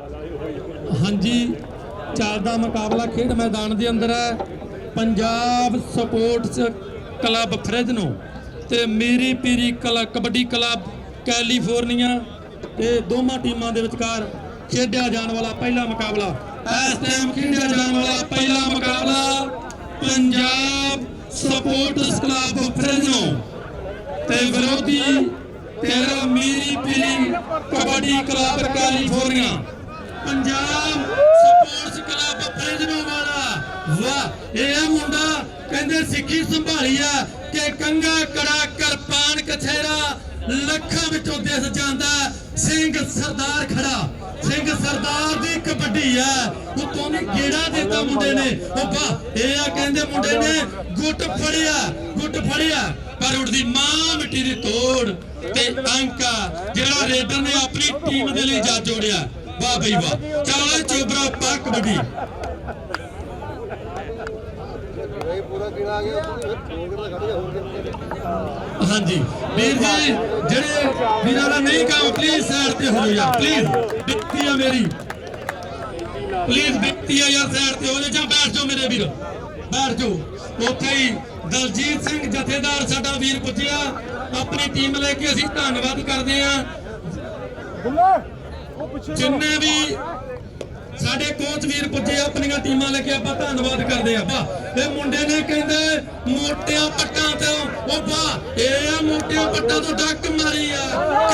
हाँ जी, ਚੱਲਦਾ मुकाबला खेड मैदान के अंदर है। पंजाब स्पोर्ट्स क्लब फ्रिजनो ते मीरी पीरी कबड्डी क्लब कैलीफोर्निया ते दोवां टीमां दे विचकार खेडिया जाने वाला पहला मुकाबला। इस टाइम खेडिया जाने वाला पहला मुकाबला पंजाब स्पोर्ट्स क्लब फ्रिजनो ते विरोधी तेरा Miri Piri kabaddi club California. Punjab sports club Fresno वाला वाह ये मुंडा कहते सिक्खी संभाली है कि कंगा कड़ा करपान कछेरा लखा विचों दिस जांदा सिंह सरदार खड़ा। सिंह सरदार दी कबड्डी है उतों दी गेड़ा देता मुंडे ने वाह ये कहते मुंडे ने गुट फड़िया पर उड़दी मां मिट्टी दी तोड़ ते अंक जिहड़ा रेडर ने अपनी टीम दे लई जा जोड़िया। वाह भाई वाह चलो चोबरा पा कबड्डी। हाँ जी वीर जी जेडे वीरां नहीं काम प्लीज साइड पे हो जाओ प्लीज बिकती है मेरी प्लीज बिकती है यार साइड पे हो जाओ बैठ जाओ मेरे वीर बैठ जाओ। उत्थे ही दलजीत सिंह जथेदार साडा वीर पुज्जिया अपनी टीम लेके असीं धन्नवाद करदे हां। जिन्ने भी साडे कोच वीर पुज्जे अपनी टीमां लेके आपां धन्नवाद करदे आ। वाह ये मुंडे ने कहंदे मोटिया पट्टां ते ओ वाह ये मोटिया पट्टां तो डक मारी आ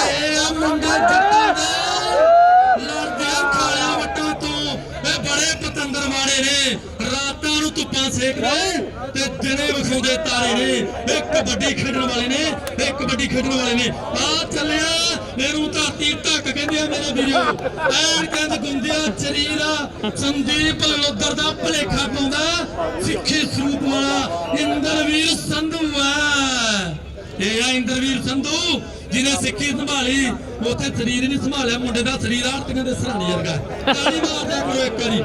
ये मुंडे जट्टां दे लड़दे खालिया वट्टां तो ये बड़े पतंदर मारे ने रातां नूं धुप्पां सेकदे ते दिने विखाउंदे तारे ने। एक कबड्डी खेडण वाले ने कबड्डी खेडण वाले ने आ चलिया ਇਹਨੂੰ ਧਰਤੀ ਧੱਕ ਕਹਿੰਦੇ ਆ ਮੇਰੇ ਵੀਰੋ ਐਨ ਕਹਿੰਦ ਗੁੰਦਿਆ ਚਰੀਰਾ ਸੰਦੀਪ ਲੋਦਰ ਦਾ ਭਲੇਖਾ ਪਾਉਂਦਾ ਸਿੱਖੀ ਸਰੂਪ ਵਾਲਾ ਇੰਦਰਵੀਰ ਸੰਧੂ ਹੈ। ਇਹ ਆ ਇੰਦਰਵੀਰ ਸੰਧੂ ਜਿਹਨੇ ਸਿੱਖੀ ਸੰਭਾਲੀ ਉੱਥੇ ਸਰੀਰ ਨਹੀਂ ਸੰਭਾਲਿਆ ਮੁੰਡੇ ਦਾ ਸਰੀਰ ਆਰਤੀਆਂ ਦੇ ਸਰਾਣੇ ਵਰਗਾ। ਤਾਲੀ ਮਾਰਦੇ ਕਰੋ ਇੱਕ ਵਾਰੀ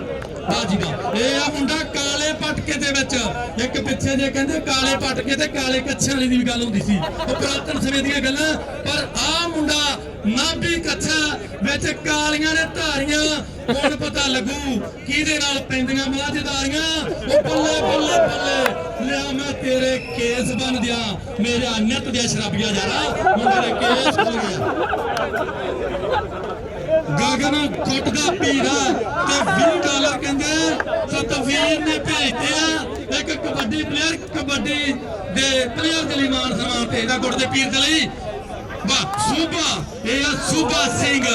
ਬਾਜੀ ਦਾ। ਇਹ ਆ ਮੁੰਡਾ ਕਾਲੇ ਪਟਕੇ ਦੇ ਵਿੱਚ ਇੱਕ ਪਿੱਛੇ ਜੇ ਕਹਿੰਦੇ ਕਾਲੇ ਪਟਕੇ ਤੇ ਕਾਲੇ ਕੱਛਾਂ ਵਾਲੀ ਦੀ ਵੀ ਗੱਲ ਹੁੰਦੀ ਸੀ ਉਹ ਪੁਰਾਤਨ ਸਮੇਂ ਦੀਆਂ ਗੱਲਾਂ। ਪਰ ਆ ਮੁੰਡਾ ਨਾਭੀ ਕੱਛਾ ਵਿੱਚ ਕਾਲੀਆਂ ਨੇ ਧਾਰੀਆਂ ਹੁਣ ਪਤਾ ਲੱਗੂ ਕਿਹਦੇ ਨਾਲ ਪੈਂਦੀਆਂ ਮਲਾਜਦਾਰੀਆਂ। ਉਹ ਬੱਲੇ ਬੱਲੇ ਬੱਲੇ ਲਿਆ ਮੈਂ ਤੇਰੇ ਕੇਸ ਬਣ ਦਿਆਂ ਮੇਰਾ ਨਿੱਤ ਦੇ ਸ਼ਰਾਬੀਆ ਜਾਰਾ ਮੁੰਡੇ ਦੇ ਕੇਸ ਖੁੱਲ ਗਿਆ। गगन घुटदा पीरा ते $20 कहंदे सतवीर ने भेजते आ एक कबड्डी प्लेयर कबड्डी दे प्लेयर दे लई मान सम्मान ते दा गुट दे पीर दे लई वाह सूबा ये सूबा सिंह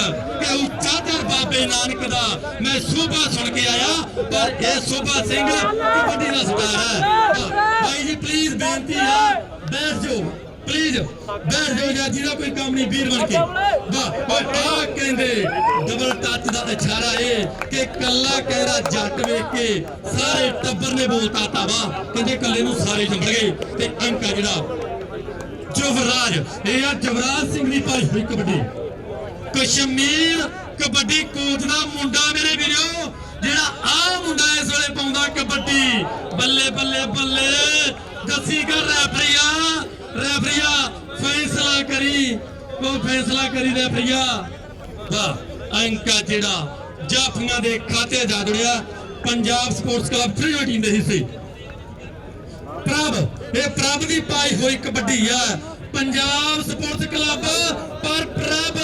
के उच्चा दर बाबे नानक दा मैं सूबा सुन के आया पर ये सूबा सिंह कबड्डी दा स्टार है। भाई जी प्लीज बेनती है बैठ जाओ प्लीज बैठ जाओ यार जिहदा कोई काम नहीं वीर बन के वाह आ कहंदे डबल टच दा इशारा है कि कल्ला कहरा जट वेख के सारे टब्बर ने बोलता था वाह कहंदे कल्ले नूं सारे जंबड़ गए ते अंक जिहड़ा जुवराज ये आ जुवराज सिंह दी पाई हुई कबड्डी कश्मीर कबड्डी कोच दा मुंडा मेरे वीरो जिहड़ा आ मुंडा इस वेले पाउंदा कबड्डी बल्ले बल्ले बल्ले दसी कर रेफरिया फैसला करी रेफरिया वाह अंका जिहड़ा जाफियां दे खाते जा जुड़िया पंजाब स्पोर्ट्स क्लब फ्रिजनो टीम दे हिस्से प्रभ दी पाई हुई कबड्डी है पंजाब स्पोर्ट्स क्लब पर प्रभ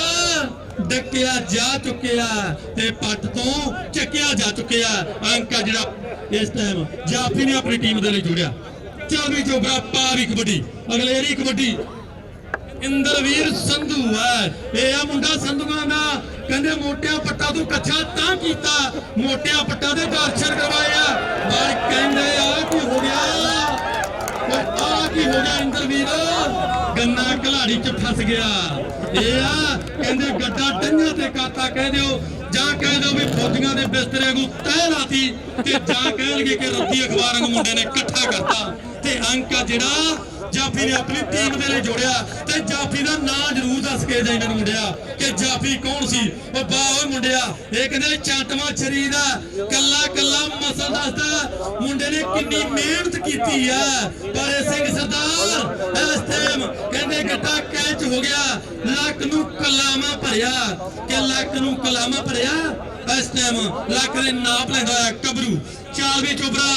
डकिया जा चुकिया ते पट तो चकिया जा चुकिया। अंका जिहड़ा इस टाइम जाफी ने अपनी टीम दे लई जोड़िया। चौधरी चोबरा पारी कबड्डी अगलेरी कबड्डी इंद्रवीर संधू है ये आ मुंडा संधूआं दा कहंदे मोटिया पट्टा तू कच्छा तां कीता मोटिया पट्टा दे दर्शन करवाया पर कहंदे आ की हो गया इंद्रवीर गन्ना खिलाड़ी च फस गया। ये आ कहंदे गड्डा टंगा ते काता कह दिओ जां कह दो भी फौजियां दे बिस्तरे को तह लाती ते जां कहणगे कि रद्दी अखबारां नूं मुंडे ने इकट्ठा करता ते अंक जिहड़ा जाफी ने अपनी टीम दे लई जोड़िया ते जाफी दा नाम जरूर दस के जाई मैनूं मुंडिया कि जाफी कौन सी ओ बा ओए मुंडिया ये कहंदे चाटवा शरीर दा कल्ला कल्ला मसल दसदा मुंडे ने किन्नी मेहनत कीती है पर सिंह सरदार इस टाइम कहंदे गड्डा कैच हो गया लक नूं कलामा भरिया कि लक नूं कलामा भरिया इस टाइम लक दे नाप लैंदा है कबरू चाल भी चोबरा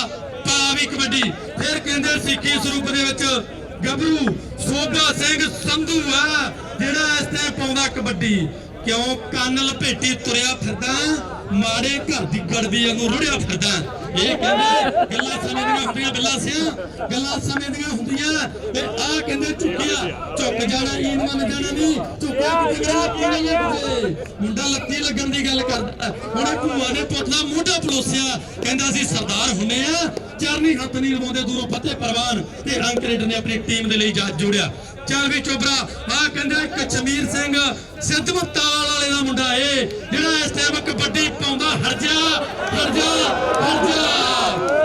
पा भी कबड्डी फिर कहंदे सिੱਖੀ ਸਰੂਪ ਦੇ ਵਿੱਚ गबरू ਸੋਭਾ ਸਿੰਘ ਸੰਧੂ है ਜਿਹੜਾ इस टाइम पाउंदा कबड्डी क्यों ਕੰਨ लपेटी तुरिया फिरदा माड़े घर दी गड़दी वांगू रुड़िया फिरदा ਇਹ ਕਹਿੰਦੇ ਗੱਲਾਂ ਸਮੇਂ ਦੀਆਂ ਹੁੰਦੀਆਂ ਬਿੱਲਾ ਸਿਆ ਗੱਲਾਂ ਸਮੇਂ ਦੀਆਂ ਹੁੰਦੀਆਂ ਤੇ ਆ ਕਹਿੰਦੇ ਝੁੱਕ ਜਾਣਾ ਈਨ ਮੰਨ ਜਾਣਾ ਨਹੀਂ ਝੁੱਕਿਆ ਕਿਤੇ ਮੁੰਡਾ ਲੱਤੀ ਲੱਗਣ ਦੀ ਗੱਲ ਕਰਦਾ ਹੁਣ ਭੂਆ ਨੇ ਪੁੱਤ ਦਾ ਮੋਢਾ ਪਲੋਸਿਆ ਕਹਿੰਦਾ ਅਸੀਂ ਸਰਦਾਰ ਹੁੰਨੇ ਆ ਚਰਨੀ ਹੱਥ ਨਹੀਂ ਲਵਾਉਂਦੇ ਦੂਰੋਂ ਫਤਿਹ ਪ੍ਰਵਾਨ ਤੇ ਅੰਕ ਰੇਡਰ ਨੇ ਆਪਣੀ ਟੀਮ ਦੇ ਲਈ ਜੱਜ ਜੋੜਿਆ ਚੱਲ ਵੀ ਚੋਬਰਾ ਆ ਕਹਿੰਦੇ ਕਸ਼ਮੀਰ ਸਿੰਘ ਸਿੱਧਮਤਾਲ ਵਾਲੇ ਦਾ ਮੁੰਡਾ ਏ ਜਿਹੜਾ ਇਸ ਟਾਈਮ ਕਬੱਡੀ ਪਾਉਂਦਾ ਹਰਜਾ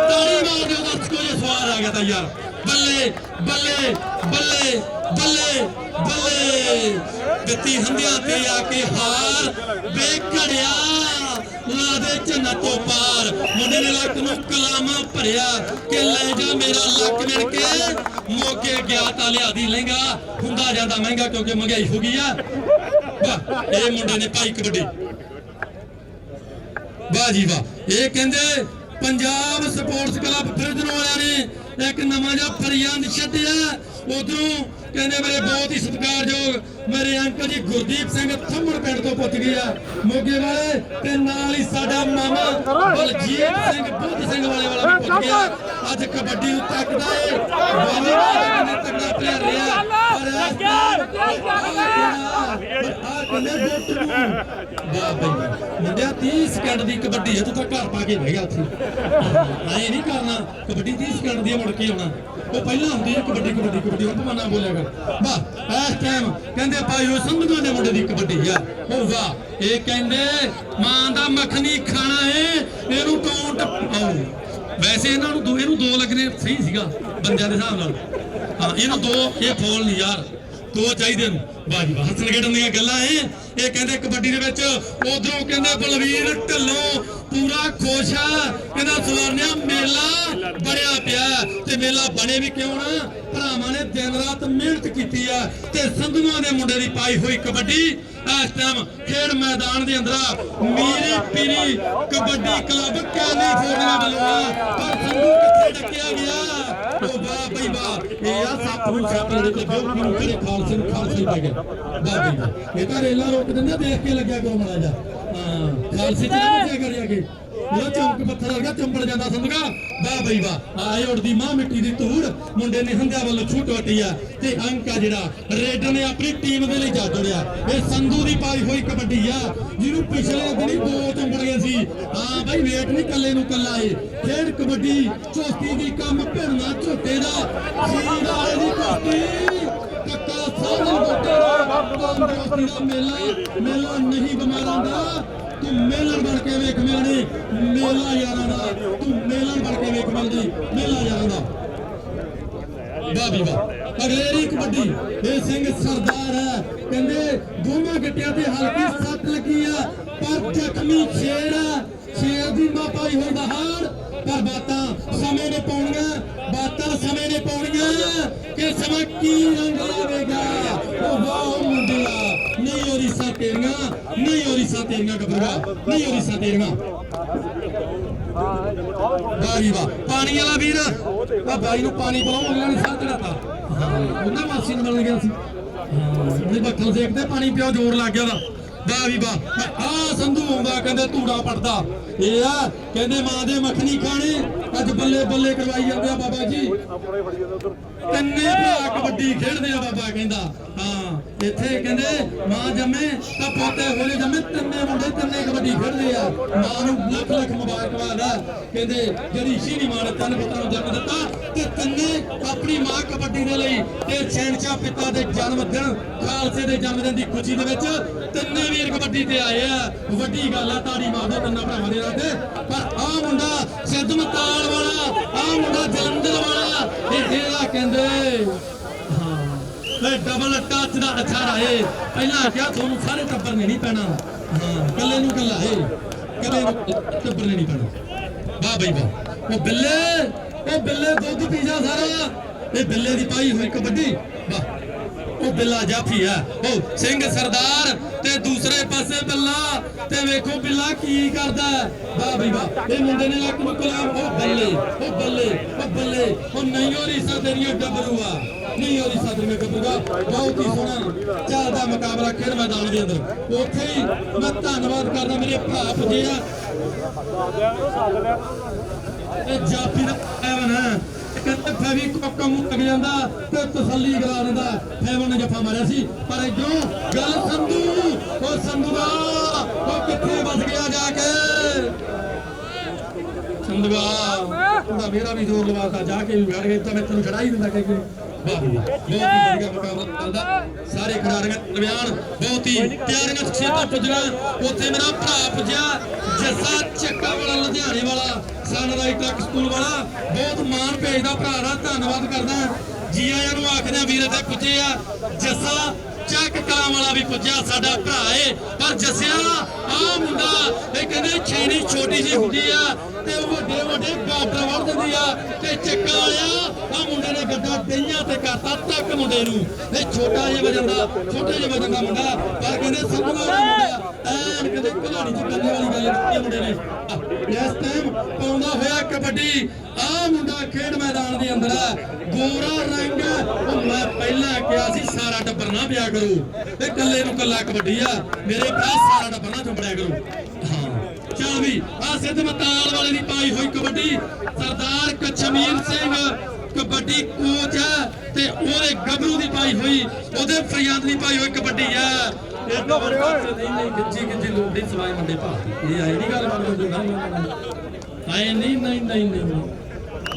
ਤਾੜੀ ਮਾਰ ਦਿਓ ਦਰਸ਼ਕੋ ਇਹ ਸਵਾਲ ਆ ਗਿਆ ਤਾਂ ਯਾਰ ਬੱਲੇ ਬੱਲੇ ਬੱਲੇ ਬੱਲੇ ਬੱਲੇ ਦਿੱਤੀ ਹੰਦਿਆਂ ਤੇ ਆ ਕੇ ਹਾਰ ਵੇਖੜਿਆ ਲਾ ਦੇ ਜੰਨਤ ਤੋਂ ਪਾਰ ਮੁੰਡੇ ਨੇ ਲੱਕ ਨੂੰ ਕਲਾਮਾਂ ਭਰਿਆ ਕਿ ਲੈ ਜਾ ਮੇਰਾ ਲੱਕ ਮਿਲ ਕੇ ਮੋਕੇ ਗਿਆ ਤਾਂ ਲਿਆ ਦੀ ਲਹਿੰਗਾ ਹੁੰਦਾ ਜਾਂਦਾ ਮਹਿੰਗਾ ਕਿਉਂਕਿ ਮਹਿੰਗਾਈ ਹੋ ਗਈ ਆ ਵਾਹ ਇਹ ਮੁੰਡੇ ਨੇ ਭਾਈ ਕਬੱਡੀ ਵਾਹ ਜੀ ਵਾਹ ਇਹ ਕਹਿੰਦੇ पंजाब स्पोर्ट्स क्लब फिरजन वालियां ने एक नवा जिहा फरियाद छड्डिया उधरों कहंदे मेरे बहुत ही सत्कारयोग मेरे अंकल जी गुरदीप सिंह थम्मड़ पिंड तो पुੱਜ गया मोगे वाले ते नाल ही साडा मामा बलजीत सिंह बुद्ध सिंह वाले वाला भी पुੱਜ गया अज कबड्डी नूं तकदा है वालीबाल ने तगड़ा प्लेयर रहा मुंडिया 30 सेकंड की कबड्डी है तू तो घर पा के बह गया उत्थे ऐ नहीं करना कबड्डी 30 सेकंड दी मुड़ के आना वो पहला होंदी है कबड्डी कबड्डी कबड्डी हुण भां ना बोलिया कर वाह इस टाइम कहंदे भाई वो संधूआं दे मुंडे दी कबड्डी है ओ वाह ये कहंदे मां दा मखनी खाना है इहनूं काउंट वैसे इन्हां नूं दो लगने सही सीगा बंदियां दे हिसाब नाल हां इहनूं दो ये फौल नहीं यार दो चाहिए वाह जी वाह हसन खेडन दी गल्लां है ये कहंदे कबड्डी दे विच उधरों कहंदे बलवीर ढिल्लों पूरा खुश है कहंदा सवारनिया मेला बड़िया पिया ते मेला बने भी क्यों ना भरावां ने दिन रात मेहनत कीती है ते संधूआं दे मुंडे दी पाई हुई कबड्डी इस टाइम खेड मैदान दे अंदर मीरी पीरी कबड्डी क्लब कैलीफोर्निया वालों पर संधू कित्थे डकिया गया ओ वाह भाई वाह ये यार सप लड़े ते बेवकूफ नूं करे खालसे पै गए वाह भाई वाह ये तां रेला रोक दिंदे देख के लग्या करो माड़ा जा हां खालसे च ना बच्चे करिया के ਉਹ ਚੌਂਕ ਪੱਥਰ ਵਰਗਾ ਚੰਬੜ ਜਾਂਦਾ ਸੰਧੂਗਾ ਵਾਹ ਬਈ ਵਾਹ ਆਏ ਉੜਦੀ ਮਾਂ ਮਿੱਟੀ ਦੀ ਧੂੜ ਮੁੰਡੇ ਨੇ ਹੰਦਿਆਂ ਵੱਲੋਂ ਛੂਟ ਵਟੀ ਆ ਤੇ ਅੰਕ ਆ ਜਿਹੜਾ ਰੇਡਰ ਨੇ ਆਪਣੀ ਟੀਮ ਦੇ ਲਈ ਜਾ ਜੋੜਿਆ ਇਹ ਸੰਧੂ ਦੀ ਪਾਈ ਹੋਈ ਕਬੱਡੀ ਆ ਜਿਹਨੂੰ ਪਿਛਲੇ ਦਿਨੀ ਦੋ ਚੰਬੜ ਗਏ ਸੀ ਹਾਂ ਬਈ ਵੇਟ ਨਹੀਂ ਕੱਲੇ ਨੂੰ ਕੱਲਾ ਏ ਖੇਡ ਕਬੱਡੀ ਚੋਸਤੀ ਦੀ ਕੰਮ ਭਿੜਨਾ ਝੋਟੇ ਦਾ ਸੀਰ ਵਾਲੇ ਦੀ ਕੁਸ਼ਤੀ ਕੱਕਾ ਸਾਹਮਣੇ ਗੋਟੇ ਦਾ ਤੰਦਰੁਸਤੀ ਦਾ ਮੇਲਾ ਨਹੀਂ ਬਿਮਾਰਾਂ ਦਾ तू मेलन बन के वेख मिलनी मेला यारां दा तू मेलन बन के वेख मिलनी मेला यारां दा वाह भी वाह अगलेरी कबड्डी ये सिंह सरदार है कहंदे दोवां गट्टियां ते हल्की सट लगी है पर जख्मी शेर है शेर दी मां पाई होई दहाड़ पर बातां समय ने पाउणियां बातां समय ने पाउणियां कि समा की रंग लावेगा ओ वाह मुंडिया नहीं हो रिसा तेरियां गबरूआ नहीं हो रिसा तेरियां वाह वाह पानी वाला वीर आ भाई नूं पानी पिलाओ अगला ने साह चढ़ाता उन्हां मासी नूं मिल गया सी ਉਹਨੇ ਬੱਠਲ ਦੇਖਦੇ ਪਾਣੀ ਪਿਓ ਜ਼ੋਰ ਲੱਗ ਗਿਆ ਉਹਦਾ ਵਾਹ ਵੀ ਵਾਹ ਆ ਸੰਧੂ ਆਉਂਦਾ ਕਹਿੰਦੇ ਧੂੜਾ ਪੜਦਾ ਇਹ ਆ ਕਹਿੰਦੇ ਮਾਂ ਦੇ ਮੱਖਣੀ ਖਾਣੇ ਅੱਜ ਬੱਲੇ ਬੱਲੇ ਕਰਵਾਈ ਜਾਂਦੇ ਆ ਬਾਬਾ ਜੀ ਤਿੰਨੇ ਭਰਾ ਕਬੱਡੀ ਖੇਡਦੇ ਆ ਬਾਬਾ ਕਹਿੰਦਾ ਹਾਂ ਇੱਥੇ ਕਹਿੰਦੇ ਮਾਂ ਜੰਮੇ ਤਾਂ ਪੋਤੇ ਹੋਲੇ ਜੰਮੇ ਤਿੰਨੇ ਮੁੰਡੇ ਤਿੰਨੇ ਕਬੱਡੀ ਖੇਡਦੇ ਆ ਮਾਂ ਨੂੰ ਲੱਖ ਲੱਖ ਮੁਬਾਰਕਬਾਦ ਆ ਕਹਿੰਦੇ ਜਿਹੜੀ ਸ਼ੀਨੀ ਮਾਂ ਨੇ ਤਿੰਨ ਪੁੱਤਾਂ ਨੂੰ ਜਨਮ ਦਿੱਤਾ ਤੇ ਤਿੰਨੇ ਆਪਣੀ ਮਾਂ ਕਬੱਡੀ ਦੇ ਲਈ ਤੇ ਸ਼ਹਿਨਸ਼ਾਹ ਪਿਤਾ ਦੇ ਜਨਮ ਦਿਨ ਖਾਲਸੇ ਦੇ ਜਨਮ ਦਿਨ ਦੀ ਖੁਸ਼ੀ ਦੇ ਵਿੱਚ ਤਿੰਨੇ ਵੀਰ ਕਬੱਡੀ ਤੇ ਆਏ ਆ ਵੱਡੀ ਗੱਲ ਆ ਤਾੜੀ ਮਾਰਦੇ ਤਿੰਨਾਂ ਭਰਾਵਾਂ ਦੇ ਨਾਲ ਪਰ ਆ ਮੁੰਡਾ ਸਿੱਧਮਤਾਲ ਵਾਲਾ ਆ ਮੁੰਡਾ ਜਲੰਧਰ ਵਾਲਾ ਇਹਦਾ ਕਹਿੰਦੇ ਹਾਂ ਇਹ ਡਬਲ ਟੱਚ ਦਾ ਅਛਾੜਾ ਏ ਪਹਿਲਾਂ ਕਿਹਾ ਤੁਹਾਨੂੰ ਸਾਰੇ ਟੱਬਰ ਨੇ ਨਹੀਂ ਪੈਣਾ ਹਾਂ ਕੱਲੇ ਨੂੰ ਕੱਲਾ ਏ ਕਦੇ ਟੱਬਰ ਨੇ ਨਹੀਂ ਪੈਣਾ ਵਾਹ ਬਈ ਵਾਹ ਉਹ ਬਿੱਲੇ ਦੁੱਧ ਪੀ ਜਾ ਸਾਰਾ ਇਹ ਬਿੱਲੇ ਦੀ ਪਾਈ ਹੋਈ ਕਬੱਡੀ ਵਾਹ ਉਹ ਬਿੱਲਾ ਜਾਫੀ ਆ ਉਹ ਸਿੰਘ ਸਰਦਾਰ ਤੇ ਦੂਸਰੇ ਪਾਸੇ ਬਿੱਲਾ ਤੇ ਵੇਖੋ ਬਿੱਲਾ ਕੀ ਕਰਦਾ ਵਾਹ ਬਈ ਵਾਹ ਇਹ ਮੁੰਡੇ ਨੇ ਲੱਕ ਨੂੰ ਕਲਾਮ ਉਹ ਬੱਲੇ ਉਹ ਬੱਲੇ ਉਹ ਬੱਲੇ ਉਹ ਨਹੀਂ ਹੋ ਰਹੀ ਸਾ ਤੇਰੀਆਂ ਗੱਭਰੂਆ ਨਹੀਂ ਹੋ ਰਹੀ ਸਾ ਤੇਰੀਆਂ ਗੱਭਰੂਆ ਬਹੁਤ ਹੀ ਸੋਹਣਾ ਚੱਲਦਾ ਮੁਕਾਬਲਾ ਖੇਡ ਮੈਦਾਨ ਦੇ ਅੰਦਰ ਉੱਥੇ ਹੀ ਮੈਂ ਧੰਨਵਾਦ ਕਰਦਾ ਮੇਰੇ ਭਰਾ ਪੁੱਜੇ ਆ ਇਹ ਜਾਫੀ ਦਾ ਐਵਨ ਹੈ ਕਹਿੰਦੇ ਫੈਵੀ ਕੋਕਾ ਮੂੰਹ ਲੱਗ ਜਾਂਦਾ ਤੇ ਤਸੱਲੀ ਕਰਾ ਦਿੰਦਾ ਫੈਵਨ ਨੇ ਜੱਫਾ ਮਾਰਿਆ ਸੀ ਪਰ ਇਧਰੋਂ ਗੱਲ ਸੰਧੂ ਉਹ ਸੰਧੂ ਦਾ ਉਹ ਕਿੱਥੇ ਵੱਜ ਗਿਆ ਜਾ ਕੇ ਸੰਧੂਆ ਉਹਦਾ ਮੇਰਾ ਵੀ ਜ਼ੋਰ ਲਵਾਤਾ ਜਾ ਕੇ ਵੀ ਵੜ ਗਿਆ ਤਾਂ ਮੈਂ ਤੈਨੂੰ ਛੜਾ ਹੀ ਦਿੰਦਾ ਕਿ ਵਾਹ ਵੀ ਬਹੁਤ ਹੀ ਵਧੀਆ ਮੁਕਾਬਲਾ ਚੱਲਦਾ ਸਾਰੇ ਖਿਡਾਰੀਆਂ ਦਰਮਿਆਨ ਬਹੁਤ ਹੀ ਪਿਆਰੀਆਂ ਸ਼ਖਸੀਅਤਾਂ ਪੁੱਜਣਾ ਉੱਥੇ ਮੇਰਾ ਭਰਾ ਪੁੱਜਿਆ ਜੱਸਾ ਚੱਕਾ ਵਾਲਾ ਲੁਧਿਆਣੇ ਵਾਲਾ ਸਨਰਾਈਜ਼ ਟਰੱਕ ਸਕੂਲ ਵਾਲਾ ਬਹੁਤ ਮਾਣ ਭੇਜਦਾ ਭਰਾ ਦਾ ਧੰਨਵਾਦ ਕਰਦਾ ਜੀ ਆਇਆਂ ਨੂੰ ਆਖਦੇ ਵੀਰੇ ਤੇ ਪੁੱਜੇ ਆ ਜੱਸਾ ਚੱਕ ਕਲਾਂ ਵਾਲਾ ਵੀ ਪੁੱਜਿਆ ਸਾਡਾ ਭਰਾ ਏ ਪਰ ਜੱਸਿਆ ਆ ਮੁੰਡਾ ਇਹ ਕਹਿੰਦੇ ਛੇਣੀ ਛੋਟੀ ਜੀ ਹੁੰਦੀ ਆ ਤੇ ਉਹ ਵੱਡੇ ਵੱਡੇ ਬਾਰਡਰ ਵੜ ਦਿੰਦੀ ਆ ਤੇ ਚੱਕਾ ਵਾਲਿਆ ਆ ਮੁੰਡੇ ਨੇ ਗੱਡਾ ਦਈਆਂ ਤੇ ਕਰਤਾ ਤੱਕ ਮੁੰਡੇ ਨੂੰ ਇਹ ਛੋਟਾ ਜਿਹਾ ਵਜਨ ਦਾ ਛੋਟੇ ਜਿਹੇ ਵਜਨ ਦਾ ਮੁੰਡਾ ਪਰ ਕਹਿੰਦੇ ਸੰਗਵਾ ਦਾ ਮੁੰਡਾ ਐਨ ਕਦੇ ਘਲਾੜੀ ਚ ਕੰਨੇ ਵਾਲੀ ਗੱਲ ਕੀਤੀ ਮੁੰਡੇ ਨੇ ਇਸ ਟਾਈਮ ਪਾਉਂਦਾ ਹੋਇਆ ਕਬੱਡੀ ਆ ਮੁੰਡਾ ਖੇਡ ਮੈਦਾਨ ਦੇ ਅੰਦਰ ਗੋਰਾ ਰੰਗ ਉਹ ਮੈਂ ਪਹਿਲਾਂ ਕਿਹਾ ਸੀ ਸਾਰਾ ਟੱਬਰ ਨਾ ਪਿਆ ਕਰੂ ਇਹ ਕੱਲੇ ਨੂੰ ਕੱਲਾ ਕਬੱਡੀ ਆ ਮੇਰੇ ਭਰਾ ਸਾਰਾ ਟੱਬਰ ਨਾ ਚੰਬੜਿਆ ਕਰੂ ਹਾਂ ਚੱਲ ਵੀ ਆ ਸਿੱਧ ਮਤਾਲ ਵਾਲੇ ਦੀ ਪਾਈ ਹੋਈ ਕਬੱਡੀ ਸਰਦਾਰ ਕਸ਼ਮੀਰ ਸਿੰਘ ਕਬੱਡੀ ਕੋਚ ਆ ਤੇ ਉਹਦੇ ਗੱਭਰੂ ਦੀ ਪਾਈ ਹੋਈ ਉਹਦੇ ਫਰਿਆਦ ਦੀ ਪਾਈ ਹੋਈ ਕਬੱਡੀ ਆ ਇਹ ਨਹੀਂ ਗਿੱਜੀ ਲੋੜੀ ਸਵਾਈ ਮੁੰਡੇ ਭਾ ਇਹ ਆਈ ਨਹੀਂ ਗੱਲ ਮੰਨਦੇ ਆਏ ਨਹੀਂ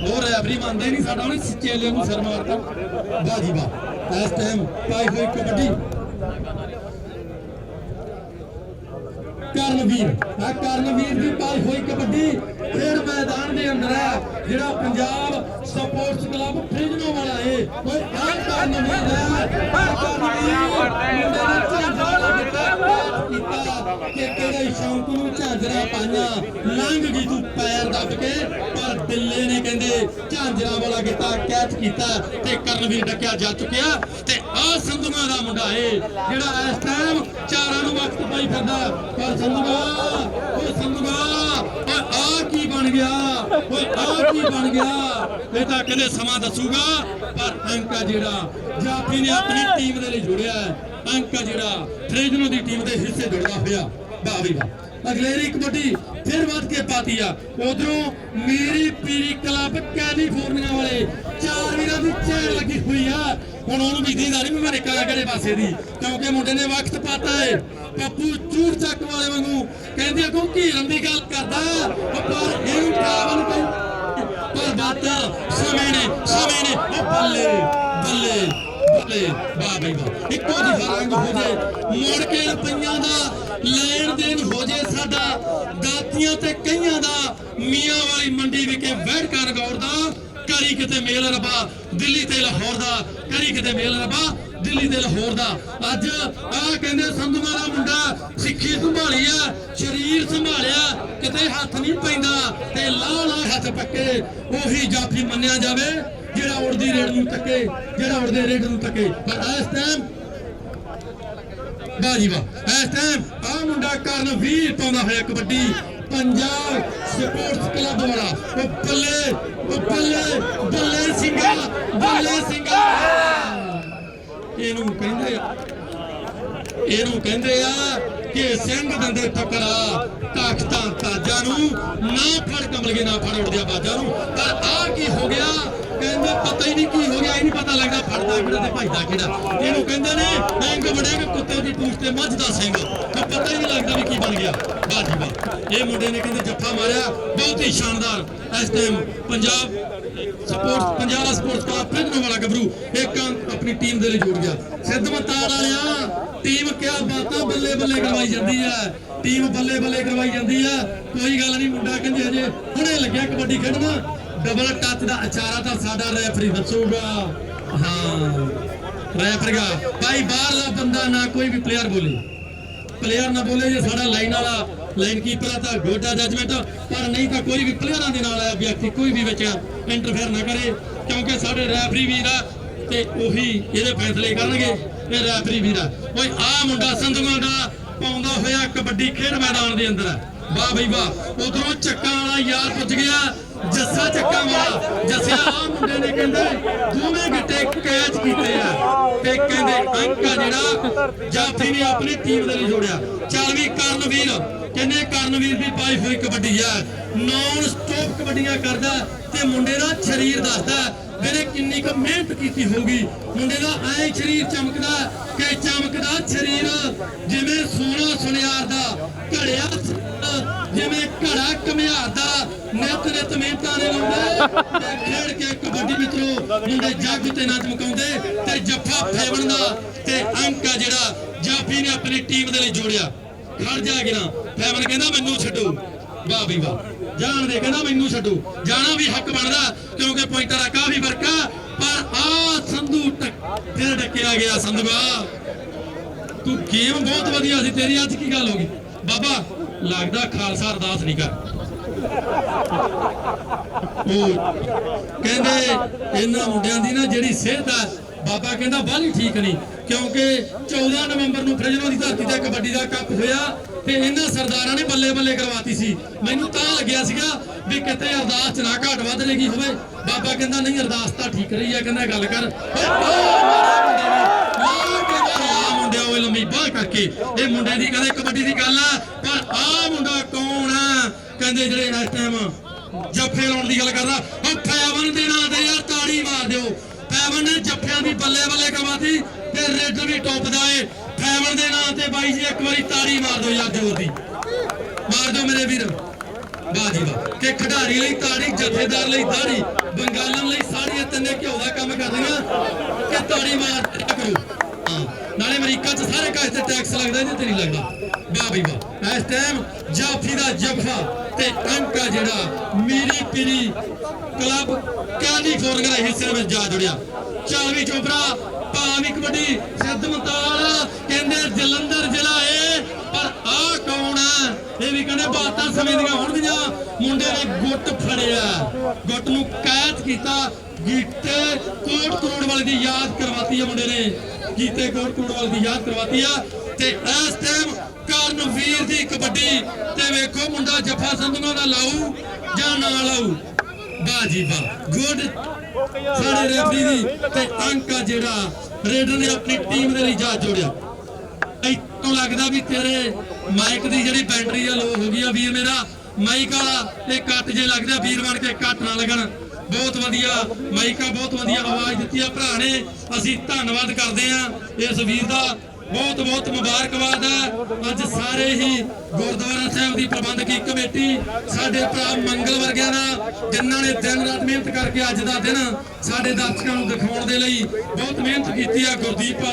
ਹੋਰ ਰੈਫਰੀ ਮੰਨਦਾ ਹੀ ਨਹੀਂ ਸਾਡਾ ਉਹਨੇ ਚੇਲੇ ਨੂੰ ਸਿਰ ਮਾਰਦਾ ਬਾਜੀ ਵਾਹ ਇਸ ਟਾਈਮ ਪਾਈ ਹੋਈ ਕਬੱਡੀ ਕਰਨਵੀਰ ਦੀ ਪਾਈ ਹੋਈ ਕਬੱਡੀ ਖੇਡ ਮੈਦਾਨ ਦੇ ਅੰਦਰ ਹੈ ਜਿਹੜਾ ਪੰਜਾਬ ਸਪੋਰਟਸ ਕਲੱਬ ਫ੍ਰਿਜਨੋ ਵਾਲਾ ਏ ਓਏ ਆ ਕਰਨਵੀਰ ਹੈ ਕਿ ਕਿਹੜੇ ਸ਼ੌਂਕ ਨੂੰ ਝਾਂਜਰਾ ਪਾਈਆਂ ਲੰਘ ਗਈ ਤੂੰ ਪੈਰ ਦੱਬ ਕੇ ਪਰ ਬਿੱਲੇ ਨੇ ਕਹਿੰਦੇ ਝਾਂਜਰਾ ਵਾਲਾ ਕੀਤਾ ਕੈਚ ਕੀਤਾ ਤੇ ਕਰਨਵੀਰ ਡੱਕਿਆ ਜਾ ਚੁੱਕਿਆ ਤੇ ਆ ਸੰਧੂਆਂ ਦਾ ਮੁੰਡਾ ਏ ਜਿਹੜਾ ਇਸ ਟਾਈਮ ਚਾਰਾਂ ਨੂੰ ਵਕਤ ਪਾਈ ਫਿਰਦਾ ਪਰ ਸੰਧੂਆ ਓਏ ਆ ਕੀ ਬਣ ਗਿਆ ਓਏ ਆ ਕੀ ਬਣ ਗਿਆ ਇਹ ਤਾਂ ਕਹਿੰਦੇ ਸਮਾਂ ਦੱਸੂਗਾ ਪਰ ਅੰਕਾ ਜਿਹੜਾ ਜਾਫੀ ਨੇ ਆਪਣੀ ਟੀਮ ਦੇ ਲਈ ਜੁੜਿਆ ਅੰਕਾ ਜਿਹੜਾ ਫ੍ਰਿਜਨੋ ਦੀ ਟੀਮ ਦੇ ਹਿੱਸੇ ਜੁੜਦਾ ਹੋਇਆ ਵਾਹ ਵੀ ਵਾਹ ਅਗਲੇਰੀ ਕਬੱਡੀ ਫਿਰ ਵੱਧ ਕੇ ਪਾਤੀ ਆ ਉਧਰੋਂ ਮੇਰੀ ਪੀਰੀ ਕਲੱਬ ਕੈਲੀਫੋਰਨੀਆ ਵਾਲੇ ਚਾਰ ਵੀਰਾਂ ਦੀ ਚੈਨ ਲੱਗੀ ਹੋਈ ਆ ਹੁਣ ਉਹਨੂੰ ਵੀ ਦੀਦਾ ਨਹੀਂ ਮੈਂ ਕਿਹੜੇ ਪਾਸੇ ਦੀ ਕਿਉਂਕਿ ਮੁੰਡੇ ਨੇ ਵਕਤ ਪਾਤਾ ਏ ਪੱਪੂ ਚੂੜ ਚੱਕ ਵਾਲੇ ਵਾਂਗੂ ਕਹਿੰਦੇ ਅੱਗੋਂ ਘੀਰਨ ਦੀ ਗੱਲ ਕਰਦਾ ਪਰ ਇਹਨੂੰ ਕਾਬਲ ਕੋਈ ਪਰ ਬਾਤਾਂ ਸਮੇਂ ਨੇ ਉਹ ਬੱਲੇ ਵਾਹ ਬਈ ਵਾਹ ਇੱਕੋ ਜਿਹਾ ਰੰਗ ਹੋ ਜੇ ਮੁੜ ਕੇ ਰੁਪਈਆਂ ਦਾ ਲੈਣ ਦੇਣ ਹੋ ਜੇ ਸਾਡਾ ਦਾਤੀਆਂ ਤੇ ਕਈਆਂ ਦਾ ਮੀਆਂ ਵਾਲੀ ਮੰਡੀ ਵਿਖੇ ਵਹਿੜ ਕਰ ਗੌਰ ਦਾ ਕਰੀ ਕਿਤੇ ਮੇਲ ਰੱਬਾ ਦਿੱਲੀ ਤੇ ਲਾਹੌਰ ਦਾ ਕਰੀ ਕਿਤੇ ਮੇਲ ਰੱਬਾ ਦਿੱਲੀ ਤੇ ਲਾਹੌਰ ਦਾ ਅੱਜ ਆ ਕਹਿੰਦੇ ਸੰਧੂਆਂ ਦਾ ਮੁੰਡਾ ਸਿੱਖੀ ਸੰਭਾਲੀ ਆ ਸਰੀਰ ਸੰਭਾਲਿਆ ਕਿਤੇ ਹੱਥ ਨਹੀਂ ਪੈਂਦਾ ਤੇ ਲਾ ਹੱਥ ਪੱਕੇ ਉਹੀ ਜਾਫੀ ਮੰਨਿਆ ਜਾਵੇ ਜਿਹੜਾ ਉੜਦੀ ਰੇਡ ਨੂੰ ਤੱਕੇ ਜਿਹੜਾ ਉੜਦੇ ਰੇਡ ਨੂੰ ਤੱਕੇ ਪਰ ਇਸ ਟਾਈਮ ਬਾਜੀ ਵਾਹ ਇਸ ਟਾਈਮ ਆ ਮੁੰਡਾ ਕਰਨਵੀਰ ਪਾਉਂਦਾ ਹੋਇਆ ਕਬੱਡੀ ਪੰਜਾਬ ਸਪੋਰਟਸ ਕਲੱਬ ਵਾਲਾ ਉਹ ਬੱਲੇ ਸਿੰਘਾ ਇਹਨੂੰ ਕਹਿੰਦੇ ਆ ਕਿ ਸਿੰਘ ਦੰਦੇ ਟਕਰਾ ਤਾਕਤਾਂ ਤਾਜਾਂ ਨੂੰ ਨਾ ਫੜ ਕਮਲਗੇ ਨਾ ਫੜ ਉੜਦਿਆ ਬਾਜਾਂ ਨੂੰ ਪਰ ਆ ਕੀ ਹੋ ਗਿਆ ਕਹਿੰਦੇ ਪਤਾ ਹੀ ਨਹੀਂ ਕੀ ਹੋ ਗਿਆ ਇਹ ਨਹੀਂ ਪਤਾ ਲੱਗਦਾ ਫੜਦਾ ਕਿਹੜਾ ਤੇ ਭਜਦਾ ਕਿਹੜਾ ਇਹਨੂੰ ਕਹਿੰਦੇ ਨੇ ਐਂਗ ਵੜੇਗਾ ਕੁੱਤੇ ਦੀ ਪੂਛ ਤੇ ਮੱਝ ਦਾ ਸਿੰਘ ਤਾਂ ਪਤਾ ਹੀ ਨਹੀਂ ਲੱਗਦਾ ਵੀ ਕੀ ਬਣ ਗਿਆ ਬਾਜੀ ਵਾਹ ਇਹ ਮੁੰਡੇ ਨੇ ਕਹਿੰਦੇ ਜੱਫਾ ਮਾਰਿਆ ਬਹੁਤ ਹੀ ਸ਼ਾਨਦਾਰ ਇਸ time Punjab sports club Fresno ਵਾਲਾ ਗੱਭਰੂ ਇੱਕ ਆਪਣੀ ਟੀਮ ਦੇ ਲਈ ਜੁੜ ਗਿਆ ਸਿੱਧ ਮਤਾਲ ਵਾਲਿਆ ਟੀਮ ਕਿਆ ਬਾਤਾਂ ਬੱਲੇ ਕਰਵਾਈ ਜਾਂਦੀ ਆ ਟੀਮ ਬੱਲੇ ਕਰਵਾਈ ਜਾਂਦੀ ਆ ਕੋਈ ਗੱਲ ਨਹੀਂ ਮੁੰਡਾ ਕਹਿੰਦੇ ਹਜੇ ਹੁਣੇ ਲੱਗਿਆ ਕਬੱਡੀ ਖੇਡਣਾ ਡਬਲ ਟੱਚ ਦਾ ਇਸ਼ਾਰਾ ਤਾਂ ਸਾਡਾ ਰੈਫਰੀ ਦੱਸੂਗਾ ਹਾਂ ਰੈਫਰੀਗਾ ਭਾਈ ਬਾਹਰਲਾ ਬੰਦਾ ਨਾ ਕੋਈ ਵੀ ਪਲੇਅਰ ਨਾ ਬੋਲੇ ਜੇ ਸਾਡਾ ਲਾਈਨ ਵਾਲਾ ਲਾਈਨ ਕੀਪਰ ਆ ਤਾਂ ਗੋਡਾ ਜੱਜਮੈਂਟ ਪਰ ਨਹੀਂ ਤਾਂ ਕੋਈ ਵੀ ਪਲੇਅਰਾਂ ਦੇ ਨਾਲ ਆ ਵਿਅਕਤੀ ਕੋਈ ਵੀ ਵਿੱਚ ਇੰਟਰਫੇਅਰ ਨਾ ਕਰੇ ਕਿਉਂਕਿ ਸਾਡੇ ਰੈਫਰੀ ਵੀਰ ਆ ਤੇ ਉਹੀ ਇਹਦੇ ਫੈਸਲੇ ਕਰਨਗੇ ਇਹ ਰੈਫਰੀ ਵੀਰ ਆ ਓਏ ਆ ਮੁੰਡਾ ਸੰਧੂਆਂ ਦਾ ਪਾਉਂਦਾ ਹੋਇਆ ਕਬੱਡੀ ਖੇਡ ਮੈਦਾਨ ਦੇ ਅੰਦਰ ਵਾਹ ਬਈ ਵਾਹ ਉਧਰੋਂ ਚੱਕਾਂ ਵਾਲਾ ਯਾਰ ਪੁੱਜ ਗਿਆ ਜੱਸਾ ਚੱਕਾਂ ਵਾਲਾ ਜੱਸਿਆ ਆ ਮੁੰਡੇ ਨੇ ਕਹਿੰਦੇ ਦੋਵੇਂ ਗਿੱਟੇ ਕੈਚ ਕੀਤੇ ਆ ਤੇ ਕਹਿੰਦੇ ਅੰਕਾ ਜਿਹੜਾ ਜਾਫੀ ਨੇ ਆਪਣੀ ਟੀਮ ਦੇ ਲਈ ਜੋੜਿਆ ਚੱਲ ਵੀ ਕਰਨਵੀਰ ਕਹਿੰਦੇ ਕਰਨਵੀਰ ਦੀ ਪਾਈ ਹੋਈ ਕਬੱਡੀ ਆ ਨੌਨ ਸਟਾਪ ਕਬੱਡੀਆਂ ਕਰਦਾ ਤੇ ਮੁੰਡੇ ਦਾ ਸਰੀਰ ਦੱਸਦਾ ਵੀਰੇ ਕਿੰਨੀ ਕੁ ਮਿਹਨਤ ਕੀਤੀ ਹੋਊਗੀ ਮੁੰਡੇ ਦਾ ਐ ਸਰੀਰ ਚਮਕਦਾ ਕਿ ਚਮਕਦਾ ਸਰੀਰ ਜਿਵੇਂ ਸੋਨਾ ਸੁਨਿਆਰ ਦਾ ਘੜਿਆ ਜਿਵੇਂ ਘੜਾ ਘਮਿਆਰ ਦਾ ਨਿਤ ਮਿਹਨਤਾਂ ਨੇ ਲਾਉਂਦੇ ਤੇ ਖੇਡ ਕੇ ਕਬੱਡੀ ਮਿੱਤਰੋ ਮੁੰਡੇ ਜੱਗ ਤੇ ਨਾ ਚਮਕਾਉਂਦੇ ਤੇ ਜੱਫਾ ਫੇਵਣ ਦਾ ਤੇ ਅੰਕਾ ਜਿਹੜਾ ਜਾਫੀ ਨੇ ਆਪਣੀ ਟੀਮ ਦੇ ਲਈ ਜੋੜਿਆ ਖੜ ਜਾ ਗਿਰਾ ਫੇਵਨ ਕਹਿੰਦਾ ਮੈਨੂੰ ਛੱਡੋ ਵਾਹ ਵੀ ਵਾਹ ਜਾਣ ਦੇ ਕਹਿੰਦਾ ਮੈਨੂੰ ਛੱਡੋ ਜਾਣਾ ਵੀ ਹੱਕ ਬਣਦਾ ਕਿਉਂਕਿ ਪੁਆਇੰਟਾਂ ਦਾ ਕਾਫੀ ਫਰਕ ਆ ਪਰ ਆ ਸੰਧੂ ਫਿਰ ਡੱਕਿਆ ਗਿਆ ਸੰਧੂਆ ਤੂੰ ਗੇਮ ਬਹੁਤ ਵਧੀਆ ਸੀ ਤੇਰੀ ਅੱਜ ਕੀ ਗੱਲ ਹੋ ਗਈ ਬਾਬਾ ਲੱਗਦਾ ਖਾਲਸਾ ਅਰਦਾਸ ਨਹੀਂ ਕਰ ਉਹ ਕਹਿੰਦੇ ਇਹਨਾਂ ਮੁੰਡਿਆਂ ਦੀ ਨਾ ਜਿਹੜੀ ਸਿਹਤ ਆ ਬਾਬਾ ਕਹਿੰਦਾ ਬਾਹਲੀ ਠੀਕ ਨਹੀਂ ਕਿਉਂਕਿ 14 ਨਵੰਬਰ ਨੂੰ ਫਰਿਜਨੋਂ ਦੀ ਧਰਤੀ ਤੇ ਕਬੱਡੀ ਦਾ ਕੱਪ ਹੋਇਆ ਤੇ ਇਹਨਾਂ ਸਰਦਾਰਾਂ ਨੇ ਬੱਲੇ ਬੱਲੇ ਕਰਵਾਤੀ ਸੀ ਮੈਨੂੰ ਤਾਂ ਲੱਗਿਆ ਸੀਗਾ ਵੀ ਕਿਤੇ ਅਰਦਾਸ ਚ ਨਾ ਘਾਟ ਵੱਧ ਲੱਗੀ ਹੋਵੇ ਬਾਬਾ ਕਹਿੰਦਾ ਨਹੀਂ ਅਰਦਾਸ ਤਾਂ ਠੀਕ ਰਹੀ ਆ ਕਹਿੰਦਾ ਗੱਲ ਕਰ ਮੁੰਡਿਆ ਉਹ ਲੰਮੀ ਬਾਹ ਕਰਕੇ ਇਹ ਮੁੰਡੇ ਦੀ ਕਹਿੰਦੇ ਕਬੱਡੀ ਦੀ ਗੱਲ ਆ ਪਰ ਆ ਮੁੰਡਾ ਕੌਣ ਆ ਕਹਿੰਦੇ ਜਿਹੜੇ ਇਸ ਟਾਈਮ ਜੱਫੇ ਲਾਉਣ ਦੀ ਗੱਲ ਕਰਦਾ ਉਹ ਫੈਵਨ ਦੇ ਨਾਂ ਤੇ ਯਾਰ ਤਾੜੀ ਮਾਰ ਦਿਓ ਫੈਵਨ ਨੇ ਜੱਫਿਆਂ ਦੀ ਬੱਲੇ ਬੱਲੇ ਕਰਵਾਤੀ ਤੇ ਰੇਡਰ ਵੀ ਟੌਪ ਦਾ ਏ ਫੈਵਨ ਦੇ ਨਾਂ ਤੇ ਬਾਈ ਜੀ ਇੱਕ ਵਾਰੀ ਤਾੜੀ ਮਾਰ ਦਿਓ ਯਾਰ ਜੋਰ ਦੀ ਮਾਰ ਦਿਓ ਮੇਰੇ ਵੀਰ ਵਾਹ ਜੀ ਵਾਹ ਕਿ ਖਿਡਾਰੀ ਲਈ ਤਾੜੀ ਜਥੇਦਾਰ ਲਈ ਦਾੜੀ ਬੰਗਾਲਨ ਲਈ ਸਾੜੀਆਂ ਤਿੰਨੇ ਘਿਓ ਦਾ ਕੰਮ ਕਰਦੀਆਂ ਕਿ ਤਾੜੀ ਮਾਰ ਕਰੋ ਨਾਲੇ ਅਮਰੀਕਾ 'ਚ ਸਾਰੇ ਕਾਜ ਤੇ ਟੈਕਸ ਲੱਗਦਾ ਜੇ ਤੇਰੀ ਲੱਗਦਾ ਵਾਹ ਬਈ ਵਾਹ ਇਸ ਟਾਈਮ ਜਾਫੀ ਦਾ ਜੱਫਾ ਤੇ ਅੰਕਾ ਜਿਹੜਾ ਮੀਰੀ ਪੀਰੀ ਕਲੱਬ ਕੈਲੀਫੋਰਨੀਆ ਦੇ ਹਿੱਸੇ ਵਿੱਚ ਜਾ ਜੁੜਿਆ ਚੱਲ ਵੀ ਚੋਪੜਾ ਭਾਵੀ ਕਬੱਡੀ ਸਿੱਧਮਤਾਲ ਕਹਿੰਦੇ ਜਲੰਧਰ ਜ਼ਿਲ੍ਹਾ ਏ ਪਰ ਆ ਕੌਣ ਆ ਇਹ ਵੀ ਕਹਿੰਦੇ ਬਾਤਾਂ ਸਮੇਂ ਦੀਆਂ ਹੋਣਗੀਆਂ ਮੁੰਡੇ ਨੇ ਗੁੱਟ ਫੜਿਆ ਗੁੱਟ ਨੂੰ ਕੈਚ ਕੀਤਾ ਗੀਤੇ ਕੋਟ ਕਰੋੜ ਵਾਲੇ ਦੀ ਯਾਦ ਕਰਵਾਤੀ ਆ ਮੁੰਡੇ ਨੇ ਗੀਤੇ ਕੋਟ ਕਰੋੜ ਵਾਲੇ ਦੀ ਯਾਦ ਕਰਵਾਤੀ ਆ ਤੇ ਇਸ ਟਾਈਮ ਕਰਨਵੀਰ ਦੀ ਕਬੱਡੀ ਤੇ ਵੇਖੋ ਮੁੰਡਾ ਜੱਫਾ ਸੰਧੂਆਂ ਦਾ ਲਾਊ ਜਾਂ ਨਾ ਲਾਊ ਵਾਹ ਜੀ ਵਾਹ ਗੁੱਡ ਸਾਡੇ ਰੈਫਰੀ ਦੀ ਤੇ ਅੰਕਾ ਜਿਹੜਾ ਰੇਡਰ ਨੇ ਆਪਣੀ ਟੀਮ ਦੇ ਲਈ ਜਾ ਜੋੜਿਆ ਇੱਥੋਂ ਲੱਗਦਾ ਵੀ ਤੇਰੇ ਮਾਈਕ ਦੀ ਜਿਹੜੀ ਬੈਟਰੀ ਆ ਲੋ ਹੋ ਗਈ ਆ ਵੀਰ ਮੇਰਾ ਮਾਈਕ ਵਾਲਾ ਤੇ ਕੱਟ ਜੇ ਲੱਗਦਾ ਵੀਰ ਬਣ ਕੇ ਕੱਟ ਨਾ ਲੱਗਣ ਬਹੁਤ ਵਧੀਆ ਮਾਈਕਾ ਬਹੁਤ ਵਧੀਆ ਆਵਾਜ਼ ਦਿੱਤੀ ਆ ਭਰਾ ਨੇ ਅਸੀਂ ਧੰਨਵਾਦ ਕਰਦੇ ਆ ਇਸ ਵੀਰ ਦਾ ਬਹੁਤ ਬਹੁਤ ਮੁਬਾਰਕਬਾਦ ਹੈ ਅੱਜ ਸਾਰੇ ਹੀ ਗੁਰਦੁਆਰਾ ਸਾਹਿਬ ਦੀ ਪ੍ਰਬੰਧਕੀ ਕਮੇਟੀ ਸਾਡੇ ਭਰਾ ਮੰਗਲ ਵਰਗਿਆਂ ਦਾ ਜਿਨ੍ਹਾਂ ਨੇ ਦਿਨ ਰਾਤ ਮਿਹਨਤ ਕਰਕੇ ਅੱਜ ਦਾ ਦਿਨ ਸਾਡੇ ਦਰਸ਼ਕਾਂ ਨੂੰ ਦਿਖਾਉਣ ਦੇ ਲਈ ਬਹੁਤ ਮਿਹਨਤ ਕੀਤੀ ਆ ਗੁਰਦੀਪ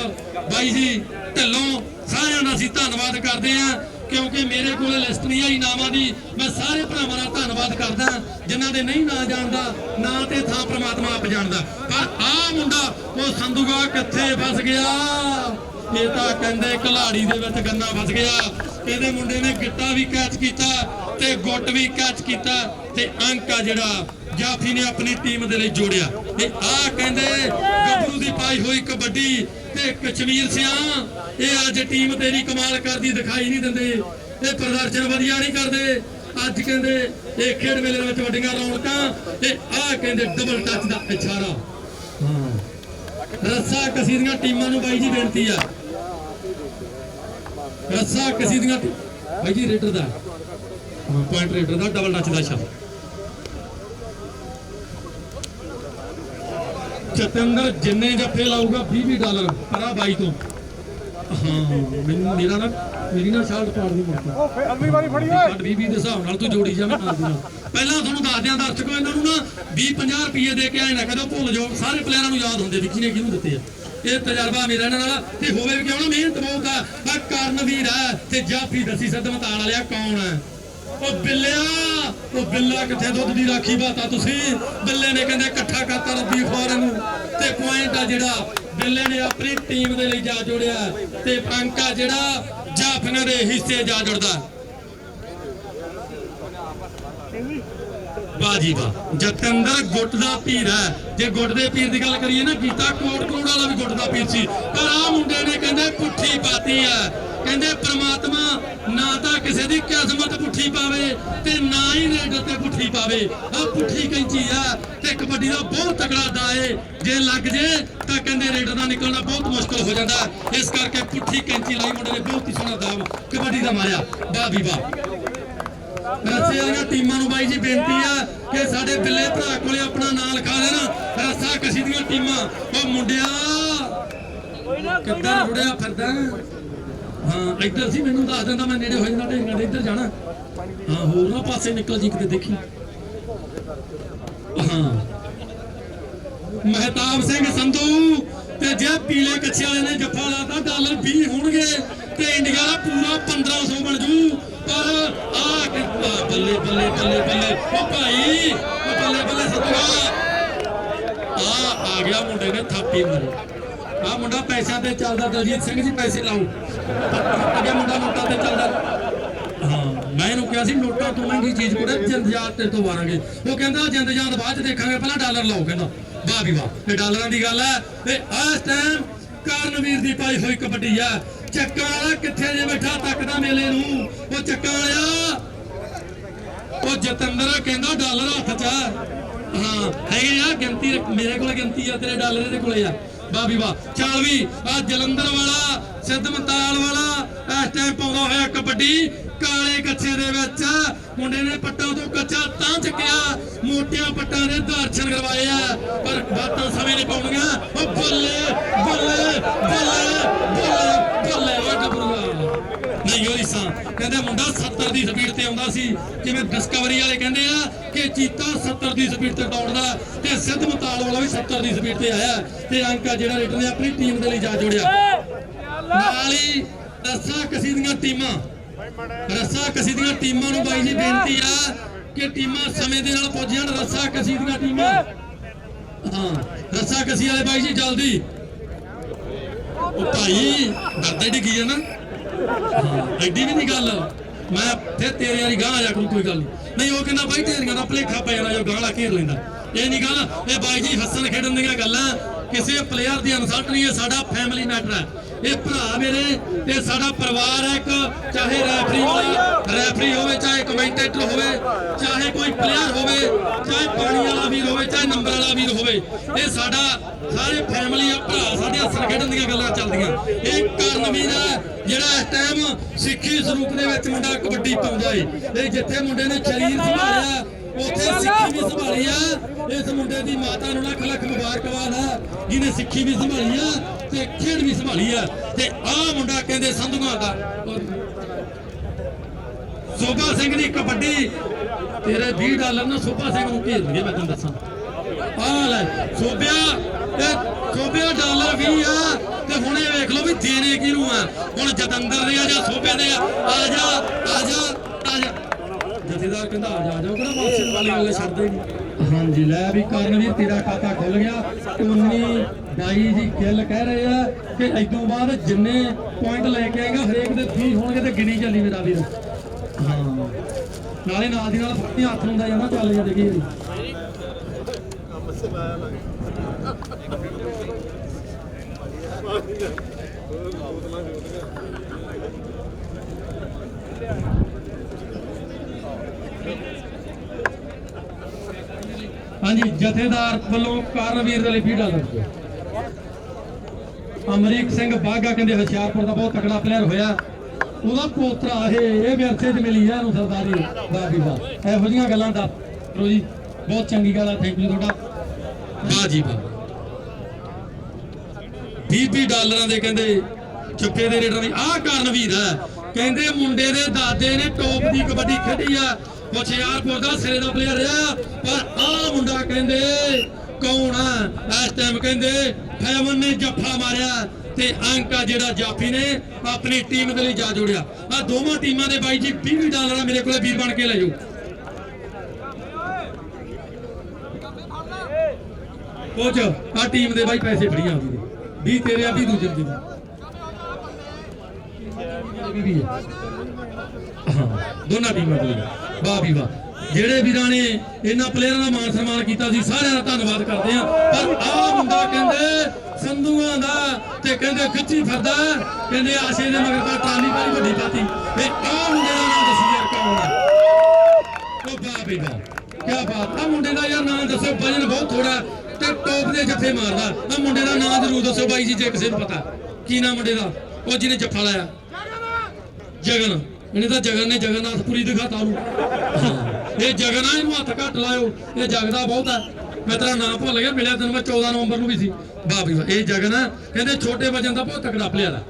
ਬਾਈ ਜੀ ਢਿੱਲੋਂ ਸਾਰਿਆਂ ਦਾ ਅਸੀਂ ਧੰਨਵਾਦ ਕਰਦੇ ਆ ਕਿਉਂਕਿ ਮੇਰੇ ਕੋਲ ਲਿਸਟ ਨਹੀਂ ਆਈ ਨਾਵਾਂ ਦੀ ਮੈਂ ਸਾਰੇ ਭਰਾਵਾਂ ਦਾ ਧੰਨਵਾਦ ਕਰਦਾ ਜਿਨ੍ਹਾਂ ਦੇ ਨਹੀਂ ਨਾਂ ਜਾਣਦਾ ਨਾਂ ਤੇ ਥਾਂ ਪ੍ਰਮਾਤਮਾ ਆਪ ਜਾਣਦਾ ਪਰ ਆਹ ਮੁੰਡਾ ਉਹ ਸੰਧੂਗਾ ਕਿੱਥੇ ਫਸ ਗਿਆ ਇਹ ਤਾਂ ਕਹਿੰਦੇ ਕਲਾੜੀ ਦੇ ਵਿੱਚ ਗੰਨਾ ਫਸ ਗਿਆ ਇਹਦੇ ਮੁੰਡੇ ਨੇ ਗਿੱਟਾ ਵੀ ਕੈਚ ਕੀਤਾ ਤੇ ਗੁੱਟ ਵੀ ਕੈਚ ਕੀਤਾ ਤੇ ਅੰਕਾ ਜਿਹੜਾ ਜਾਫੀ ਨੇ ਆਪਣੀ ਟੀਮ ਦੇ ਲਈ ਜੋੜਿਆ ਤੇ ਆਹ ਕਹਿੰਦੇ ਗੱਭਰੂ ਦੀ ਪਾਈ ਹੋਈ ਕਬੱਡੀ ਤੇ ਕਸ਼ਮੀਰ ਸਿਆਂ ਇਹ ਅੱਜ ਟੀਮ ਤੇਰੀ ਕਮਾਲ ਕਰਦੀ ਦਿਖਾਈ ਨਹੀਂ ਦਿੰਦੇ ਇਹ ਪ੍ਰਦਰਸ਼ਨ ਵਧੀਆ ਨਹੀਂ ਕਰਦੇ ਅੱਜ ਕਹਿੰਦੇ ਇਹ ਖੇਡ ਮੇਲੇ ਵਿੱਚ ਵੱਡੀਆਂ ਰੌਣਕਾਂ ਤੇ ਆਹ ਕਹਿੰਦੇ ਡਬਲ ਟੱਚ ਦਾ ਇਸ਼ਾਰਾ ਰੱਸਾ ਕਸੀ ਦੀਆਂ ਟੀਮਾਂ ਨੂੰ ਬਾਈ ਜੀ ਬੇਨਤੀ ਆ ਰੱਸਾ ਕਸੀ ਦੀਆਂ ਬਾਈ ਜੀ ਰੇਡਰ ਦਾ ਪੁਆਇੰਟ ਰੇਡਰ ਦਾ ਡਬਲ ਟੱਚ ਦਾ ਇਸ਼ਾਰਾ ਜਤਿੰਦਰ ਜਿੰਨੇ ਜੱਫੇ ਲਾਊਗਾ $20 ਪਰਾ ਬਾਈ ਤੋਂ ਹਾਂ ਮੈਨੂੰ ਮੇਰਾ ਨਾ ਮੇਰੀ ਨਾ ਸ਼ਾਲਟ ਪਾੜ ਦੀ ਮੁੜਦਾ ਉਹ ਫੇ ਅਗਲੀ ਵਾਰੀ ਫੜੀ ਓਏ 20 ਦੇ ਹਿਸਾਬ ਨਾਲ ਤੂੰ ਜੋੜੀ ਜਾਵੇਂ ਨਾਲ ਦੀ ਨਾਲ ਪਹਿਲਾਂ ਤੁਹਾਨੂੰ ਦੱਸ ਦਿਆਂ ਦਰਸ਼ਕੋ ਇਹਨਾਂ ਨੂੰ ਨਾ 20-50 ਰੁਪਏ ਦੇ ਕੇ ਆਏ ਨਾ ਕਦੋਂ ਭੁੱਲ ਜਾਓ ਸਾਰੇ ਪਲੇਅਰਾਂ ਨੂੰ ਯਾਦ ਹੁੰਦੇ ਵਿੱਕੀ ਨੇ ਕਿਹਨੂੰ ਦਿੱਤੇ ਆ ਇਹ ਤਜਰਬਾ ਮੇਰਾ ਇਹਨਾਂ ਨਾਲ ਤੇ ਹੋਵੇ ਵੀ ਕਿਉਂ ਨਾ ਮਿਹਨਤ ਬਹੁਤ ਆ ਕਰਨਵੀਰ ਆ ਤੇ ਜਾਫੀ ਦਸੀ ਸਦਮਤਾਲ ਵਾਲਿਆ ਕੌਣ ਆ ਉਹ ਬਿੱਲਿਆ ਉਹ ਬਿੱਲਾ ਕਿੱਥੇ ਦੁੱਧ ਦੀ ਰਾਖੀ ਬਾਤਾ ਤੁਸੀਂ ਬਿੱਲੇ ਨੇ ਕਹਿੰਦੇ ਇਕੱਠਾ ਕਰਤਾ ਰੱਬੀ ਖੋਰ ਨੂੰ ਤੇ ਪੁਆਇੰਟ ਆ ਜਿਹੜਾ ਬਿੱਲੇ ਨੇ ਆਪਣੀ ਟੀਮ ਦੇ ਲਈ ਜਾ ਜੋੜਿਆ ਤੇ ਅੰਕਾ ਜਿਹੜਾ ਜਾਫੀਆਂ ਦੇ ਹਿੱਸੇ ਜਾ ਜੁੜਦਾ ਵਾਹ ਜੀ ਵਾਹ, ਜਤਿੰਦਰ ਗੁੱਟ ਦਾ ਪੀਰ ਹੈ। ਜੇ ਗੁੱਟ ਦੇ ਪੀਰ ਦੀ ਗੱਲ ਕਰੀਏ ਨਾ, ਕੀਤਾ ਕੋਟ ਕਰੋੜ ਵਾਲਾ ਵੀ ਗੁੱਟ ਦਾ ਪੀਰ ਸੀ, ਪਰ ਆਹ ਮੁੰਡੇ ਨੇ ਕਹਿੰਦੇ ਪੁੱਠੀ ਪਾਤੀ ਹੈ। ਕਹਿੰਦੇ ਪ੍ਰਮਾਤਮਾ ਨਾ ਤਾਂ ਕਿਸੇ ਦੀ ਕਿਸਮਤ ਪੁੱਠੀ ਪਾਵੇ ਤੇ ਨਾ ਹੀ ਰੇਡਰ ਤੇ ਪੁੱਠੀ ਪਾਵੇ। ਆ ਪੁੱਠੀ ਕੈਂਚੀ ਆ ਤੇ ਕਬੱਡੀ ਦਾ ਬਹੁਤ ਤਕੜਾ ਦਾ ਏ, ਜੇ ਲੱਗ ਜੇ ਤਾਂ ਕਹਿੰਦੇ ਰੇਡਰ ਦਾ ਨਿਕਲਣਾ ਬਹੁਤ ਮੁਸ਼ਕਲ ਹੋ ਜਾਂਦਾ। ਇਸ ਕਰਕੇ ਪੁੱਠੀ ਕੈਂਚੀ ਲਾਈ ਮੁੰਡੇ ਨੇ, ਬਹੁਤ ਹੀ ਸੋਹਣਾ ਦਾਮ ਕਬੱਡੀ ਦਾ ਮਾਰਿਆ। ਵਾਹ ਵੀ ਵਾਹ। ਰੱਸੇ ਵਾਲੀਆਂ ਟੀਮਾਂ ਨੂੰ ਬਾਈ ਜੀ ਬੇਨਤੀ ਆ ਕਿ ਸਾਡੇ ਬਿੱਲੇ ਭਰਾ ਕੋਲੇ ਆਪਣਾ ਨਾਂ ਲਿਖਾ ਦੇਣ। ਰੱਸਾ ਕਸੀ ਦੀਆਂ ਟੀਮਾਂ। ਉਹ ਮੁੰਡਿਆ ਕਿੱਦਾਂ ਰੁੜਿਆ ਫਿਰਦਾ? ਹਾਂ ਇੱਧਰ ਸੀ, ਮੈਨੂੰ ਦੱਸ ਦਿੰਦਾ ਮੈਂ ਨੇੜੇ ਹੋ ਜਾਂਦਾ, ਢੇਂਗਾ ਦੇ ਇੱਧਰ ਜਾਣਾ। ਹਾਂ ਹੋਰ ਨਾ ਪਾਸੇ ਨਿਕਲ ਜੀ ਕਿਤੇ ਦੇਖੀ। ਹਾਂ ਮਹਿਤਾਬ ਸਿੰਘ ਸੰਧੂ ਤੇ ਜੇ ਪੀਲੇ ਕੱਛੇ ਵਾਲੇ ਨੇ ਜੱਫਾ ਲਾਤਾ ਡਾਲਰ 20 ਹੋਣਗੇ ਤੇ ਇੰਡੀਆ ਦਾ ਪੂਰਾ 1500 ਬਣ ਜੂ। ਪਰ ਆ ਬੱਲੇ ਬੱਲੇ ਬੱਲੇ ਬੱਲੇ ਉਹ ਭਾਈ, ਉਹ ਬੱਲੇ ਬੱਲੇ ਸਤਿਆ ਆ ਗਿਆ ਮੁੰਡੇ ਨੇ ਥਾਪੀ ਮਾਰੀ। ਆ ਮੁੰਡਾ ਪੈਸਿਆਂ ਤੇ ਚੱਲਦਾ, ਦਲਜੀਤ ਸਿੰਘ ਜੀ ਪੈਸੇ ਲਾਓ। ਅੱਗੇ ਮੁੰਡਾ ਨੋਟਾਂ ਤੇ ਚੱਲਦਾ। ਹਾਂ ਮੈਂ ਇਹਨੂੰ ਕਿਹਾ ਸੀ ਨੋਟਾਂ ਤੋਂ ਮਹਿੰਗੀ ਚੀਜ਼ ਕੋੜੇ ਜਿੰਦ ਯਾਦ ਤੇ ਤੋਂ ਵਾਰਾਂਗੇ। ਉਹ ਕਹਿੰਦਾ ਜਿੰਦ ਯਾਦ ਬਾਅਦ ਚ ਦੇਖਾਂਗੇ, ਪਹਿਲਾਂ ਡਾਲਰ ਲਾਓ। ਕਹਿੰਦਾ ਵਾਹ ਵੀ ਵਾਹ, ਤੇ ਡਾਲਰਾਂ ਦੀ ਗੱਲ ਹੈ। ਤੇ ਇਸ ਟਾਈਮ ਕਰਨਵੀਰ ਦੀ ਪਾਈ ਹੋਈ ਕਬੱਡੀ ਆ। ਚੱਕਾਂ ਵਾਲਾ ਕਿੱਥੇ ਜੇ ਬੈਠਾ ਤੱਕਦਾ ਮੇਲੇ ਨੂੰ? ਉਹ ਚੱਕਾਂ ਵਾਲਿਆ, ਉਹ ਜਤਿੰਦਰ ਕਹਿੰਦਾ ਡਾਲਰ ਹੱਥ 'ਚ ਆ। ਹਾਂ ਹੈਗੇ ਆ ਗਿਣਤੀ, ਮੇਰੇ ਕੋਲ ਗਿਣਤੀ ਆ, ਤੇਰੇ ਡਾਲਰ ਦੇ ਕੋਲੇ ਆ। ਵਾਹ ਵੀ ਵਾਹ। ਚੱਲ ਵੀ ਆ ਜਲੰਧਰ ਵਾਲਾ ਸਿੱਧਮਤਾਲ ਵਾਲਾ ਇਸ ਟਾਈਮ ਪਾਉਂਦਾ ਹੋਇਆ ਕਬੱਡੀ ਕਾਲੇ ਕੱਛੇ ਦੇ ਵਿੱਚ। ਮੁੰਡੇ ਨੇ ਪੱਟਾਂ ਤੋਂ ਕੱਚਾ ਤਾਂ ਚੱਕਿਆ, ਮੋਟਿਆਂ ਪੱਟਾਂ ਦੇ ਦਰਸ਼ਨ ਕਰਵਾਏ ਆ, ਪਰ ਬਾਤਾਂ ਸਮੇਂ ਨਹੀਂ ਪਾਉਣੀਆਂ। ਉਹ ਬੱਲੇ ਬੱਲੇ ਬੱਲੇ ਬੱਲੇ ਬੱਲੇ ਉਹ ਗੱਭਰੂਆ ਨਹੀਂ ਉਹਦੀ ਸਾਂ। ਕਹਿੰਦੇ ਮੁੰਡਾ 70 ਦੀ ਸਪੀਡ ਤੇ ਆਉਂਦਾ ਸੀ, ਜਿਵੇਂ ਡਿਸਕਵਰੀ ਵਾਲੇ ਕਹਿੰਦੇ ਆ ਕਿ ਚੀਤਾ 70 ਦੀ ਸਪੀਡ ਤੇ ਦੌੜਦਾ, ਤੇ ਸਿੱਧਮਤਾਲ ਵਾਲਾ ਵੀ 70 ਦੀ ਸਪੀਡ ਤੇ ਆਇਆ। ਤੇ ਅੰਕਾ ਜਿਹੜਾ ਰੇਡਰ ਨੇ ਆਪਣੀ ਟੀਮ ਦੇ ਲਈ ਜਾ ਜੋੜਿਆ। ਨਾਲ ਹੀ ਰੱਸਾ ਕਸੀ ਦੀਆਂ ਟੀਮਾਂ, ਰੱਸਾ ਕਸੀ ਦੀਆਂ ਟੀਮਾਂ ਨੂੰ ਬਾਈ ਜੀ ਬੇਨਤੀ ਆ ਕਿ ਟੀਮਾਂ ਸਮੇਂ ਦੇ ਨਾਲ ਪੁੱਜ ਜਾਣ। ਰੱਸਾ ਕਸੀ ਦੀਆਂ ਟੀਮਾਂ, ਹਾਂ ਰੱਸਾ ਕਸੀ ਵਾਲੇ ਬਾਈ ਜੀ ਜਲਦੀ। ਉਹ ਭਾਈ ਡਰਦੇ ਡਿੱਗੀ ਆ ਨਾ, ਹਾਂ ਐਡੀ ਵੀ ਨਹੀਂ ਗੱਲ। ਮੈਂ ਫਿਰ ਤੇਰੇ ਵਾਲੀ ਗਾਂ ਆ ਜਾ ਕੋਈ ਗੱਲ ਨਹੀਂ। ਉਹ ਕਹਿੰਦਾ ਬਾਈ ਢੇਰੀਆਂ ਦਾ ਭਲੇਖਾ ਪੈ ਜਾਣਾ ਜੋ ਗਾਲਾਂ ਘੇਰ ਲੈਂਦਾ। ਇਹ ਨਹੀਂ ਗੱਲ, ਇਹ ਬਾਈ ਜੀ ਹੱਸਣ ਖੇਡਣ ਦੀਆਂ ਗੱਲਾਂ, ਕਿਸੇ ਪਲੇਅਰ ਦੀ ਇਨਸਲਟ ਨਹੀਂ। ਇਹ ਸਾਡਾ ਫੈਮਿਲੀ ਮੈਟਰ ਹੈ। ਇਹ ਭਰਾ ਮੇਰੇ ਤੇ ਸਾਡਾ ਪਰਿਵਾਰ ਹੈ ਇੱਕ, ਚਾਹੇ ਰੈਫਰੀ ਹੋਵੇ, ਚਾਹੇ ਕਮੈਂਟੇਟਰ ਹੋਵੇ, ਚਾਹੇ ਕੋਈ ਪਲੇਅਰ ਹੋਵੇ, ਚਾਹੇ ਪਾਣੀ ਵਾਲਾ ਵੀਰ ਹੋਵੇ, ਚਾਹੇ ਨੰਬਰ ਵਾਲਾ ਵੀਰ ਹੋਵੇ, ਇਹ ਸਾਡਾ ਸਾਰੇ ਫੈਮਿਲੀ ਆ ਭਰਾ। ਸਾਡੇ ਹੱਸਣ ਖੇਡਣ ਦੀਆਂ ਗੱਲਾਂ ਚੱਲਦੀਆਂ। ਇਹ ਕਰਨਵੀਰ ਹੈ ਜਿਹੜਾ ਇਸ ਟਾਈਮ ਸਿੱਖੀ ਸਰੂਪ ਦੇ ਵਿੱਚ ਮੁੰਡਾ ਕਬੱਡੀ ਪਾਉਂਦਾ ਏ। ਇਹ ਜਿੱਥੇ ਮੁੰਡੇ ਨੇ ਸਰੀਰ ਸੰਭਾਲਿਆ ਉੱਥੇ ਸਿੱਖੀ ਵੀ ਸੰਭਾਲੀ ਆ। ਇਸ ਮੁੰਡੇ ਦੀ ਮਾਤਾ ਨੂੰ ਲੱਖ ਲੱਖ ਮੁਬਾਰਕਬਾਦ ਆ, ਜਿਹਨੇ ਸਿੱਖੀ ਵੀ ਸੰਭਾਲੀ ਆ ਤੇ ਖੇਡ ਵੀ ਸੰਭਾਲੀ ਆ। ਤੇ ਆਹ ਮੁੰਡਾ ਕਹਿੰਦੇ ਸੰਧੂਆਂ ਦਾ ਸੋਭਾ ਸਿੰਘ ਦੀ ਕਬੱਡੀ, ਤੇਰੇ 20 ਡਾਲਰ ਨਾਲ ਸੋਭਾ ਸਿੰਘ ਨੂੰ ਘੇਰ ਲਈਏ। ਮੈਂ ਤੁਹਾਨੂੰ ਦੱਸਾਂ ਆਹ ਲੈ ਸੋਭਿਆ ਡਾਲਰ 20 ਆ ਤੇ ਹੁਣੇ ਵੇਖ ਲਓ ਵੀ ਦੇਣੇ ਕਿਹਨੂੰ ਆ। ਹੁਣ ਜਤਿੰਦਰ ਦੇ ਆ ਜਾਂ ਸੋਭੇ ਦੇ ਆ। ਆ ਜਾ ਆ ਜਾ ਆ ਜਾ। ਜਥੇਦਾਰ ਕਹਿੰਦਾ ਆ ਜਾ, ਕਿਹੜਾ ਮਾਸਟਰ ਵਾਲੇ ਵਾਲੇ ਛੱਡਦੇ ਨਹੀਂ। ਹਾਂਜੀ ਲੈ ਵੀ ਕਰਨਵੀਰ ਤੇਰਾ ਖਾਤਾ ਖੁੱਲ ਗਿਆ। 19 22 ਜੀ ਗਿੱਲ ਕਹਿ ਰਹੇ ਆ ਕਿ ਇਦੋਂ ਬਾਅਦ ਜਿੰਨੇ ਪੁਆਇੰਟ ਲੈ ਕੇ ਆਏਗਾ ਹਰੇਕ ਦੇ 30 ਹੋਣਗੇ ਤੇ ਗਿਣੀ ਚੱਲੀ ਮੇਰਾ ਵੀਰ। ਹਾਂ ਨਾਲੇ ਨਾਲ ਦੀ ਨਾਲ ਫੱਟੀ ਹੱਥ ਹੁੰਦਾ ਜਾਂਦਾ ਚੱਲ ਜਾਂਦੇ ਕੀ ਹਾਂਜੀ ਜਥੇਦਾਰ ਵੱਲੋਂ ਕਰਨਵੀਰ ਦੇ ਲਈ 20 ਡਾਲਰ। ਅਮਰੀਕ ਸਿੰਘ ਬਾਗਾ ਕਹਿੰਦੇ ਹੁਸ਼ਿਆਰਪੁਰ ਦਾ ਬਹੁਤ ਤਕੜਾ ਪਲੇਅਰ ਹੋਇਆ, ਉਹਦਾ ਪੋਤਰਾ ਇਹ ਵਿਰਸੇ 'ਚ ਮਿਲੀ ਆ ਇਹਨੂੰ ਸਰਦਾਰੀ ਦਾ ਵੀ ਵਾਹ। ਇਹੋ ਜਿਹੀਆਂ ਗੱਲਾਂ ਦਾ ਕਰੋ ਜੀ, ਬਹੁਤ ਚੰਗੀ ਗੱਲ ਆ। ਥੈਂਕ ਯੂ ਤੁਹਾਡਾ। ਵਾਹ ਜੀ ਵਾਹ। 20 ਡਾਲਰਾਂ ਦੇ ਕਹਿੰਦੇ ਚੁੱਕੇ ਦੇ ਰੇਡਰ ਦੀ ਆਹ ਕਰਨਵੀਰ ਹੈ। ਕਹਿੰਦੇ ਮੁੰਡੇ ਦੇ ਦਾਦੇ ਨੇ ਟੌਪ ਦੀ ਕਬੱਡੀ ਖੇਡੀ ਆ, ਹੁਸ਼ਿਆਰਪੁਰ ਦਾ ਸਿਰੇ ਦਾ ਪਲੇਅਰ ਆ। ਪਰ ਆਹ ਮੁੰਡਾ ਕਹਿੰਦੇ ਕੌਣ ਆ ਇਸ ਟਾਈਮ? ਕਹਿੰਦੇ ਫੈਮਨ ਨੇ ਜੱਫਾ ਮਾਰਿਆ ਤੇ ਅੰਕਾ ਜਿਹੜਾ ਜਾਫੀ ਨੇ ਆਪਣੀ ਟੀਮ ਦੇ ਲਈ ਜਾ ਜੋੜਿਆ। ਆ ਦੋਵਾਂ ਟੀਮਾਂ ਦੇ ਬਾਈ ਜੀ 20 ਡਾਲਰ ਮੇਰੇ ਕੋਲੇ ਵੀਰ ਬਣ ਕੇ ਲੈ ਜਾਓ। ਕੁਝ ਆ ਟੀਮ ਦੇ ਬਾਈ ਪੈਸੇ ਫੜੀਆਂ ਆਉਂਦੇ 20 ਤੇਰੇ ਆ 20 ਦੂਜੇ ਦੇ ਵੀ ਹਾਂ ਦੋਨਾਂ ਟੀਮਾਂ ਦੇ। ਵਾਹ ਵੀ ਵਾਹ। ਜਿਹੜੇ ਵੀਰਾਂ ਨੇ ਇਹਨਾਂ ਪਲੇਅਰਾਂ ਦਾ ਮਾਣ ਸਨਮਾਨ ਕੀਤਾ ਸੀ ਸਾਰਿਆਂ ਦਾ ਧੰਨਵਾਦ ਕਰਦੇ ਆ। ਪਰ ਆਹ ਮੁੰਡਾ ਕਹਿੰਦੇ ਸੰਧੂਆਂ ਦਾ ਤੇ ਕਹਿੰਦੇ ਖਿੱਚੀ ਫਿਰਦਾ, ਕਹਿੰਦੇ ਆਸ਼ੇ ਦੇ ਮਗਰ ਤਾਂ ਟਰਾਲੀ ਵਾਲੀ ਵੱਡੀ ਪਾਤੀ। ਤੇ ਆਹ ਮੁੰਡੇ ਦਾ ਨਾਮ ਦੱਸੀ ਯਾਰ ਕੌਣ ਆ? ਉਹ ਬਾਬੇ ਦਾ ਕਿਆ ਬਾਤ ਆ। ਮੁੰਡੇ ਦਾ ਯਾਰ ਨਾਮ ਦੱਸੋ, ਵਜਨ ਬਹੁਤ ਥੋੜਾ ਤੇ ਟੋਪ ਦੇ ਜੱਫੇ ਮਾਰਦਾ। ਆ ਮੁੰਡੇ ਦਾ ਨਾਮ ਜ਼ਰੂਰ ਦੱਸੋ ਬਾਈ ਜੀ ਜੇ ਕਿਸੇ ਨੂੰ ਪਤਾ। ਕੀ ਨਾਮ ਮੁੰਡੇ ਦਾ? ਉਹ ਜਿਹਨੇ ਜੱਫਾ ਲਾਇਆ ਜਗਨ। ਇਹਨੇ ਤਾਂ ਜਗਨ ਨੇ ਜਗਨਨਾਥਪੁਰੀ ਦਿਖਾਤਾ ਉਹਨੂੰ। ਇਹ ਜਗਨ ਆ, ਇਹਨੂੰ ਹੱਥ ਘੱਟ ਲਾਇਓ, ਇਹ ਜਗਦਾ ਬਹੁਤ ਆ। ਮੈਂ ਤੇਰਾ ਨਾਮ ਭੁੱਲ ਗਿਆ, ਮਿਲਿਆ ਤੈਨੂੰ ਮੈਂ 14 ਨਵੰਬਰ ਨੂੰ ਵੀ ਸੀ। ਵਾਹ ਬਈ ਵਾਹ, ਇਹ ਜਗਨ ਆ, ਕਹਿੰਦੇ ਛੋਟੇ ਵਜਨ ਦਾ ਬਹੁਤ ਤਕੜਾ ਪਲੇਅਰ ਆ।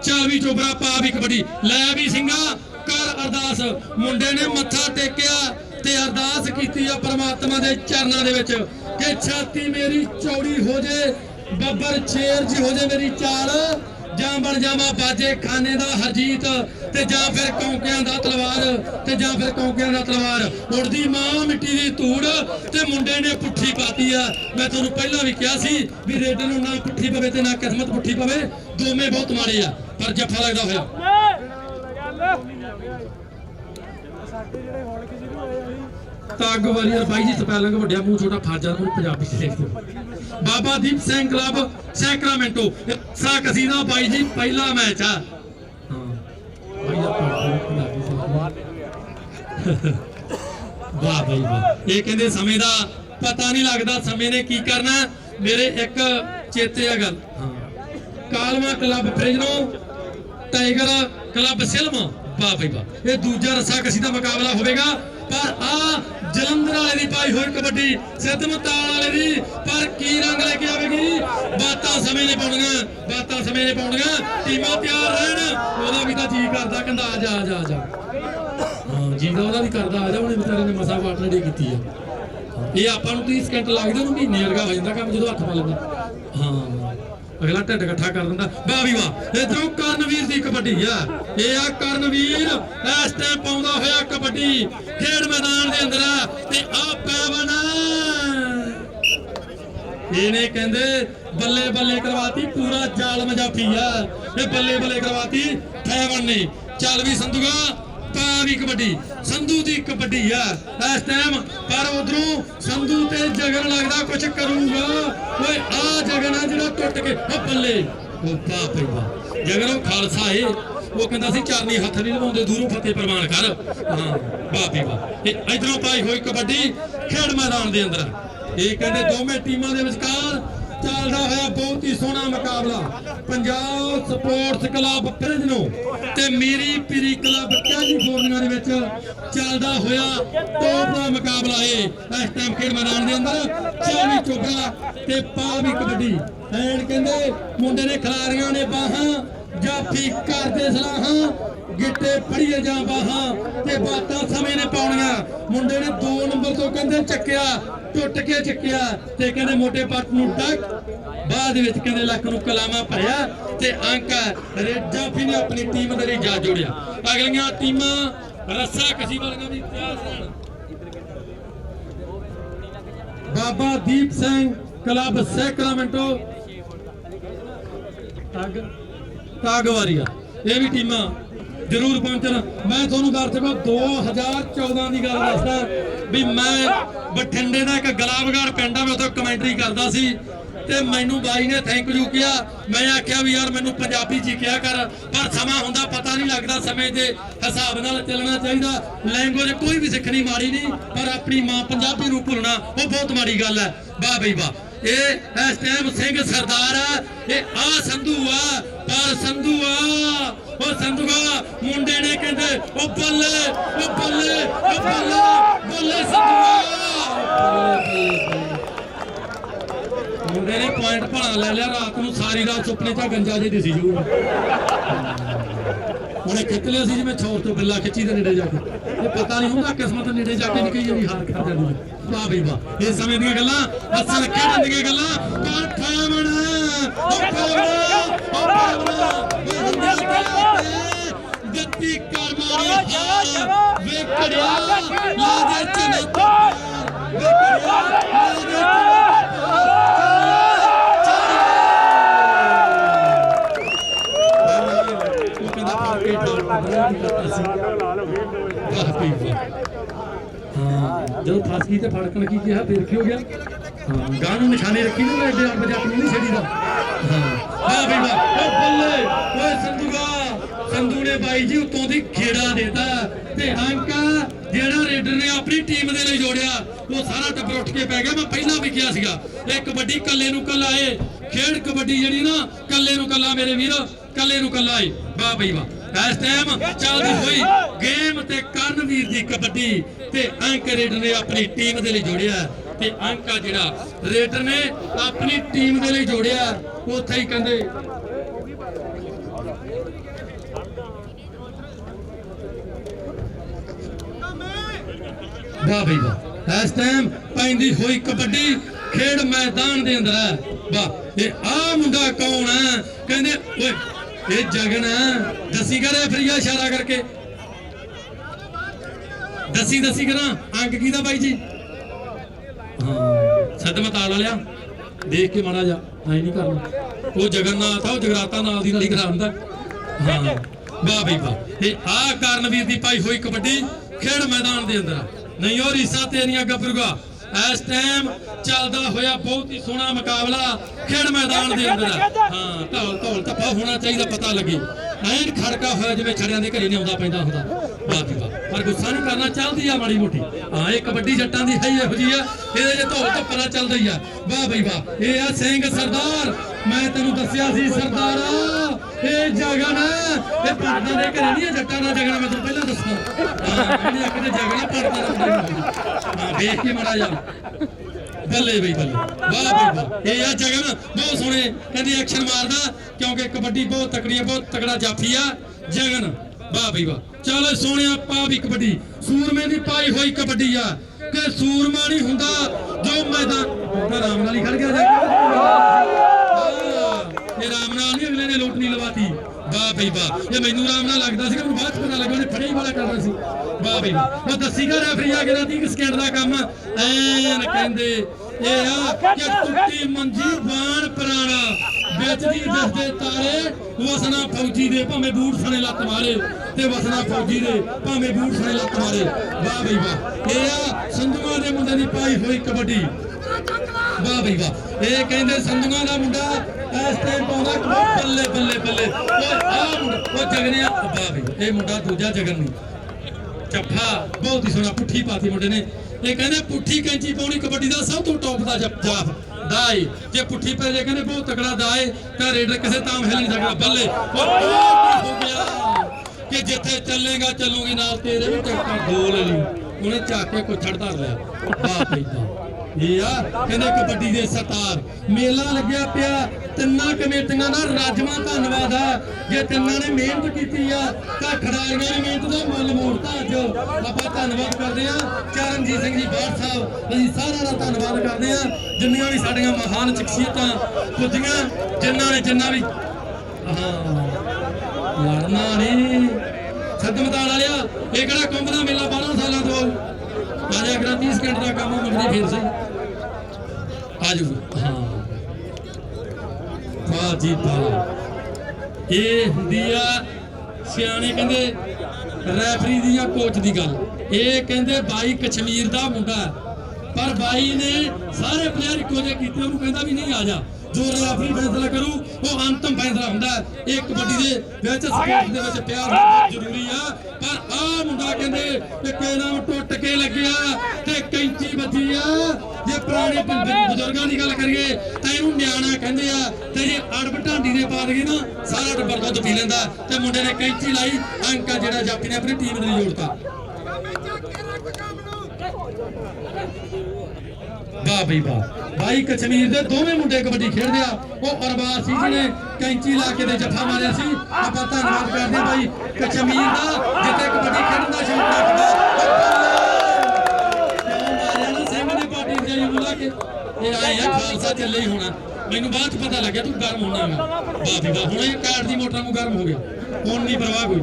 ਚੱਲ ਵੀ ਚੋਬਰਾ ਪਾ ਵੀ ਕਬੱਡੀ ਲੈ ਵੀ ਸਿੰਘਾ ਕਰ ਅਰਦਾਸ। ਮੁੰਡੇ ਨੇ ਮੱਥਾ ਟੇਕਿਆ ਤੇ ਅਰਦਾਸ ਕੀਤੀ ਆ ਪ੍ਰਮਾਤਮਾ ਦੇ ਚਰਨਾਂ ਦੇ ਵਿੱਚ ਕਿ ਛਾਤੀ ਮੇਰੀ ਚੌੜੀ ਹੋ ਜੇ, ਬੱਬਰ ਸ਼ੇਰ ਜੀ ਹੋ ਜੇ ਮੇਰੀ ਚਾਲ, ਜਾਂ ਬਣ ਜਾਵਾਂ ਬਾਜੇ ਖਾਨੇ ਦਾ ਹਰਜੀਤ, ਤੇ ਜਾਂ ਫਿਰ ਕੌਂਕਿਆਂ ਦਾ ਤਲਵਾਰ, ਤੇ ਜਾਂ ਫਿਰ ਕੌਂਕਿਆਂ ਦਾ ਤਲਵਾਰ। ਉੜਦੀ ਮਾਂ ਮਿੱਟੀ ਦੀ ਧੂੜ ਤੇ ਮੁੰਡੇ ਨੇ ਪੁੱਠੀ ਪਾਤੀ ਆ। ਮੈਂ ਤੁਹਾਨੂੰ ਪਹਿਲਾਂ ਵੀ ਕਿਹਾ ਸੀ ਵੀ ਰੇਡਰ ਨੂੰ ਨਾ ਪੁੱਠੀ ਪਵੇ ਤੇ ਨਾ ਕਿਸਮਤ ਪੁੱਠੀ ਪਵੇ, ਦੋਵੇਂ ਬਹੁਤ ਮਾੜੇ ਆ। ਪਰ ਜੱਫਾ ਲੱਗਦਾ ਹੋਇਆ ਤੱਗ ਵਾਲੀਅਰ ਬਾਈ ਜੀ ਸਪੈਲਿੰਗ ਵੱਡਿਆ ਮੂੰਹ ਛੋਟਾ ਫਾਜਾ ਨੂੰ ਪੰਜਾਬੀ ਚ ਲਿਖ ਦਿਓ। ਬਾਬਾ ਦੀਪ ਸਿੰਘ ਕਲੱਬ ਸੈਕਰਾਮੈਂਟੋ ਸਾਕਸੀ ਦਾ ਬਾਈ ਜੀ ਪਹਿਲਾ ਮੈਚ ਆ। ਵਾਹ ਬਾਈ ਵਾਹ, ਇਹ ਕਹਿੰਦੇ ਸਮੇਂ ਦਾ ਪਤਾ ਨਹੀਂ ਲੱਗਦਾ, ਸਮੇਂ ਨੇ ਕੀ ਕਰਨਾ। ਮੇਰੇ ਇੱਕ ਚੇਤੇ ਆ ਗੱਲ, Kalwa club Fresno tiger club Sylmar. ਵਾਹ ਬਾਈ ਵਾਹ, ਇਹ ਦੂਜਾ ਰੱਸਾ ਕਸੀ ਦਾ ਮੁਕਾਬਲਾ ਹੋਵੇਗਾ। ਪਰ ਆ ਜਲੰਧਰ ਵਾਲੇ ਦੀ ਪਾਈ ਹੋਈ ਕਬੱਡੀ ਸਿੱਧਮਤਾਲ ਵਾਲੇ ਦੀ, ਪਰ ਕੀ ਰੰਗ ਲੈ ਕੇ ਆਵੇਗੀ? ਬਾਤਾਂ ਸਮੇਂ ਨੇ ਪਾਉਣੀਆਂ, ਬਾਤਾਂ ਸਮੇਂ ਨੇ ਪਾਉਣੀਆਂ। ਟੀਮਾਂ ਤਿਆਰ ਰਹਿਣ। ਉਹਦਾ ਵੀ ਤਾਂ ਜੀ ਕਰਦਾ, ਕਹਿੰਦਾ ਆ ਜਾ ਆ ਜਾ ਆ ਜਾ। ਹਾਂ ਜੀ ਦਾ ਉਹਦਾ ਵੀ ਕਰਦਾ ਆ ਜਾ। ਉਹਨੇ ਵਿਚਾਰੇ ਨੇ ਮਸਾ ਪਾਰਟਨਰ ਡੇ ਕੀਤੀ ਆ। ਇਹ ਆਪਾਂ ਨੂੰ 30 ਸਕਿੰਟ ਲੱਗਦੇ, ਉਹਨੂੰ ਮਹੀਨੇ ਵਰਗਾ ਹੋ ਜਾਂਦਾ ਕੰਮ ਜਦੋਂ ਹੱਥ ਪਾ ਲੈਂਦਾ। ਹਾਂ ਅਗਲਾ ਢਿੱਡ ਇਕੱਠਾ ਕਰ ਦਿੰਦਾ। ਵਾਹ ਵੀ ਵਾਹ, ਇਧਰੋਂ ਕਰਨਵੀਰ ਦੀ ਕਬੱਡੀ ਆ। ਇਹ ਆ ਕਰਨਵੀਰ ਇਸ ਟਾਈਮ ਪਾਉਂਦਾ ਹੋਇਆ ਕਬੱਡੀ ਖੇਡ ਮੈਦਾਨ ਦੇ ਅੰਦਰ ਆ। ਤੇ ਆ ਪੈਵਨ ਇਹਨੇ ਕਹਿੰਦੇ ਬੱਲੇ ਬੱਲੇ ਕਰਵਾਤੀ, ਪੂਰਾ ਜ਼ਾਲਮ ਜਾਫੀ ਆ। ਇਹ ਬੱਲੇ ਬੱਲੇ ਕਰਵਾਤੀ ਪੈਵਨ ਨੇ। ਚੱਲ ਵੀ ਸੰਧੂਗਾ ਪਾ ਵੀ ਕਬੱਡੀ, ਸੰਧੂ ਦੀ ਕਬੱਡੀ ਆ ਇਸ ਟਾਈਮ। ਪਰ ਉਧਰੋਂ ਸੰਧੂ ਤੇ ਜਗਨ ਲੱਗਦਾ ਕੁਝ ਕਰੂਗਾ। ਓਏ ਆ ਜਗਨ ਆ ਜਿਹੜਾ ਟੁੱਟ ਕੇ ਉਹ ਬੱਲੇ ਉਹ ਪਾ ਪੈਂਦਾ। ਜਗਨ ਉਹ ਖਾਲਸਾ ਏ, ਉਹ ਕਹਿੰਦਾ ਸੀ ਚਰਨੀ ਹੱਥ ਨਹੀਂ ਲਵਾਉਂਦੇ, ਦੂਰੋਂ ਫਤਿਹ ਪ੍ਰਮਾਣ ਕਰ। ਹਾਂ ਬਾਪੀ ਵਾਹ, ਇਹ ਇਧਰੋਂ ਪਾਈ ਹੋਈ ਕਬੱਡੀ ਖੇਡ ਮੈਦਾਨ ਦੇ ਅੰਦਰ। ਇਹ ਕਹਿੰਦੇ ਦੋਵੇਂ ਟੀਮਾਂ ਦੇ ਵਿਚਕਾਰ ਚੱਲਦਾ ਹੋਇਆ ਬਹੁਤ ਹੀ ਸੋਹਣਾ ਮੁਕਾਬਲਾ। ਪੰਜਾਬ ਸਪੋਰਟਸ ਕਲੱਬ ਫ੍ਰਿਜਨੋ ਤੇ ਮੀਰੀ ਪੀਰੀ ਕਲੱਬ ਕੈਲੀਫੋਰਨੀਆ ਦੇ ਵਿੱਚ ਚੱਲਦਾ ਹੋਇਆ ਟੋਪ ਦਾ ਮੁਕਾਬਲਾ ਏ ਇਸ ਟਾਈਮ ਖੇਡ ਮੈਦਾਨ ਦੇ ਅੰਦਰ। ਚਾਵੀ ਚੋਬਰਾ ਤੇ ਪਾਵੀ ਕਬੱਡੀ। ਐਨ ਕਹਿੰਦੇ ਮੁੰਡੇ ਨੇ ਖਿਲਾੜੀਆਂ ਨੇ ਬਾਹਾਂ ਜਾਫੀ ਕਰਦੇ ਸਲਾਹਾਂ, ਗਿੱਟੇ ਫੜੀਏ ਜਾਂ ਬਾਹਾਂ ਤੇ ਬਾਤਾਂ ਸਮੇਂ ਨੇ ਪਾਉਣੀਆਂ। ਮੁੰਡੇ ਨੇ 2 ਨੰਬਰ ਤੋਂ ਕਹਿੰਦੇ ਚੱਕਿਆ, ਟੁੱਟ ਕੇ ਚੱਕਿਆ ਤੇ ਕਹਿੰਦੇ ਮੋਟੇ ਪੱਟ ਨੂੰ ਡੱਕ। ਬਾਅਦ ਵਿੱਚ ਕਹਿੰਦੇ ਲੱਕ ਨੂੰ ਕਲਾਮਾ ਭਰਿਆ ਤੇ ਅੰਕ ਜਾਫੀ ਨੇ ਆਪਣੀ ਟੀਮ ਦੇ ਲਈ ਜਾ ਜੋੜਿਆ। ਅਗਲੀਆਂ ਟੀਮਾਂ ਰੱਸਾ ਕਸੀ ਵਾਲੀਆਂ ਵੀ ਤਿਆਰ ਸਨ। ਬਾਬਾ ਦੀਪ ਸਿੰਘ ਕਲੱਬ ਸੈਕਰਾਮੈਂਟੋ ਕਾਗਵਾਰੀਆ, ਇਹ ਵੀ ਟੀਮਾਂ ਜ਼ਰੂਰ ਪਹੁੰਚਣ। ਮੈਂ ਤੁਹਾਨੂੰ ਦੱਸ ਸਕੋ 2014 ਦੀ ਗੱਲ ਦੱਸਦਾ ਵੀ ਮੈਂ ਬਠਿੰਡੇ ਦਾ ਇੱਕ ਗੁਲਾਬਗੜ੍ਹ ਪਿੰਡ ਆ, ਮੈਂ ਉੱਥੇ ਕਮੈਂਟਰੀ ਕਰਦਾ ਸੀ ਤੇ ਮੈਨੂੰ ਬਾਈ ਨੇ ਥੈਂਕ ਯੂ ਕਿਹਾ। ਮੈਂ ਆਖਿਆ ਵੀ ਯਾਰ ਮੈਨੂੰ ਪੰਜਾਬੀ ਚ ਕਿਹਾ ਕਰ, ਪਰ ਸਮਾਂ ਹੁੰਦਾ ਪਤਾ ਨਹੀਂ ਲੱਗਦਾ, ਸਮੇਂ ਦੇ ਹਿਸਾਬ ਨਾਲ ਚੱਲਣਾ ਚਾਹੀਦਾ। ਲੈਂਗੁਏਜ ਕੋਈ ਵੀ ਸਿੱਖਣੀ ਮਾੜੀ ਨਹੀਂ, ਪਰ ਆਪਣੀ ਮਾਂ ਪੰਜਾਬੀ ਨੂੰ ਭੁੱਲਣਾ ਉਹ ਬਹੁਤ ਮਾੜੀ ਗੱਲ ਹੈ। ਵਾਹ ਬਈ ਵਾਹ, ਇਹ ਇਸ ਟਾਈਮ ਸਿੰਘ ਸਰਦਾਰ ਆ। ਇਹ ਆ ਸੰਧੂ ਆ, ਪਰ ਸੰਧੂ ਆ ਉਹ ਸੰਧੂਆ ਮੁੰਡੇ ਨੇ ਕਹਿੰਦੇ ਉਹ ਬੱਲੇ ਉਹ ਬੱਲੇ ਉਹ ਬੱਲੇ ਬੱਲੇ ਸੰਧੂਆ। ਮੁੰਡੇ ਨੇ ਪੁਆਇੰਟ ਭਲਾ ਲੈ ਲਿਆ। ਰਾਤ ਨੂੰ ਸਾਰੀ ਰਾਤ ਸੁਪਨੇ ਚ ਗੰਜਾ ਜੇ ਦਿਸੀ ਜੂ। ਉਹਨੇ ਖਿੱਚ ਲਿਆ ਸੀ ਜਿਵੇਂ ਛੋਰ ਤੋਂ ਬਿੱਲਾ ਖਿੱਚੀ ਦੇ ਨੇੜੇ ਜਾ ਕੇ। ਇਹ ਪਤਾ ਨਹੀਂ ਹੁੰਦਾ ਕਿਸਮਤ ਨੇੜੇ ਜਾ ਕੇ ਨਿਕਈ ਜਿਹੜੀ ਹਾਰ ਖਾ ਜਾਂਦੀ ਹੈ। ਵਾਹ ਬਈ ਵਾਹ, ਇਹ ਸਮੇਂ ਦੀਆਂ ਗੱਲਾਂ ਅਸਲ ਖੇਡਣ ਦੀਆਂ ਗੱਲਾਂ। ਪਰ ਫੈਮਣ ਗੱਤੀ ਕਰਮਾਣੀ ਹਾਰ ਵੇਖੜਿਆ ਲਾਦੇ ਚਨਤ ਵੇਖੜਿਆ ਲਾਦੇ ਹਾਂ ਜਦੋਂ ਫਸ ਗਈ ਤੇ ਫੜਕਣ ਕੀ ਕਿਹਾ ਫਿਰ ਕੀ ਹੋ ਗਿਆ ਹਾਂ ਗਾਂ ਨੂੰ ਨਿਸ਼ਾਨੇ ਰੱਖੀ ਨਾ ਐਡੇ ਅੱਡ ਜੱਟ ਨੂੰ ਨਹੀਂ ਛੇੜੀ ਦਾ ਹਾਂ ਵਾਹ ਬਈ ਵਾਹ ਓ ਬੱਲੇ ਓਏ ਸੰਧੂ ਨੇ ਬਾਈ ਜੀ ਉਤੋਂ ਦੀ ਖੇੜਾ ਦੇਤਾ ਤੇ ਅੰਕ ਜਿਹੜਾ ਰੇਡਰ ਨੇ ਆਪਣੀ ਟੀਮ ਦੇ ਲਈ ਜੋੜਿਆ ਉਹ ਸਾਰਾ ਟੱਬਰ ਉੱਠ ਕੇ ਪੈ ਗਿਆ। ਮੈਂ ਪਹਿਲਾਂ ਵੀ ਕਿਹਾ ਸੀਗਾ ਇਹ ਕਬੱਡੀ ਕੱਲੇ ਨੂੰ ਕੱਲਾ ਏ ਖੇਡ ਕਬੱਡੀ ਜਿਹੜੀ ਨਾ ਕੱਲੇ ਨੂੰ ਕੱਲਾ ਮੇਰੇ ਵੀਰ ਕੱਲੇ ਨੂੰ ਕੱਲਾ ਏ ਵਾਹ ਬਈ ਵਾਹ। ਇਸ ਟਾਈਮ ਚੱਲਦੀ ਹੋਈ ਗੇਮ ਤੇ ਕਰਨਵੀਰ ਦੀ ਕਬੱਡੀ ਤੇ ਅੰਕ ਰੇਡਰ ਨੇ ਆਪਣੀ ਟੀਮ ਦੇ ਲਈ ਜੋੜਿਆ ਤੇ ਅੰਕ ਜਿਹੜਾ ਰੇਡਰ ਨੇ ਆਪਣੀ ਟੀਮ ਦੇ ਲਈ ਜੋੜਿਆ ਉੱਥੇ ਹੀ ਕਹਿੰਦੇ वाह भाई वाह। इस टाइम पैंदी हुई कबड्डी खेड मैदान दे अंदर है वाह। ये आ मुंडा कौन है कहंदे ओए ये जगन है दसी करे फिर इशारा करके दसी करा अंक कीदा भाई जी हाँ सदमत आ लिया देख के माड़ा जा आई नहीं करना वो जगन्नाथ वो जगराता नाल दी नाली करांदा हाँ वाह भाई वाह। ये आ करनवीर दी पाई हुई कबड्डी खेड मैदान दे अंदर नहीं और रीसा तेरिया गबरूगा। इस टाइम चलता होया बहुत ही सोहना मुकाबला खेड मैदान दे अंदर हाँ ढोल ढोल धप्पा होना चाहिए पता लगे ऐन खड़का होया जिवें छड़ियां दे घरे नहीं आउंदा पैंदा हुंदा वाह जी वाह। पर गुस्सा नहीं करना चलदी आ माड़ी मोटी हाँ ये कबड्डी जट्टां दी है इहो जी आ इहदे च ढोल धप्परा चलदा ही आ वाह बई वाह। ये आ सिंह सरदार मैं तैनूं दस्सिया सी सरदारा ये जगन ये पड़दा दे घरे नहीं जट्टां दा जगन मैं तैनूं पहलां दस्सां हाँ मैंने आखिया जगन पड़दा दा हाँ देख के माड़ा जा बल्ले बई बल्ले वाह बई वाह। ये आ जगन बहुत सोहणे कहंदे एक्शन मारदा क्योंकि कबड्डी बहुत तकड़ी है बहुत तगड़ा जाफी आ जगन वाह बई वाह। चल सोहणिया पा भी कबड्डी सूरमे दी पाई हुई कबड्डी आ कि सूरमा नहीं हुंदा जो मैदान राम नाल ही खड़ गया ये राम नाल नहीं अगले ने लोट नहीं लवाती वाह बई वाह। ये मैनू राम नाल लगदा सी मैं बाद पता लगा ने फड़े ही वाला करदा सी वाह बई वाह। वो दसी गा रेफरी आ गया 30 सेकंड दा काम ऐन कहंदे ये आ कि टुੱਟੀ मंजी बाण पुराना बेचदी दसदे तारे वसना फौजी दे भाਵੇਂ बूट सने लत मारे ते वसना फौजी दे भाਵੇਂ बूट सने लत मारे वाह बई वाह। ये आ संधूआं दे मुंडे दी पाई हुई कबड्डी वाह बई वाह। ये कहंदे संधूआं दा मुंडा इस टाइम पाउंदा बल्ले बल्ले बल्ले ओ आ मुंडा ओ जगनिया वाह बई ये मुंडा दूजा जगन नहीं चप्पा बहुत ही सोहना पुट्ठी पाती मुंडे ने ये कहंदे पुट्ठी कैंची पाउणी कबड्डी दा सब तो टॉप दा जाफ दाई जे पुट्ठी पे जे कहंदे बहुत तगड़ा दाए तां रेडर किसे ताम हिल नहीं सकदा बल्ले और हो गया कि जिथे चलेगा चलूंगी नाल तेरे भी टक्कर दो ले ली उन्हें झाके को छड़ धर लिया वाह भाई वाह। ये आ कहंदे कबड्डी दे सरदार मेला लग्या पिया तिन्ना कमेटियां दा राजमा धन्नवाद है जे तिन्ना ने मेहनत कीती आ तां खिडारियां ने मेहनत दा मुੱਲ ਮੋੜਤਾ ਅੱਜ ਆਪਾਂ ਧੰਨਵਾਦ ਕਰਦੇ ਆ ਚਰਨਜੀਤ ਸਿੰਘ ਜੀ ਬਾਠ ਸਾਹਿਬ ਅਸੀਂ ਸਾਰਿਆਂ ਦਾ ਧੰਨਵਾਦ ਕਰਦੇ ਆ ਜਿੰਨੀਆਂ ਵੀ ਸਾਡੀਆਂ ਮਹਾਨ ਸ਼ਖਸੀਅਤਾਂ ਪੁੱਜੀਆਂ ਜਿੰਨਾ ਵੀ ਹਾਂ ਲੜਨਾ ਨਹੀਂ ਸਦਮਤਾਲ ਵਾਲਿਆ ਇਹ ਕਿਹੜਾ ਕੁੰਭ ਦਾ ਮੇਲਾ 12 ਸਾਲਾਂ ਤੋਂ ਆਜਾ ਕਰਾਂ 30 ਸਕਿੰਟ ਦਾ ਕੰਮ ਮੰਗਣੀ ਫੇਰ ਸਹੀ ਆਜੂ ਹਾਂ ਵਾਹ ਜੀ ਵਾਹ। ਇਹ ਹੁੰਦੀ ਆ ਸਿਆਣੇ ਕਹਿੰਦੇ ਰੈਫਰੀ ਦੀ ਜਾਂ ਕੋਚ ਦੀ ਗੱਲ ਇਹ ਕਹਿੰਦੇ ਬਾਈ ਕਸ਼ਮੀਰ ਦਾ ਮੁੰਡਾ ਪਰ ਬਾਈ ਨੇ ਸਾਰੇ ਪਲੇਅਰ ਇੱਕੋ ਜਿਹੇ ਕੀਤੇ ਉਹਨੂੰ ਕਹਿੰਦਾ ਵੀ ਨਹੀਂ ਆ ਜਾ जो रेफरी फैसला करू वो अंतिम फैसला हुंदा है। एक कबड्डी दे विच स्पोर्ट्स दे विच प्यार बहुत जरूरी आ पर आ मुंडा कहंदे कि केना टुੱਟ के लग्या ते कैंची बची आ जे पुराने बुजुर्गां दी गल करिए तां इहनूं न्याणा कहंदे आ ते जे अड़ब ढांडी दे पा दईए ना सारा टब्बर दुੱਧ पी लैंदा ते मुंडे ने कैंची लाई अंका जेड़ा जापी ने अपनी टीम दे जोड़ता वाह भाई वाह। भाई कश्मीर दे दोवें मुंडे कबड्डी खेडदे आ वो अरबाज सी जी ने कैंची ला के दे जफा मारिया सी आपां धन्नवाद करदे भाई कश्मीर दा जिथे कबड्डी खेडण दा शौक रखदा मारिया ना सिंह ने पार्टी दे मुला के ये आए आ खालसा ਚੱਲੇ ही होना मैनू बाद च पता लग्या तू गर्म होना है वाह भाई वाह। हुण ये कार दी मोटर नूं गर्म हो गया हुण नहीं परवाह कोई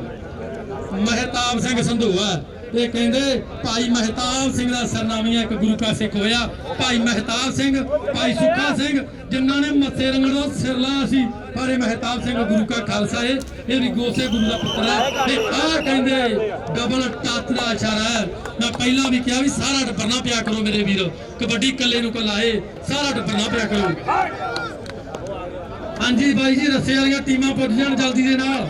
महताब सिंह संधूआ ਇਹ ਕਹਿੰਦੇ ਭਾਈ ਮਹਿਤਾਬ ਸਿੰਘ ਦਾ ਸਰਨਾਮੀ ਇੱਕ ਗੁਰੂ ਕਾ ਸਿੱਖ ਹੋਇਆ ਭਾਈ ਮਹਿਤਾਬ ਸਿੰਘ ਭਾਈ ਸੁੱਖਾ ਸਿੰਘ ਜਿਨ੍ਹਾਂ ਨੇ ਮੱਥੇ ਰੰਗਣ ਦਾ ਸਿਰ ਲਾਇਆ ਸੀ ਪਰ ਇਹ ਮਹਿਤਾਬ ਸਿੰਘ ਗੁਰੂ ਕਾ ਖਾਲਸਾ ਇਹ ਵੀ ਗੋਸੇ ਗੁਰੂ ਦਾ ਪੁੱਤਰ ਹੈ ਤੇ ਆਹ ਕਹਿੰਦੇ ਡਬਲ ਟੱਚ ਦਾ ਇਸ਼ਾਰਾ ਹੈ। ਮੈਂ ਪਹਿਲਾਂ ਵੀ ਕਿਹਾ ਵੀ ਸਾਰਾ ਟੱਬਰ ਨਾ ਪਿਆ ਕਰੋ ਮੇਰੇ ਵੀਰ, ਕਬੱਡੀ ਕੱਲੇ ਨੂੰ ਕਲਾਏ, ਸਾਰਾ ਟੱਬਰ ਨਾ ਪਿਆ ਕਰੋ। ਹਾਂਜੀ ਬਾਈ ਜੀ, ਰੱਸੇ ਵਾਲੀਆਂ ਟੀਮਾਂ ਪੁੱਜ ਜਾਣ ਜਲਦੀ ਦੇ ਨਾਲ।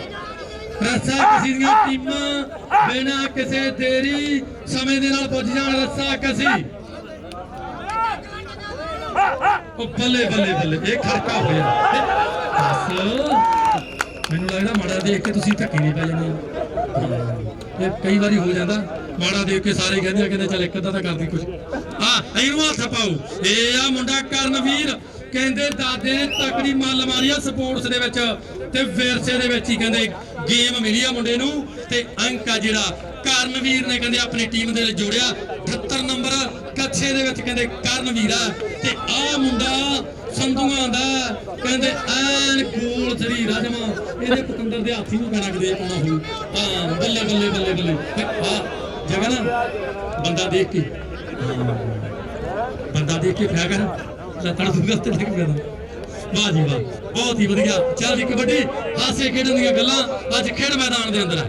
ਰੱਸਾ ਕਸੀ ਦੀਆਂ ਟੀਮਾਂ ਬਿਨਾਂ ਕਿਸੇ ਦੇਰੀ ਸਮੇਂ ਦੇ ਨਾਲ ਪੁੱਜ ਜਾਣ। ਰੱਸਾ ਕਸੀ, ਉਹ ਬੱਲੇ ਬੱਲੇ ਬੱਲੇ, ਇਹ ਖੜਕਾ ਹੋਇਆ। ਬਸ ਮੈਨੂੰ ਲੱਗਦਾ ਮਾੜਾ ਦੇਖ ਕੇ ਤੁਸੀਂ ਧੱਕੇ ਨਹੀਂ ਪੈ ਜਾਂਦੇ। ਇਹ ਕਈ ਵਾਰੀ ਹੋ ਜਾਂਦਾ, ਮਾੜਾ ਦੇਖ ਕੇ ਸਾਰੇ ਕਹਿੰਦੇ ਚੱਲ ਇੱਕ ਅੱਧਾ ਤਾਂ ਕਰਦੀ ਕੁਝ। ਇਹਨੂੰ ਹੱਥ ਪਾਓ। ਇਹ ਆ ਮੁੰਡਾ ਕਰਨਵੀਰ, ਕਹਿੰਦੇ ਦਾਦੇ ਨੇ ਤਕੜੀ ਮੱਲ ਮਾਰੀ ਆ ਸਪੋਰਟਸ ਦੇ ਵਿੱਚ ਤੇ ਵਿਰਸੇ ਦੇ ਵਿੱਚ ਹੀ ਕਹਿੰਦੇ ਗੇਮ ਮਿਲੀ ਆ ਮੁੰਡੇ ਨੂੰ। ਤੇ ਅੰਕ ਆ ਜਿਹੜਾ ਕਰਨਵੀਰ ਨੇ ਕਹਿੰਦੇ ਆਪਣੀ ਟੀਮ ਦੇ ਵਿੱਚ ਜੋੜਿਆ। 78 ਨੰਬਰ ਕੱਛੇ ਦੇ ਵਿੱਚ ਕਹਿੰਦੇ ਕਰਨਵੀਰ ਆ। ਤੇ ਆ ਮੁੰਡਾ ਸੰਧੂਆਂ ਦਾ ਕਹਿੰਦੇ ਐਨ ਗੋਲ ਸਰੀਰ ਆ ਜਮਾ, ਇਹਦੇ ਪਤੰਦਰ ਦੇ ਹਾਥੀ ਨੂੰ ਪੈਣਾ ਕਿਤੇ ਪਾਉਣਾ ਹੋਊ। ਬੱਲੇ ਬੱਲੇ ਬੱਲੇ ਬੱਲੇ। ਜਗ੍ਹਾ ਨਾ ਬੰਦਾ ਦੇਖ ਕੇ ਪਿਆ ਕਰ, ਲੱਤੜ ਦੂਗਾ ਤੇ ਲੱਗ ਪਿਆ। ਵਾਹ ਜੀ ਵਾਹ, ਬਹੁਤ ਹੀ ਵਧੀਆ। ਚੱਲ ਜੀ ਕਬੱਡੀ ਹਾਸੇ ਖੇਡਣ ਦੀਆਂ ਗੱਲਾਂ ਅੱਜ ਖੇਡ ਮੈਦਾਨ ਦੇ ਅੰਦਰ ਆ।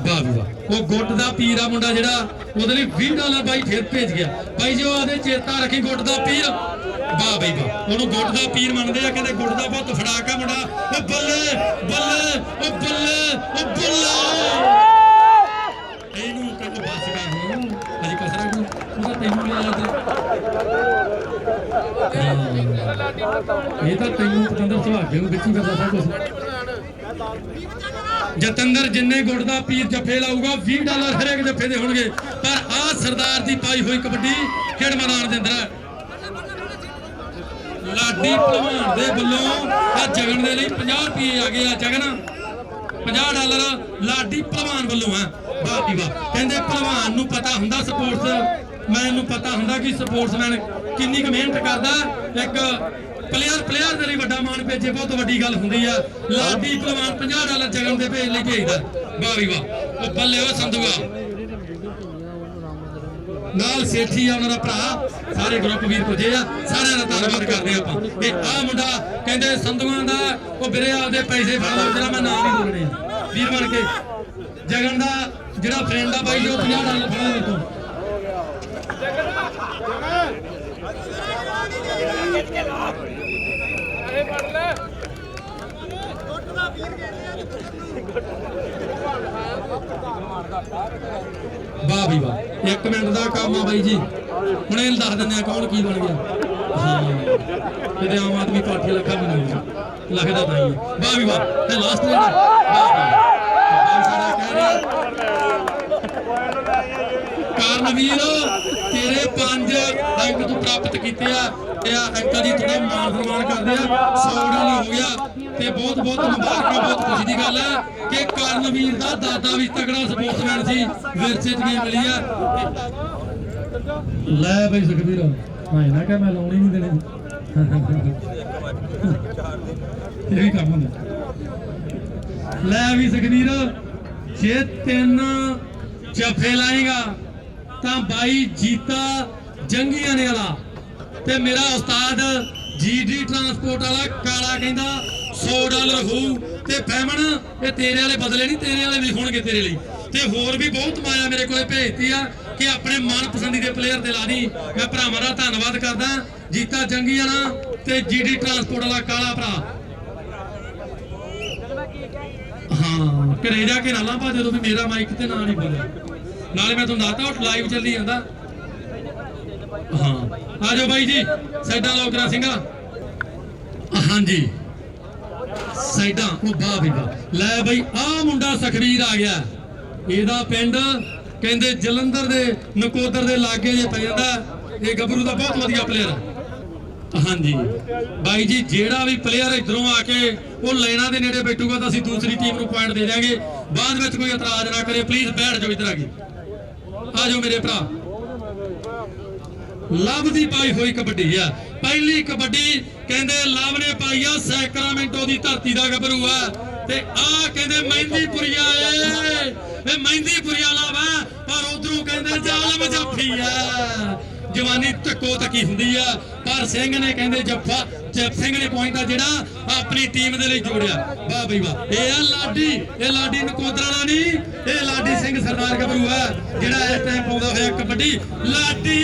ਵਾਹ ਵੀ ਵਾਹ, ਉਹ ਗੁੱਟ ਦਾ ਪੀਰ ਆ ਮੁੰਡਾ ਜਿਹੜਾ, ਉਹਦੇ ਲਈ $20 ਬਾਈ ਫੇਰ ਭੇਜ ਗਿਆ। ਬਾਈ ਜੀ ਉਹ ਆਦੇ ਚੇਤਾ ਰੱਖੀ, ਗੁੱਟ ਦਾ ਪੀਰ। ਵਾਹ ਬਈ ਵਾਹ, ਉਹਨੂੰ ਗੁੱਟ ਦਾ ਪੀਰ ਮੰਨਦੇ ਆ, ਕਹਿੰਦੇ ਗੁੱਟ ਦਾ ਬਹੁਤ ਫੜਾਕਾ ਮੁੰਡਾ। ਉਹ ਬੱਲੇ ਬੱਲੇ, ਉਹ ਬੱਲੇ, ਉਹ ਬੱਲੇ। ਇਹਨੂੰ ਕਹਿੰਦੇ ਬਸ ਕਰ ਹੁਣ ਅਜੀ ਕਸਰਾ ਨੂੰ ਉਹਦਾ ਤੈਨੂੰ ਲਿਆ ਤੇ ਇਹ ਤਾਂ ਤੈਨੂੰ ਪਤੰਦਰ ਸੁਹਾਗੇ ਨੂੰ ਵਿੱਚ ਹੀ ਕਰਦਾ ਸਭ ਕੁਝ। ਜਤਿੰਦਰ ਜਿੰਨੇ ਗੁੜ ਦਾ ਪੀਰ ਜੱਫੇ ਲਾਊਗਾ $20 ਹਰੇਕ ਜੱਫੇ ਦੇ ਹੋਣਗੇ। ਪਰ ਆਹ ਸਰਦਾਰ ਦੀ ਪਾਈ ਹੋਈ ਕਬੱਡੀ ਖੇਡ ਮੈਦਾਨ ਦੇ ਅੰਦਰ ਲਾਡੀ ਭਲਵਾਨ ਦੇ ਵੱਲੋਂ ਆ ਜਗਣ ਦੇ ਲਈ ₹50 ਆ ਗਏ ਆ। ਜਗਨ $50 ਲਾਡੀ ਭਲਵਾਨ ਵੱਲੋਂ ਆ। ਵਾਹ ਜੀ ਵਾਹ, ਕਹਿੰਦੇ ਭਲਵਾਨ ਨੂੰ ਪਤਾ ਹੁੰਦਾ ਸਪੋਰਟਸ ਮੈਨ ਨੂੰ ਪਤਾ ਹੁੰਦਾ ਕਿ ਸਪੋਰਟਸਮੈਨ ਕਿੰਨੀ ਕੁ ਮਿਹਨਤ ਕਰਦਾ। ਇੱਕ ਪਲੇਅਰ ਦੇ ਲਈ ਵੱਡਾ ਮਾਣ ਭੇਜੇ ਬਹੁਤ ਵੱਡੀ ਗੱਲ ਹੁੰਦੀ ਆ। ਲਾਡੀ ਭਲਵਾਨ $50 ਜਗਨ ਦੇ ਭੇਜ ਲਈ ਭੇਜਦਾ। ਵਾਹ ਵੀ ਵਾਹ, ਉਹ ਬੱਲੇ ਉਹ ਸੰਧੂਆ ਨਾਲ ਸੇਠੀ ਆ ਉਹਨਾਂ ਦਾ ਭਰਾ, ਸਾਰੇ ਗਰੁੱਪ ਵੀਰ ਪੁੱਜੇ ਆ, ਸਾਰਿਆਂ ਦਾ ਧੰਨਵਾਦ ਕਰਦੇ ਆਪਾਂ। ਇਹ ਆ ਮੁੰਡਾ ਕਹਿੰਦੇ ਸੰਧੂਆਂ ਦਾ, ਉਹ ਵੀਰੇ ਆਪਦੇ ਪੈਸੇ ਫੜ ਲਓ, ਜਿਹੜਾ ਮੈਂ ਨਾਮ ਨਹੀਂ ਬੋਲਣੇ ਆ ਵੀਰ ਬਣ ਕੇ। ਜਗਨ ਦਾ ਜਿਹੜਾ ਫਰੈਂਡ ਆ ਬਾਈ ਜੋ $50 ਫੜਾ ਦੇ ਤੂੰ। ਵਾਹ ਵੀ ਵਾਹ, 1 ਮਿੰਟ ਦਾ ਕੰਮ ਆ ਬਾਈ ਜੀ। ਹੁਣ ਇਹ ਦੱਸ ਦਿੰਦੇ ਆ ਕੌਣ ਕੀ ਬਣ ਗਿਆ। ਹਾਂ ਇਹਦੇ ਆਮ ਆਦਮੀ ਪਾਰਟੀ ਲੱਖਾਂ ਬਣਾਉਂਦਾ ਲੱਗਦਾ ਤਾਂ ਹੀ। ਵਾਹ ਵੀ ਵਾਹ, ਤੇ ਲਾਸਟ ਵਾਰ ਸਾਡਾ ਕਹਿ ਰਿਹਾ ਕਰਨਵੀਰ ਤੇਰੇ 5 ਅੰਕ ਤੂੰ ਪ੍ਰਾਪਤ ਕੀਤੇ ਆ। ਇਹ ਅੰਕਲ ਜੀ ਥੋੜਾ ਮਾਣ ਸਨਮਾਨ ਕਰਦੇ ਆ। $100 ਹੋ ਗਿਆ ਤੇ ਬਹੁਤ ਬਹੁਤ ਮੁਬਾਰਕਾਂ। ਬਹੁਤ ਖੁਸ਼ੀ ਦੀ ਗੱਲ ਹੈ ਕਿ ਕਰਨਵੀਰ ਦਾ ਦਾਦਾ ਵੀ ਤਕੜਾ ਸਪੋਰਟਸਮੈਨ ਸੀ, ਵਿਰਸੇ ਚ ਗੇਮ ਮਿਲੀ ਆ। ਲੈ ਬਈ ਸੁਖਵੀਰ, ਮੈਂ ਨਾ ਕਿ ਮੈਂ ਲਾਉਣੀ ਨਹੀਂ ਦੇਣੀ, ਇਹ ਵੀ ਕੰਮ ਹੁੰਦਾ। ਲੈ ਵੀ ਸੁਖਵੀਰ, ਜੇ 3 ਜੱਫੇ ਲਾਏਗਾ ਤਾਂ ਬਾਈ ਜੀਤਾ ਜੰਗੀਆਂ ਨੇ ਵਾਲਾ ਤੇ ਮੇਰਾ ਉਸਤਾਦ GD ਟਰਾਂਸਪੋਰਟ ਵਾਲਾ ਕਾਲਾ ਕਹਿੰਦਾ $100 ਹੋਊ। ਤੇ ਫੈਮਨ ਇਹ ਤੇਰੇ ਵਾਲੇ ਬਦਲੇ ਨਹੀਂ, ਤੇਰੇ ਵਾਲੇ ਵੀ ਹੋਣਗੇ ਤੇਰੇ ਲਈ। ਤੇ ਹੋਰ ਵੀ ਬਹੁਤ ਮਾਇਆ ਮੇਰੇ ਕੋਲੇ ਭੇਜਤੀ ਆ ਕਿ ਆਪਣੇ ਮਨਪਸੰਦੀ ਦੇ ਪਲੇਅਰ ਤੇ ਲਾ ਦੀ। ਮੈਂ ਭਰਾਵਾਂ ਦਾ ਧੰਨਵਾਦ ਕਰਦਾ, ਜੀਤਾ ਜੰਗੀਆਂ ਤੇ GD ਟਰਾਂਸਪੋਰਟ ਵਾਲਾ ਕਾਲਾ ਭਰਾ। ਹਾਂ ਘਰੇ ਜਾ ਕੇ ਨਾ ਲਾਂਭਾ ਜਦੋਂ ਵੀ ਮੇਰਾ ਮਾਈਕ ਤੇ ਨਾਂ ਨਹੀਂ ਬੋਲਿਆ। ਨਾਲੇ ਮੈਂ ਤੁਹਾਨੂੰ ਦੱਸਦਾ ਉਹ ਲਾਈਵ ਚੱਲੀ ਜਾਂਦਾ। ਹਾਂ ਆ ਜਾਓ ਬਾਈ ਜੀ, ਸਾਈਡਾਂ ਲੋਕਰਾ ਸਿੰਘਾ। ਹਾਂਜੀ ਸਾਈਡਾਂ, ਉਹ ਵਾਹ ਵੀ ਵਾਹ। ਲੈ ਬਾਈ ਆਹ ਮੁੰਡਾ ਸੁਖਵੀਰ ਆ ਗਿਆ। ਇਹਦਾ ਪਿੰਡ ਕਹਿੰਦੇ ਜਲੰਧਰ ਦੇ ਨਕੋਦਰ ਦੇ ਲਾਗੇ ਜੇ ਪੈ ਜਾਂਦਾ। ਇਹ ਗੱਭਰੂ ਦਾ ਬਹੁਤ ਵਧੀਆ ਪਲੇਅਰ। ਹਾਂਜੀ ਬਾਈ ਜੀ, ਜਿਹੜਾ ਵੀ ਪਲੇਅਰ ਇਧਰੋਂ ਆ ਕੇ ਉਹ ਲਾਈਨਾਂ ਦੇ ਨੇੜੇ ਬੈਠੂਗਾ ਤਾਂ ਅਸੀਂ ਦੂਸਰੀ ਟੀਮ ਨੂੰ ਪੁਆਇੰਟ ਦੇ ਦਿਆਂਗੇ। ਬਾਅਦ ਵਿੱਚ ਕੋਈ ਇਤਰਾਜ਼ ਨਾ ਕਰੇ ਪਲੀਜ਼, ਬੈਠ ਜਾਓ ਇੱਧਰ ਆ ਕੇ। ਆ ਜਾਓ ਮੇਰੇ ਭਰਾ। ਲਵ ਦੀ ਪਾਈ ਹੋਈ ਕਬੱਡੀ ਆ, ਪਹਿਲੀ ਕਬੱਡੀ ਕਹਿੰਦੇ ਲਵ ਨੇ ਪਾਈ ਆ। ਸੈਕਰਾਮੈਂਟੋ ਦੀ ਧਰਤੀ ਦਾ ਗੱਭਰੂ ਆ ਤੇ ਆ ਕਹਿੰਦੇ ਮਹਿੰਦੀਪੁਰੀਆ ਇਹ ਮਹਿੰਦੀਪੁਰੀਆ ਲਵ ਆ, ਪਰ ਉਧਰੋਂ ਕਹਿੰਦੇ ਜ਼ਾਲਮ ਜਾਫੀ ਆ। ਜਵਾਨੀ ਧੱਕੋ ਧੱਕੀ ਹੁੰਦੀ ਆ ਪਰ ਸਿੰਘ ਨੇ ਕਹਿੰਦੇ ਜੱਫਾ ਸਿੰਘ ਨੇ ਪੁਆਇੰਟ ਆ ਜਿਹੜਾ ਆਪਣੀ ਟੀਮ ਦੇ ਲਈ ਜੋੜਿਆ। ਵਾਹ ਬਈ ਵਾਹ, ਇਹ ਆ ਲਾਡੀ, ਇਹ ਲਾਡੀ ਨਕੋਦਰ ਵਾਲਾ ਨਹੀਂ, ਇਹ ਲਾਡੀ ਸਿੰਘ ਸਰਦਾਰ ਗੱਭਰੂ ਆ ਜਿਹੜਾ ਇਸ ਟਾਈਮ ਪਾਉਂਦਾ ਹੋਇਆ ਕਬੱਡੀ। ਲਾਡੀ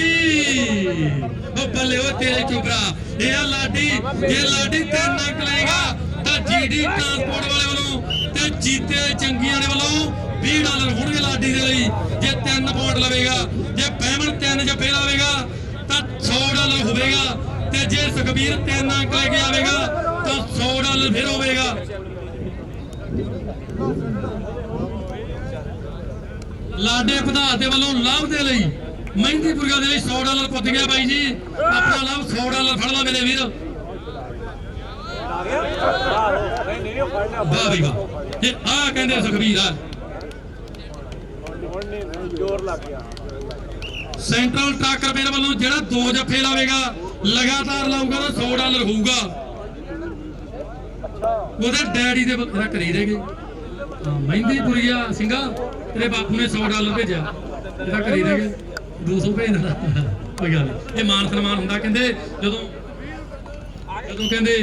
ਉਹ ਬੱਲੇ ਉਹ ਤੇਰੇ ਚੋਬਰਾ, ਇਹ ਆ ਲਾਡੀ। ਜੇ ਲਾਡੀ 3 ਅੰਕ ਲਏਗਾ ਤਾਂ ਜੀਡੀ ਟਰਾਂਸਪੋਰਟ ਵਾਲੇ ਵੱਲੋਂ ਤੇ ਜੀਤੇ ਚੰਗੀਆਂ ਦੇ ਵੱਲੋਂ $20 ਹੋਣਗੇ ਲਾਡੀ ਦੇ ਲਈ। ਜੇ 3 ਪੁਆਇੰਟ ਲਵੇਗਾ, ਜੇ ਪੈਮਨ 3 ਜੱਫੇ ਲਾਵੇਗਾ ਤਾਂ $100 ਹੋਵੇਗਾ ਤੇ ਜੇ ਸੁਖਬੀਰ 3 ਅੰਕ ਲੈ ਕੇ ਆਵੇਗਾ ਤਾਂ $100 ਫਿਰ ਹੋਵੇਗਾ। ਲਾਡੇ ਪ੍ਰਧਾਨ ਦੇ ਵੱਲੋਂ ਲਾਭ ਦੇ ਲਈ ਮਹਿੰਦੀਪੁਰੀਆ ਦੇ ਲਈ $100 ਪੁੱਜ ਗਿਆ ਬਾਈ ਜੀ, ਆਪਣਾ ਲਾਭ $100 ਫੜ ਲਾ ਮੇਰੇ ਵੀਰ। ਵਾਹ ਬਈ ਵਾਹ, ਤੇ ਆ ਕਹਿੰਦੇ ਸੁਖਬੀਰ ਆ ਜ਼ੋਰ ਲੱਗ ਗਿਆ। ਸੈਂਟਰਲ ਟਰੱਕ ਮੇਰੇ ਵੱਲੋਂ ਜਿਹੜਾ 2 ਜੱਫੇ ਲਾਵੇਗਾ ਲਗਾਤਾਰ ਲਾਊਗਾ ਤਾਂ $100 ਹੋਊਗਾ। ਉਹਦੇ ਡੈਡੀ ਦੇ ਕਰੀ ਰਹਿ ਗਏ ਮਹਿੰਦੀਪੁਰੀਆ ਸਿੰਘਾ, ਤੇਰੇ ਬਾਪੂ ਨੇ $100 ਭੇਜਿਆ, ਇਹਦਾ ਕਰੀ ਰਹਿ ਗਏ 200 ਭੇਜ ਦਿੰਦਾ। ਕੋਈ ਗੱਲ ਨਹੀਂ, ਇਹ ਮਾਨ ਸਨਮਾਨ ਹੁੰਦਾ। ਕਹਿੰਦੇ ਜਦੋਂ ਕਹਿੰਦੇ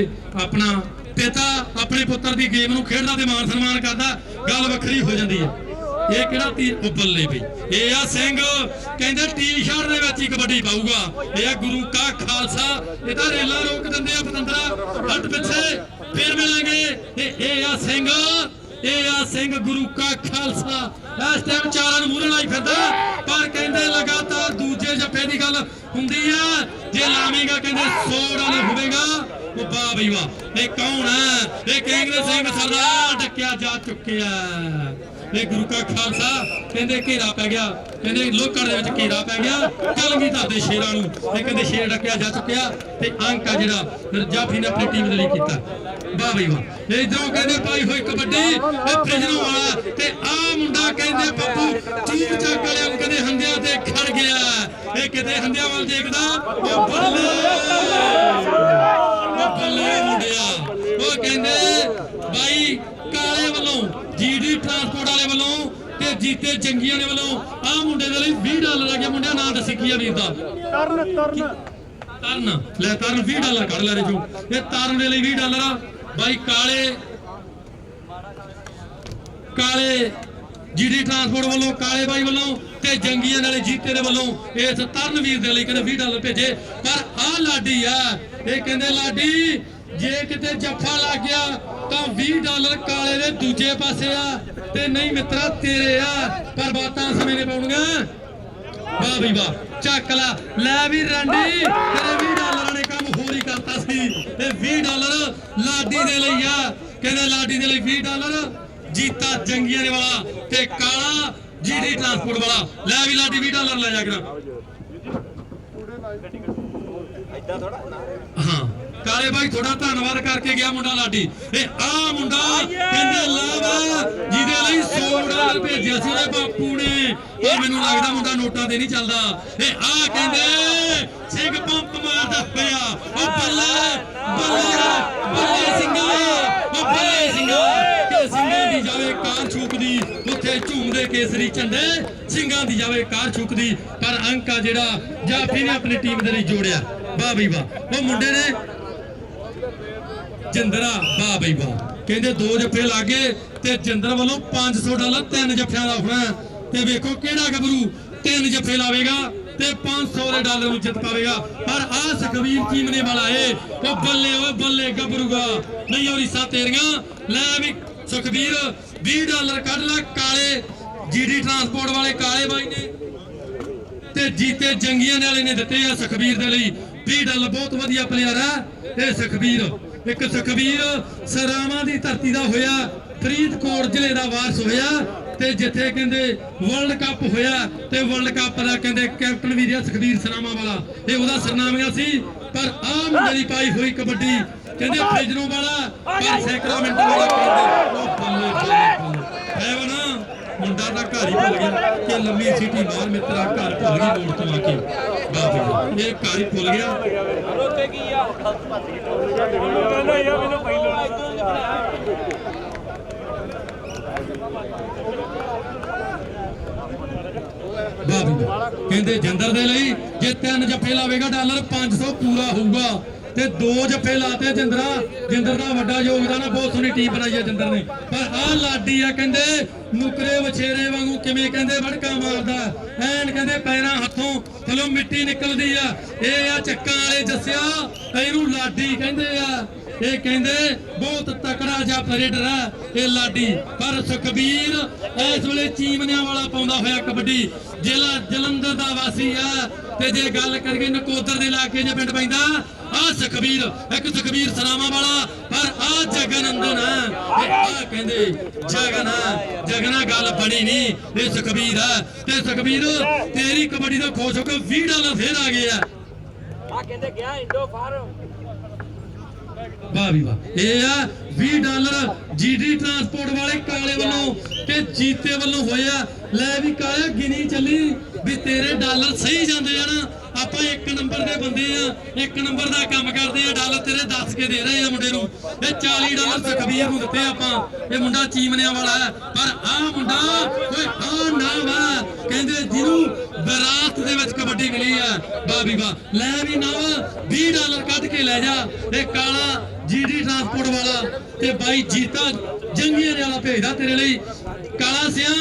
ਆਪਣਾ ਪਿਤਾ ਆਪਣੇ ਪੁੱਤਰ ਦੀ ਗੇਮ ਨੂੰ ਖੇਡਦਾ ਤੇ ਮਾਨ ਸਨਮਾਨ ਕਰਦਾ, ਗੱਲ ਵੱਖਰੀ ਹੋ ਜਾਂਦੀ ਹੈ। ਇਹ ਕਿਹੜਾ ਉਹ ਬੱਲੇ ਬਈ, ਇਹ ਆ ਸਿੰਘ ਕਹਿੰਦੇ ਟੀ-ਸ਼ਰਟ ਦੇ ਵਿੱਚ ਹੀ ਕਬੱਡੀ ਪਾਊਗਾ। ਇਹ ਆ ਗੁਰੂ ਕਾ ਖਾਲਸਾ, ਇਹ ਤਾਂ ਰੇਲਾ ਰੋਕ ਦਿੰਦੇ ਆ ਪਤੰਦਰਾ, ਹੱਟ ਪਿੱਛੇ ਫੇਰ ਮਿਲਾਂਗੇ। ਇਹ ਆ ਸਿੰਘ, ਇਹ ਆ ਸਿੰਘ ਗੁਰੂ ਕਾ ਖਾਲਸਾ। ਇਸ ਟਾਈਮ ਚਾਰਾਂ ਨੂੰ ਮੂਹਰੇ ਲਾਈ ਫਿਰਦਾ ਪਰ ਕਹਿੰਦੇ ਲਗਾਤਾਰ ਦੂਜੇ ਜੱਫੇ ਦੀ ਗੱਲ ਹੁੰਦੀ ਆ, ਜੇ ਲਾਵੇਂਗਾ ਕਹਿੰਦੇ $100 ਹੋਵੇਗਾ। ਉਹ ਵਾਹ ਬਈ ਵਾਹ, ਇਹ ਕੌਣ ਹੈ? ਇਹ ਕੇਂਗਰ ਸਿੰਘ ਸਰਦਾਰ ਡੱਕਿਆ ਜਾ ਚੁੱਕਿਆ। ਇਹ ਗੁਰੂ ਕਾ ਖਾਲਸਾ ਕਹਿੰਦੇ ਘੇਰਾ ਪੈ ਗਿਆ, ਕਹਿੰਦੇ ਲੋਕਾਂ ਦੇ ਵਿੱਚ ਘੇਰਾ ਪੈ ਗਿਆ ਕਲਗੀਧਰ ਦੇ ਸ਼ੇਰਾਂ ਨੂੰ। ਇਹ ਕਹਿੰਦੇ ਸ਼ੇਰ ਡੱਕਿਆ ਜਾ ਚੁੱਕਿਆ ਤੇ ਅੰਕ ਆ ਜਿਹੜਾ ਜਾਫੀ ਨੇ ਆਪਣੀ ਟੀਮ ਦੇ ਲਈ ਕੀਤਾ। ਵਾਹ ਬਈ ਵਾਹ, ਇਹ ਇਧਰੋਂ ਕਹਿੰਦੇ ਪਾਈ ਹੋਈ ਕਬੱਡੀ ਇਹ ਪ੍ਰਿਜਨੋਂ ਵਾਲਾ ਤੇ ਆ ਮੁੰਡਾ ਕਹਿੰਦੇ ਪੱਪੂ ਚੂਕ ਚੱਕ ਵਾਲਿਆਂ ਨੂੰ ਕਹਿੰਦੇ ਹੰਦਿਆਂ ਤੇ ਖੜ ਗਿਆ। ਇਹ ਕਿਤੇ ਹੰਦਿਆਂ ਵੱਲ ਦੇਖਦਾ, ਉਹ ਬੱਲੇ ਉਹ ਬੱਲੇ ਮੁੰਡਿਆ। ਉਹ ਕਹਿੰਦੇ ਬਾਈ ਕਾਲੇ ਵੱਲੋਂ ਜੀਡੀ ਟਰਾਂਸਪੋਰਟ ਵਾਲੇ ਵੱਲੋਂ ਤੇ ਜੀਤੇ ਚੰਗੀਆਂ ਦੇ ਵੱਲੋਂ ਆ ਮੁੰਡੇ ਦੇ ਲਈ $20 ਲੱਗਿਆ। ਮੁੰਡਿਆ ਨਾਂ ਦੱਸੀ ਕੀ ਆ ਵੀਰ ਦਾ? ਤਰਨ ਲੈ ਤਰਨ $20 ਕੱਢ ਲੈ ਰੇ ਜੋ, ਇਹ ਤਰਨ ਦੇ ਲਈ $20 ਆ ਬਾਈ। ਕਾਲੇ ਜੀਡੀ ਟਰਾਂਸਪੋਰਟ ਵੱਲੋਂ ਕਾਲੇ ਬਾਈ ਵੱਲੋਂ ਤੇ ਜੰਗੀਆਂ ਨਾਲੇ ਜੀਤੇ ਦੇ ਵੱਲੋਂ ਇਸ ਤਰਨ ਵੀਰ ਦੇ ਲਈ ਕਹਿੰਦੇ $20 ਭੇਜੇ। ਪਰ ਆ ਲਾਡੀ ਆ, ਇਹ ਕਹਿੰਦੇ ਲਾਡੀ ਜੇ ਕਿਤੇ ਜੱਫਾ ਲੱਗ ਗਿਆ ਤਾਂ $20 ਕਾਲੇ ਦੇ ਦੂਜੇ ਪਾਸੇ ਆ ਤੇ ਨਹੀਂ ਮਿੱਤਰਾ ਤੇਰੇ ਆ, ਪਰ ਬਾਤਾਂ ਸਮੇਂ ਨੇ ਪਾਉਣੀਆਂ। ਵਾਹ ਬਈ ਵਾਹ, ਚੱਕ ਲੈ ਵੀ ਰਾਂਡੀ, ਤੇਰੇ $20 ਨੇ ਕੰਮ ਹੋਰ ਹੀ ਕਰਤਾ ਸੀ। ਇਹ $20 ਲਾਡੀ ਦੇ ਲਈ ਆ, ਕਹਿੰਦੇ ਲਾਡੀ ਦੇ ਲਈ $20 ਜੀਤਾ ਜੰਗੀਆਂ ਦੇ ਵਾਲਾ ਤੇ ਕਾਲਾ ਜੀਡੀ ਟਰਾਂਸਪੋਰਟ ਵਾਲਾ। ਲੈ ਵੀ ਲਾਡੀ $20 ਲੈ ਜਾ ਕਰਾਂ। ਹਾਂ ਕਾਲੇ ਬਾਈ ਥੋੜਾ ਧੰਨਵਾਦ ਕਰਕੇ ਗਿਆ ਮੁੰਡਾ ਲਾਡੀ। ਇਹ ਆ ਮੁੰਡਾ ਕਹਿੰਦੇ ਲਾਵਾ ਜਿਹਦੇ ਲਈ $100 ਭੇਜਿਆ ਸੀ ਉਹਦੇ ਬਾਪੂ ਨੇ। ਉਹ ਮੈਨੂੰ ਲੱਗਦਾ ਮੁੰਡਾ ਨੋਟਾਂ ਤੇ ਨਹੀਂ ਚੱਲਦਾ। ਇਹ ਆ ਕਹਿੰਦੇ ਸਿੰਘ ਪੰਪ ਮਾਰਦਾ ਪਿਆ। ਉਹ ਬੱਲੇ ਬੱਲੇ ਬੱਲੇ ਸਿੰਘਾ, ਉਹ ਬੱਲੇ ਸਿੰਘਾ ਕਿ ਸਿੰਘਾਂ ਦੀ ਜਾਵੇ ਕਾਰ ਛੂਕਦੀ, ਉੱਥੇ ਝੂਮਦੇ ਕੇਸਰੀ ਝੰਡੇ ਸਿੰਘਾਂ ਦੀ ਜਾਵੇ ਕਾਰ ਛੂਕਦੀ। ਪਰ ਅੰਕ ਆ ਜਿਹੜਾ ਜਾਫੀ ਨੇ ਆਪਣੀ ਟੀਮ ਦੇ ਲਈ ਜੋੜਿਆ। ਵਾਹ ਬਈ ਵਾਹ, ਉਹ ਮੁੰਡੇ ਨੇ ਜਿੰਦਰਾ, ਵਾਹ ਬਈ ਵਾਹ, ਕਹਿੰਦੇ 2 ਜੱਫੇ ਲਾਗੇ ਤੇ ਜਿੰਦਰ ਵੱਲੋਂ $500 3 ਜੱਫਿਆਂ ਦਾ ਹੋਣਾ। ਤੇ ਵੇਖੋ ਕਿਹੜਾ ਗੱਭਰੂ 3 ਜੱਫੇ ਲਾਵੇਗਾ ਤੇ $500 ਨੂੰ ਜਿੱਤ ਪਾਵੇਗਾ। ਪਰ ਆ ਸੁਖਬੀਰ ਚੀਮਨੇ ਵਾਲਾ ਏ, ਉਹ ਬੱਲੇ ਉਹ ਬੱਲੇ ਗੱਭਰੂਗਾ ਨਹੀਂ ਉਹ ਰੀਸਾਂ ਤੇਰੀਆਂ। ਲੈ ਵੀ ਸੁਖਬੀਰ $20 ਕੱਢ ਲੈ। ਕਾਲੇ ਜੀਡੀ ਟਰਾਂਸਪੋਰਟ ਵਾਲੇ ਕਾਲੇ ਬਾਈ ਨੇ ਤੇ ਜੀਤੇ ਜੰਗੀਆਂ ਵਾਲੇ ਨੇ ਦਿੱਤੇ ਆ ਸੁਖਬੀਰ ਦੇ ਲਈ $20। ਬਹੁਤ ਵਧੀਆ ਪਲੇਅਰ ਆ ਇਹ ਸੁਖਬੀਰ। ਇੱਕ ਸੁਖਬੀਰ ਸਰਾਵਾਂ ਦੀ ਧਰਤੀ ਦਾ ਹੋਇਆ, ਫਰੀਦਕੋਟ ਜ਼ਿਲ੍ਹੇ ਦਾ ਵਾਰਸ ਹੋਇਆ ਤੇ ਜਿੱਥੇ ਕਹਿੰਦੇ ਵਰਲਡ ਕੱਪ ਹੋਇਆ ਤੇ ਵਰਲਡ ਕੱਪ ਦਾ ਕਹਿੰਦੇ ਕੈਪਟਨ ਵੀ ਰਿਹਾ ਸੁਖਬੀਰ ਸਰਾਵਾਂ ਵਾਲਾ। ਇਹ ਉਹਦਾ ਸਰਨਾਮਾ ਸੀ। ਪਰ ਆ ਮੁੰਡੇ ਦੀ ਪਾਈ ਹੋਈ ਕਬੱਡੀ ਕਹਿੰਦੇ ਫ੍ਰਿਜਨੋਂ ਵਾਲਾ ਪਰ ਸੈਕਰਾਮੈਂਟੋ ਵਾਲਾ ਕਹਿੰਦੇ ਉਹ ਬੱਲੇ ਬੱਲੇ ਹੈ ਨਾ ਮੁੰਡਾ ਦਾ ਘਰ ਹੀ ਭੁੱਲ ਗਿਆ ਕਿ ਲੰਮੀ ਸੀਟੀ ਮਾਰ ਮਿੱਤਰਾ ਘਰ ਭੁੱਲ ਗਈ ਮੋੜ ਤੋਂ ਆ ਕੇ। ਬਾਬੇ ਇਹ ਘਰ ਹੀ ਭੁੱਲ ਗਿਆ। ਰੋਤੇ ਕੀ ਆ ਕਹਿੰਦਾ ਯਾ ਮੈਨੂੰ ਪਹਿਲਾਂ ਵਾਹ ਵੀ ਵਾਹ। ਕਹਿੰਦੇ ਜਿੰਦਰ ਦੇ ਲਈ ਜੇ 3 ਜੱਫੇ ਲਾਵੇਗਾ ਡਾਲਰ 500 ਪੂਰਾ ਹੋਊਗਾ ਤੇ 2 ਜੱਫੇ ਲਾਤੇ ਜਿੰਦਰ ਦਾ ਵੱਡਾ ਯੋਗਦਾਨ ਆ। ਬਹੁਤ ਸੋਹਣੀ ਟੀਮ ਬਣਾਈ ਹੈ ਜਿੰਦਰ ਨੇ। ਪਰ ਆਹ ਲਾਡੀ ਆ ਕਹਿੰਦੇ ਨੁਕਰੇ ਵਛੇਰੇ ਵਾਂਗੂ ਕਿਵੇਂ ਕਹਿੰਦੇ ਵੜਕਾ ਮਾਰਦਾ ਐਨ ਕਹਿੰਦੇ ਪੈਰਾਂ ਹੱਥੋਂ ਚਲੋ ਮਿੱਟੀ ਨਿਕਲਦੀ ਆ। ਇਹ ਆ ਚੱਕਾਂ ਵਾਲੇ ਜੱਸਿਆ ਇਹਨੂੰ ਲਾਡੀ ਕਹਿੰਦੇ ਆ। ਇਹ ਕਹਿੰਦੇ ਬਹੁਤ ਤਕੜਾ ਜਿਹਾ ਰੇਡਰ ਆ ਇਹ ਲਾਡੀ। ਪਰ ਸੁਖਬੀਰ ਇਸ ਵੇਲੇ ਚੀਮਨਿਆਂ ਵਾਲਾ ਪਾਉਂਦਾ ਹੋਇਆ ਕਬੱਡੀ। ਜ਼ਿਲ੍ਹਾ ਜਲੰਧਰ ਦਾ ਵਾਸੀ ਆ ਤੇ ਜੇ ਗੱਲ ਕਰੀਏ ਨਕੋਦਰ ਦੇ ਇਲਾਕੇ 'ਚ ਪਿੰਡ ਪੈਂਦਾ ਆ ਸੁਖਬੀਰ। ਇੱਕ ਸੁਖਬੀਰ ਸਰਾਵਾਂ ਵਾਲਾ ਪਰ ਆ ਜਗਨੰਦਨ ਆ ਕਹਿੰਦੇ ਜਗਨਾ ਗੱਲ ਬਣੀ ਨਹੀਂ ਇਹ ਸੁਖਬੀਰ ਆ। ਤੇ ਸੁਖਬੀਰ ਤੇਰੀ ਕਬੱਡੀ ਦਾ ਖੁਸ਼ ਹੋ ਕੇ $20 ਫੇਰ ਆ ਗਏ ਆ। ਕਹਿੰਦੇ ਗਿਆ ਇੰਡੋ ਫਾਰਮ। ਵਾਹ ਵੀ ਵਾਹ। ਇਹ ਆ $20 ਜੀਡੀ ਟਰਾਂਸਪੋਰਟ ਵਾਲੇ ਕਾਲੇ ਵੱਲੋਂ ਤੇ ਜੀਤੇ ਵੱਲੋਂ ਹੋਇਆ। ਲੈ ਵੀ ਕਾਲੇ ਗਿਣੀ ਚੱਲੀ ਵੀ ਤੇਰੇ ਡਾਲਰ ਸਹੀ ਜਾਂਦੇ ਆ ਨਾ। ਆਪਾਂ 1 ਨੰਬਰ ਦੇ ਬੰਦੇ ਆ 1 ਨੰਬਰ ਦਾ ਕੰਮ ਕਰਦੇ ਆ। ਡਾਲਰ ਤੇਰੇ ਦੱਸ ਕੇ ਦੇ ਰਹੇ ਆ ਮੁੰਡੇ ਨੂੰ। ਇਹ $40 ਸੁਖਬੀਰ ਨੂੰ ਦਿੱਤੇ ਆਪਾਂ। ਇਹ ਮੁੰਡਾ ਚੀਮਨਿਆਂ ਵਾਲਾ ਹੈ ਪਰ ਆਹ ਮੁੰਡਾ ਓਏ ਆ ਨਾ ਵਾ ਕਹਿੰਦੇ ਜਿਹਨੂੰ ਵਿਰਾਸਤ ਦੇ ਵਿੱਚ ਕਬੱਡੀ ਮਿਲੀ ਆ। ਵਾਹ ਵੀ ਵਾਹ। ਲੈ ਵੀ ਨਾ $20 ਕੱਢ ਕੇ ਲੈ ਜਾ। ਇਹ ਕਾਲਾ ਜੀਡੀ ਟਰਾਂਸਪੋਰਟ ਵਾਲਾ ਤੇ ਬਾਈ ਜੀਤਾ ਜੰਗੀਆਂ ਵਾਲਾ ਭੇਜਦਾ ਤੇਰੇ ਲਈ। ਕਾਲਾ ਸਿਆ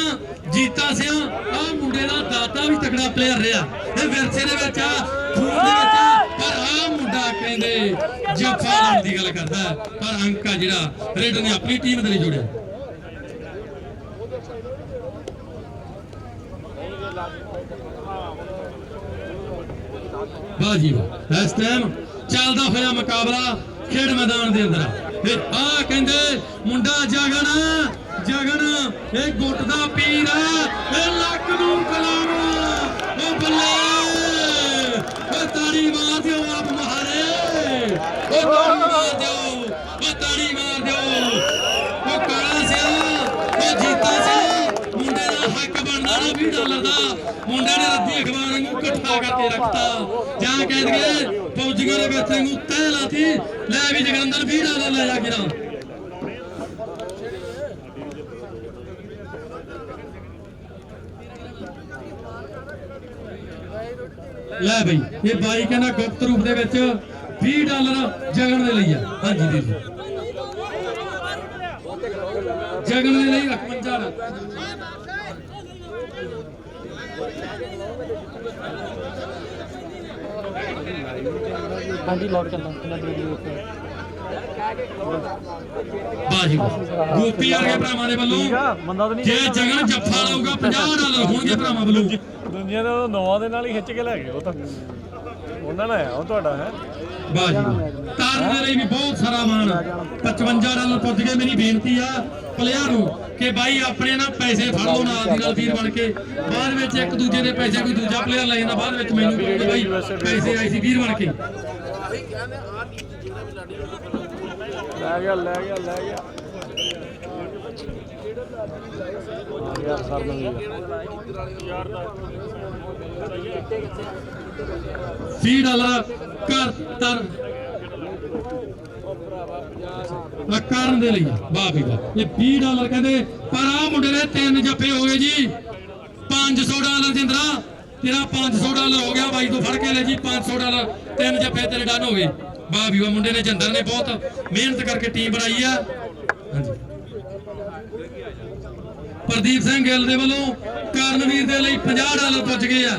ਜੀਤਾ ਸਿਆ ਆ ਮੁੰਡੇ ਦਾ ਦਾਤਾ ਵੀ ਤਕੜਾ ਪਲੇਅਰ ਰਿਹਾ। ਇਹ ਵਿਰਸੇ ਦੇ ਵਿੱਚ ਆ ਖੂਨ ਦੇ ਵਿੱਚ ਆ। ਪਰ ਆ ਮੁੰਡਾ ਕਹਿੰਦੇ ਜੱਫਾ ਲਾਉਣ ਦੀ ਗੱਲ ਕਰਦਾ ਪਰ ਅੰਕ ਆ ਜਿਹੜਾ ਰੇਡਰ ਨੇ ਆਪਣੀ ਟੀਮ ਦੇ ਲਈ ਜੋੜਿਆ। ਵਾਹ ਜੀ ਵਾਹ। ਇਸ ਟਾਈਮ ਚੱਲਦਾ ਹੋਇਆ ਮੁਕਾਬਲਾ ਖੇਡ ਮੈਦਾਨ ਦੇ ਅੰਦਰ ਤੇ ਆ ਕਹਿੰਦੇ ਮੁੰਡਾ ਜਗਨ ਇਹ ਗੁੱਟ ਦਾ ਪੀਰ ਆ। ਇਹ ਲੱਕ ਨੂੰ ਕਲਾਵਾ ਉਹ ਬੱਲੇ ਉਹ ਤਾੜੀ ਮਾਰ ਦਿਓ ਆਪ ਮਹਾਰੇ। ਉਹ ਤਾੜੀ ਮਾਰ ਦਿਓ ਉਹ ਤਾੜੀ ਮਾਰ ਦਿਓ। ਉਹ ਕਾਲਾ ਸਿਆ ਉਹ ਜੀਤਾ ਸਿਆ ਮੁੰਡੇ ਦਾ ਹੱਕ ਬਣਦਾ ਨਾ $20 ਦਾ। ਮੁੰਡੇ ਨੇ ਰੱਦੀ ਅਖਬਾਰ ਨੂੰ ਇਕੱਠਾ ਕਰਕੇ ਰੱਖਤਾ ਜਾਂ ਕਹਿ ਦਈਏ ਫੌਜੀਆਂ ਦੇ ਵਿੱਚ ਨੂੰ ਤਹਿ ਲਾਤੀ। ਲੈ ਵੀ ਜਗੰਦਰ $20 ਲੈ ਜਾ ਕੇ ਨਾ। ਲੈ ਬਈ ਇਹ ਬਾਈ ਕਹਿੰਦਾ ਗੁਪਤ ਰੂਪ ਦੇ ਵਿੱਚ $20 ਜਗਨ ਦੇ ਲਈ ਆ। ਹਾਂਜੀ ਦੇ ਦਿਓ ਜਗਨ ਦੇ ਲਈ 51 ਹਾਂਜੀ ਲੋਡ ਕਰਨਾ ਕਿੰਨਾ ਦੇ ਬਾਜੀ ਗੋਪੀ ਵਰਗੇ ਭਰਾਵਾਂ ਦੇ ਵੱਲੋਂ ਜੇ ਜਗਨ ਜੱਫਾ ਲਾਊਗਾ $50 ਹੋਣਗੇ ਭਰਾਵਾਂ ਵੱਲੋਂ। ਦੁਨੀਆ ਦੇ ਨੌਂ ਦੇ ਨਾਲ ਹੀ ਖਿੱਚ ਕੇ ਲੈ ਗਏ ਉਹ ਤਾਂ ਉਹਨਾਂ ਨਾਲ ਆ ਉਹ ਤੁਹਾਡਾ ਹੈ। ਬਾਜੀ ਤਾਰਨ ਦੇ ਲਈ ਵੀ ਬਹੁਤ ਸਾਰਾ ਮਾਣ $55 ਪੁੱਜ ਗਏ। ਮੇਰੀ ਬੇਨਤੀ ਆ ਪਲੇਅਰ ਨੂੰ ਕਿ ਬਾਈ ਆਪਣੇ ਨਾ ਪੈਸੇ ਫੜ ਲਓ ਨਾਲ ਦੀ ਨਾਲ ਵੀਰ ਬਣ ਕੇ। ਬਾਅਦ ਵਿੱਚ ਇੱਕ ਦੂਜੇ ਦੇ ਪੈਸੇ ਕੋਈ ਦੂਜਾ ਪਲੇਅਰ ਲੈ ਜਾਂਦਾ ਬਾਅਦ ਵਿੱਚ ਮੈਨੂੰ ਕਹਿੰਦੇ ਬਾਈ ਪੈਸੇ ਆਏ ਸੀ ਵੀਰ ਬਣ ਕੇ। ਲੈ ਗਿਆ ਯਾਰ ਸਰ ਨੂੰ $20 ਕਰ ਤਰ ਕਰਨ ਦੇ ਲਈ। ਵਾਹ ਵੀ ਵਾਹ। ਇਹ $20 ਕਹਿੰਦੇ ਪਰ ਆ ਮੁੰਡੇ ਦੇ 3 ਜੱਫੇ ਹੋ ਗਏ ਜੀ। $500 ਜਿੰਦਰਾ ਤੇਰਾ $500 ਹੋ ਗਿਆ ਬਾਈ ਤੋਂ ਫੜ ਕੇ ਲੈ ਜੀ। $500 3 ਜੱਫੇ ਤੇਰੇ ਡਨ ਹੋ ਗਏ। ਵਾਹ ਵੀ ਵਾਹ। ਮੁੰਡੇ ਨੇ ਜਿੰਦਰ ਨੇ ਬਹੁਤ ਮਿਹਨਤ ਕਰਕੇ ਟੀਮ ਬਣਾਈ ਆ। ਹਾਂਜੀ ਪ੍ਰਦੀਪ ਸਿੰਘ ਗਿੱਲ ਦੇ ਵੱਲੋਂ ਕਰਨਵੀਰ ਦੇ ਲਈ $50 ਪੁੱਜ ਗਏ ਆ।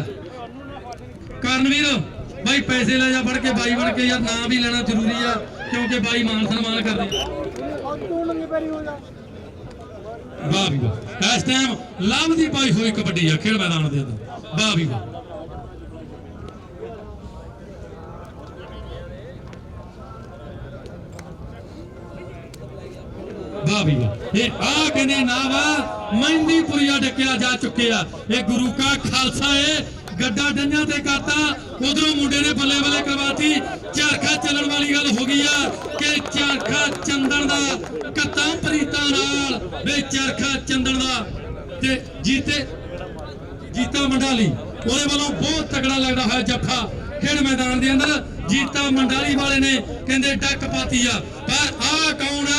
ਕਰਨਵੀਰ ਬਾਈ ਪੈਸੇ ਲੈ ਜਾ ਫੜ ਕੇ ਬਾਈ ਬਣ ਕੇ। ਯਾਰ ਨਾਂ ਵੀ ਲੈਣਾ ਜ਼ਰੂਰੀ ਆ ਕਿਉਂਕਿ ਬਾਈ ਮਾਨ ਸਨਮਾਨ ਕਰਦੇ। ਵਾਹ ਵੀ ਵਾਹ। ਇਸ ਟਾਈਮ ਲਵ ਦੀ ਪਾਈ ਹੋਈ ਕਬੱਡੀ ਆ ਖੇਡ ਮੈਦਾਨ ਦੇ ਅੰਦਰ। ਵਾਹ ਵੀ ਵਾਹ। ਵਾਹ ਵੀ ਵਾਹ। ਇਹ ਆ ਕਹਿੰਦੇ ਨਾ ਵਾ ਮਹਿੰਦੀਪੁਰੀਆ ਡੱਕਿਆ ਜਾ ਚੁੱਕਿਆ। ਇਹ ਗੁਰੂ ਕਾ ਖਾਲਸਾ ਏ ਗੱਡਾ ਡੰਜਾਂ ਤੇ ਕਰਤਾ। ਉਧਰੋਂ ਮੁੰਡੇ ਨੇ ਬੱਲੇ ਬੱਲੇ ਕਰਵਾਤੀ। ਚਰਖਾ ਚੱਲਣ ਵਾਲੀ ਗੱਲ ਹੋ ਗਈ ਆ ਕਿ ਚਰਖਾ ਚੰਦਨ ਦਾ ਕੱਤਾਂ ਪ੍ਰੀਤਾਂ ਨਾਲ ਵੇ ਚਰਖਾ ਚੰਦਨ ਦਾ ਤੇ ਜੀਤਾ ਮੰਡਾਲੀ ਉਹਦੇ ਵੱਲੋਂ ਬਹੁਤ ਤਕੜਾ ਲੱਗਦਾ ਹੋਇਆ ਜੱਫਾ ਖੇਡ ਮੈਦਾਨ ਦੇ ਅੰਦਰ। ਜੀਤਾ ਮੰਡਾਲੀ ਵਾਲੇ ਨੇ ਕਹਿੰਦੇ ਡੱਕ ਪਾਤੀ ਆ। ਪਰ ਆਹ ਕੌਣ ਆ?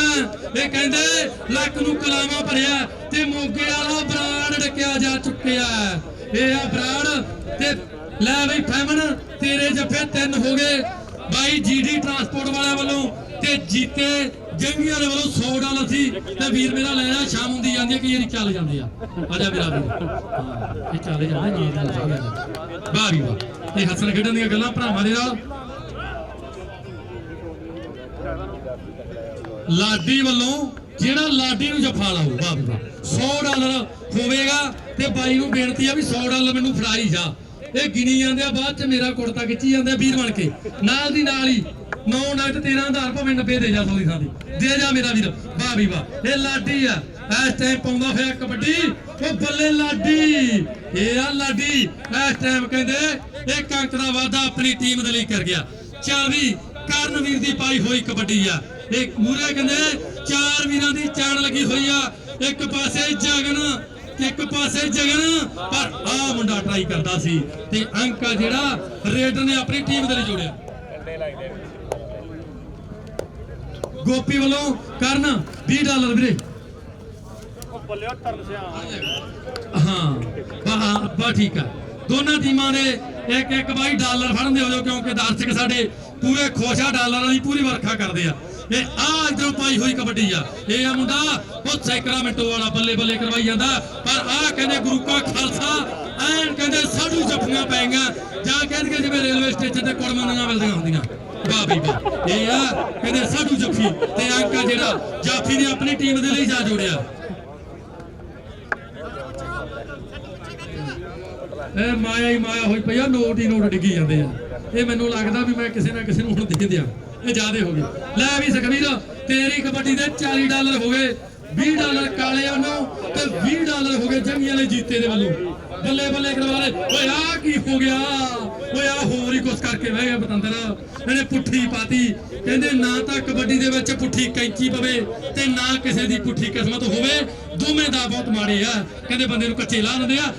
ਇਹ ਕਹਿੰਦੇ ਲੱਕ ਨੂੰ ਕਲਾਵਾ ਭਰਿਆ ਤੇ ਮੋਗੇ ਵਾਲਾ ਬਰਾੜ ਡੱਕਿਆ ਜਾ ਚੁੱਕਿਆ। ਇਹ ਆ ਬਰਾੜ ਤੇ ਲੈ ਬਈ ਫੈਮਨ ਤੇਰੇ ਜੱਫੇ 3 ਹੋ ਗਏ ਬਾਈ ਜੀਡੀ ਟਰਾਂਸਪੋਰਟ ਵਾਲਿਆਂ ਵੱਲੋਂ ਤੇ ਜੀਤੇ ਜੰਗੀਆਂ ਦੇ ਵੱਲੋਂ $100 ਸੀ ਤੇ ਵੀਰ ਮੇਰਾ ਲੈ ਆ ਸ਼ਾਮ ਹੁੰਦੀ ਜਾਂਦੀ ਹੈ, ਕਈ ਵਾਰੀ ਚੱਲ ਜਾਂਦੇ ਆ ਆਜਾ ਮੇਰਾ ਵੀਰ ਹਾਂ ਇਹ ਚੱਲ ਜਾਂਦਾ ਜੀ ਵਾਹ ਵੀ ਵਾਹ ਇਹ ਹੱਸਣ ਖੇਡਣ ਦੀਆਂ ਗੱਲਾਂ ਭਰਾਵਾਂ ਦੇ ਨਾਲ ਲਾਡੀ ਵੱਲੋਂ ਜਿਹੜਾ ਲਾਡੀ ਨੂੰ ਜੱਫਾ ਲਾਊ ਵਾਹ ਵੀ ਵਾਹ $100 ਹੋਵੇਗਾ ਤੇ ਬਾਈ ਨੂੰ ਬੇਨਤੀ ਆ ਵੀ $100 ਮੈਨੂੰ ਫੜਾਈ ਜਾ ਇਹ ਗਿਣੀ ਜਾਂਦੇ ਆ ਬਾਅਦ ਚ ਮੇਰਾ ਕੁੜਤਾ ਖਿੱਚੀ ਜਾਂਦੇ ਆ ਵੀਰ ਬਣ ਕੇ ਨਾਲ ਦੀ ਨਾਲ ਹੀ 9 ਨਗਦ 13,000 ਭਾਵੇਂ 90 ਦੇ ਜਾ ਸੌਦੀ ਥਾਂ ਦੀ ਦੇ ਜਾ ਮੇਰਾ ਵੀਰ ਵਾਹ ਵੀ ਵਾਹ ਇਹ ਲਾਡੀ ਆ ਇਸ ਟਾਈਮ ਪਾਉਂਦਾ ਹੋਇਆ ਕਬੱਡੀ ਉਹ ਬੱਲੇ ਲਾਡੀ ਇਹ ਆ ਲਾਡੀ ਇਸ ਟਾਈਮ ਕਹਿੰਦੇ ਇਹ ਕੰਕ ਦਾ ਵਾਅਦਾ ਆਪਣੀ ਟੀਮ ਦੇ ਲਈ ਕਰ ਗਿਆ ਚੱਲ ਵੀ ਕਰਨਵੀਰ ਦੀ ਪਾਈ ਹੋਈ ਕਬੱਡੀ ਆ ਇੱਕ ਮੂਰੇ ਕਹਿੰਦੇ 4 ਵੀਰਾਂ ਦੀ ਚਾਣ ਲੱਗੀ ਹੋਈ ਆ ਇੱਕ ਪਾਸੇ ਜਗਨ ਇੱਕ ਪਾਸੇ ਜਗਨ ਪਰ ਆ ਮੁੰਡਾ ਟਰਾਈ ਕਰਦਾ ਸੀ ਤੇ ਅੰਕਾ ਜਿਹੜਾ ਰੇਡਰ ਨੇ ਆਪਣੀ ਟੀਮ ਦੇ ਲਈ ਜੋੜਿਆ ਗੋਪੀ ਵੱਲੋਂ ਕਰਨ $20 ਵੀਰੇ ਬੱਲਿਓ ਧਰਮ ਸਿਆ ਹਾਂ ਬਾ ਠੀਕ ਆ ਦੋਨਾਂ ਟੀਮਾਂ ਦੇ ਇੱਕ ਬਾਈ ਡਾਲਰ ਫੜਨ ਹੋ ਜਾਓ ਕਿਉਂਕਿ ਦਰਸ਼ਕ ਸਾਡੇ ਪੂਰੇ ਖੁਸ਼ ਆ ਡਾਲਰਾਂ ਦੀ ਪੂਰੀ ਵਰਖਾ ਕਰਦੇ ਆ ਇਹ ਆ ਇਧਰੋਂ ਪਾਈ ਹੋਈ ਕਬੱਡੀ ਆ ਇਹ ਆ ਮੁੰਡਾ ਉਹ ਸੈਕਰਾਮੈਂਟੋ ਵਾਲਾ ਬੱਲੇ ਬੱਲੇ ਕਰਵਾਈ ਜਾਂਦਾ ਪਰ ਆ ਕਹਿੰਦੇ ਗੁਰੂ ਕਾ ਖਾਲਸਾ ਐਨ ਕਹਿੰਦੇ ਸਾਡੂ ਜੱਫੀਆਂ ਪੈਂਗੀਆਂ ਜਾਂ ਕਹਿੰਦੇ ਜਿਵੇਂ ਰੇਲਵੇ ਸਟੇਸ਼ਨ ਤੇ ਕੁੜਮਾਨੀਆਂ ਮਿਲਦੀਆਂ ਹੁੰਦੀਆਂ ਵਾਹ ਵੀ ਵਾਹ ਇਹ ਆ ਕਹਿੰਦੇ ਸਾਡੂ ਜੱਫੀ ਤੇ ਅੰਕਾ ਜਿਹੜਾ ਜਾਫੀ ਨੇ ਆਪਣੀ ਟੀਮ ਦੇ ਲਈ ਜਾ ਜੋੜਿਆ ਇਹ ਮਾਇਆ ਹੀ ਮਾਇਆ ਹੋਈ ਪਈ ਆ ਨੋਟ ਹੀ ਨੋਟ ਡਿੱਗੀ ਜਾਂਦੇ ਆ ਇਹ ਮੈਨੂੰ ਲੱਗਦਾ ਵੀ ਮੈਂ ਕਿਸੇ ਨਾ ਕਿਸੇ ਨੂੰ ਹੁਣ ਦੇ ਦਿਆਂ ਇਹ ਜ਼ਿਆਦੇ ਹੋ ਗਏ ਲੈ ਵੀ ਸੁਖਵੀਰ ਤੇਰੀ ਕਬੱਡੀ ਦੇ $40 ਹੋ ਗਏ $20 ਕਾਲੇ ਵੱਲੋਂ ਤੇ $20 ਹੋ ਗਏ ਜੰਗੀਆਂ ਵਾਲੇ ਜੀਤੇ ਦੇ ਵੱਲੋਂ ਬੱਲੇ ਬੱਲੇ ਕਰਵਾਲੇ ਓਏ ਆ ਕੀ ਹੋ ਗਿਆ ਓਏ ਆ ਹੋਰ ਹੀ ਕੁਛ ਕਰਕੇ ਬਹਿ ਗਿਆ ਬਤੰਦਰ ਇਹਨੇ ਪੁੱਠੀ ਪਾਤੀ ਕਹਿੰਦੇ ਨਾ ਤਾਂ ਕਬੱਡੀ ਦੇ ਵਿੱਚ ਪੁੱਠੀ ਕੈਂਚੀ ਪਵੇ ਤੇ ਨਾ ਕਿਸੇ ਦੀ ਪੁੱਠੀ ਕਿਸਮਤ ਹੋਵੇ ਦੋਵੇਂ ਦਾ ਬਹੁਤ ਮਾੜੇ ਆ ਕਹਿੰਦੇ ਬੰਦੇ ਨੂੰ ਕੱਚੇ ਲਾ ਦਿੰਦੇ ਆ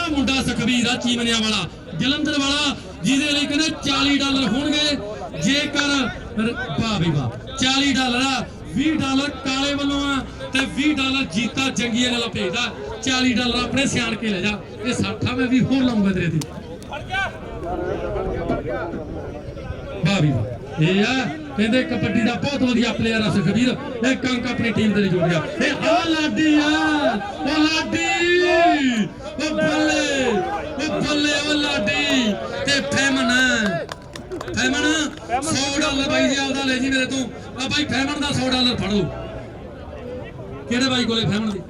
ਮੁੰਡਾ ਸੁਖਵੀਰ ਆ ਚੀਮਨਿਆਂ ਵਾਲਾ ਜਲੰਧਰ ਵਾਲਾ ਜਿਹਦੇ ਲਈ ਕਹਿੰਦੇ $40 ਹੋਣਗੇ ਜੇਕਰ ਵਾਹ ਵੀ ਵਾਹ $40 ਆ $20 ਕਾਲੇ ਵੱਲੋਂ ਆ ਤੇ $20 ਜੀਤਾ ਜੰਗੀਆਂ ਨਾਲ ਭੇਜਦਾ $40 ਆਪਣੇ ਸਿਆਣ ਕੇ ਲੈ ਜਾ ਇਹ 60 ਮੈਂ ਵੀ ਹੋਰ ਲਾਉਂਗਾ ਤੇਰੇ ਤੇ ਵਾਹ ਵੀ ਵਾਹ ਇਹ ਆ ਕਹਿੰਦੇ ਕਬੱਡੀ ਦਾ ਬਹੁਤ ਵਧੀਆ ਪਲੇਅਰ ਆ ਸੁਖਵੀਰ ਇਹ ਕੰਕ ਆਪਣੀ ਟੀਮ ਦੇ ਲਈ ਜੋੜਿਆ ਇਹ ਆ ਲਾਡੀ ਆ ਉਹ ਲਾਡੀ ਉਹ ਬੱਲੇ ਉਹ ਲਾਡੀ ਤੇ ਫੈਮਨ $100 ਬਾਈ ਜੀ ਆਪਦਾ ਲੈ ਜੀ ਮੇਰੇ ਤੋਂ ਆ ਬਾਈ ਫੈਮਨ ਦਾ $100 ਫੜ ਲਓ ਕਿਹੜੇ ਬਾਈ ਕੋਲੇ ਫੈਮਨ ਦੀ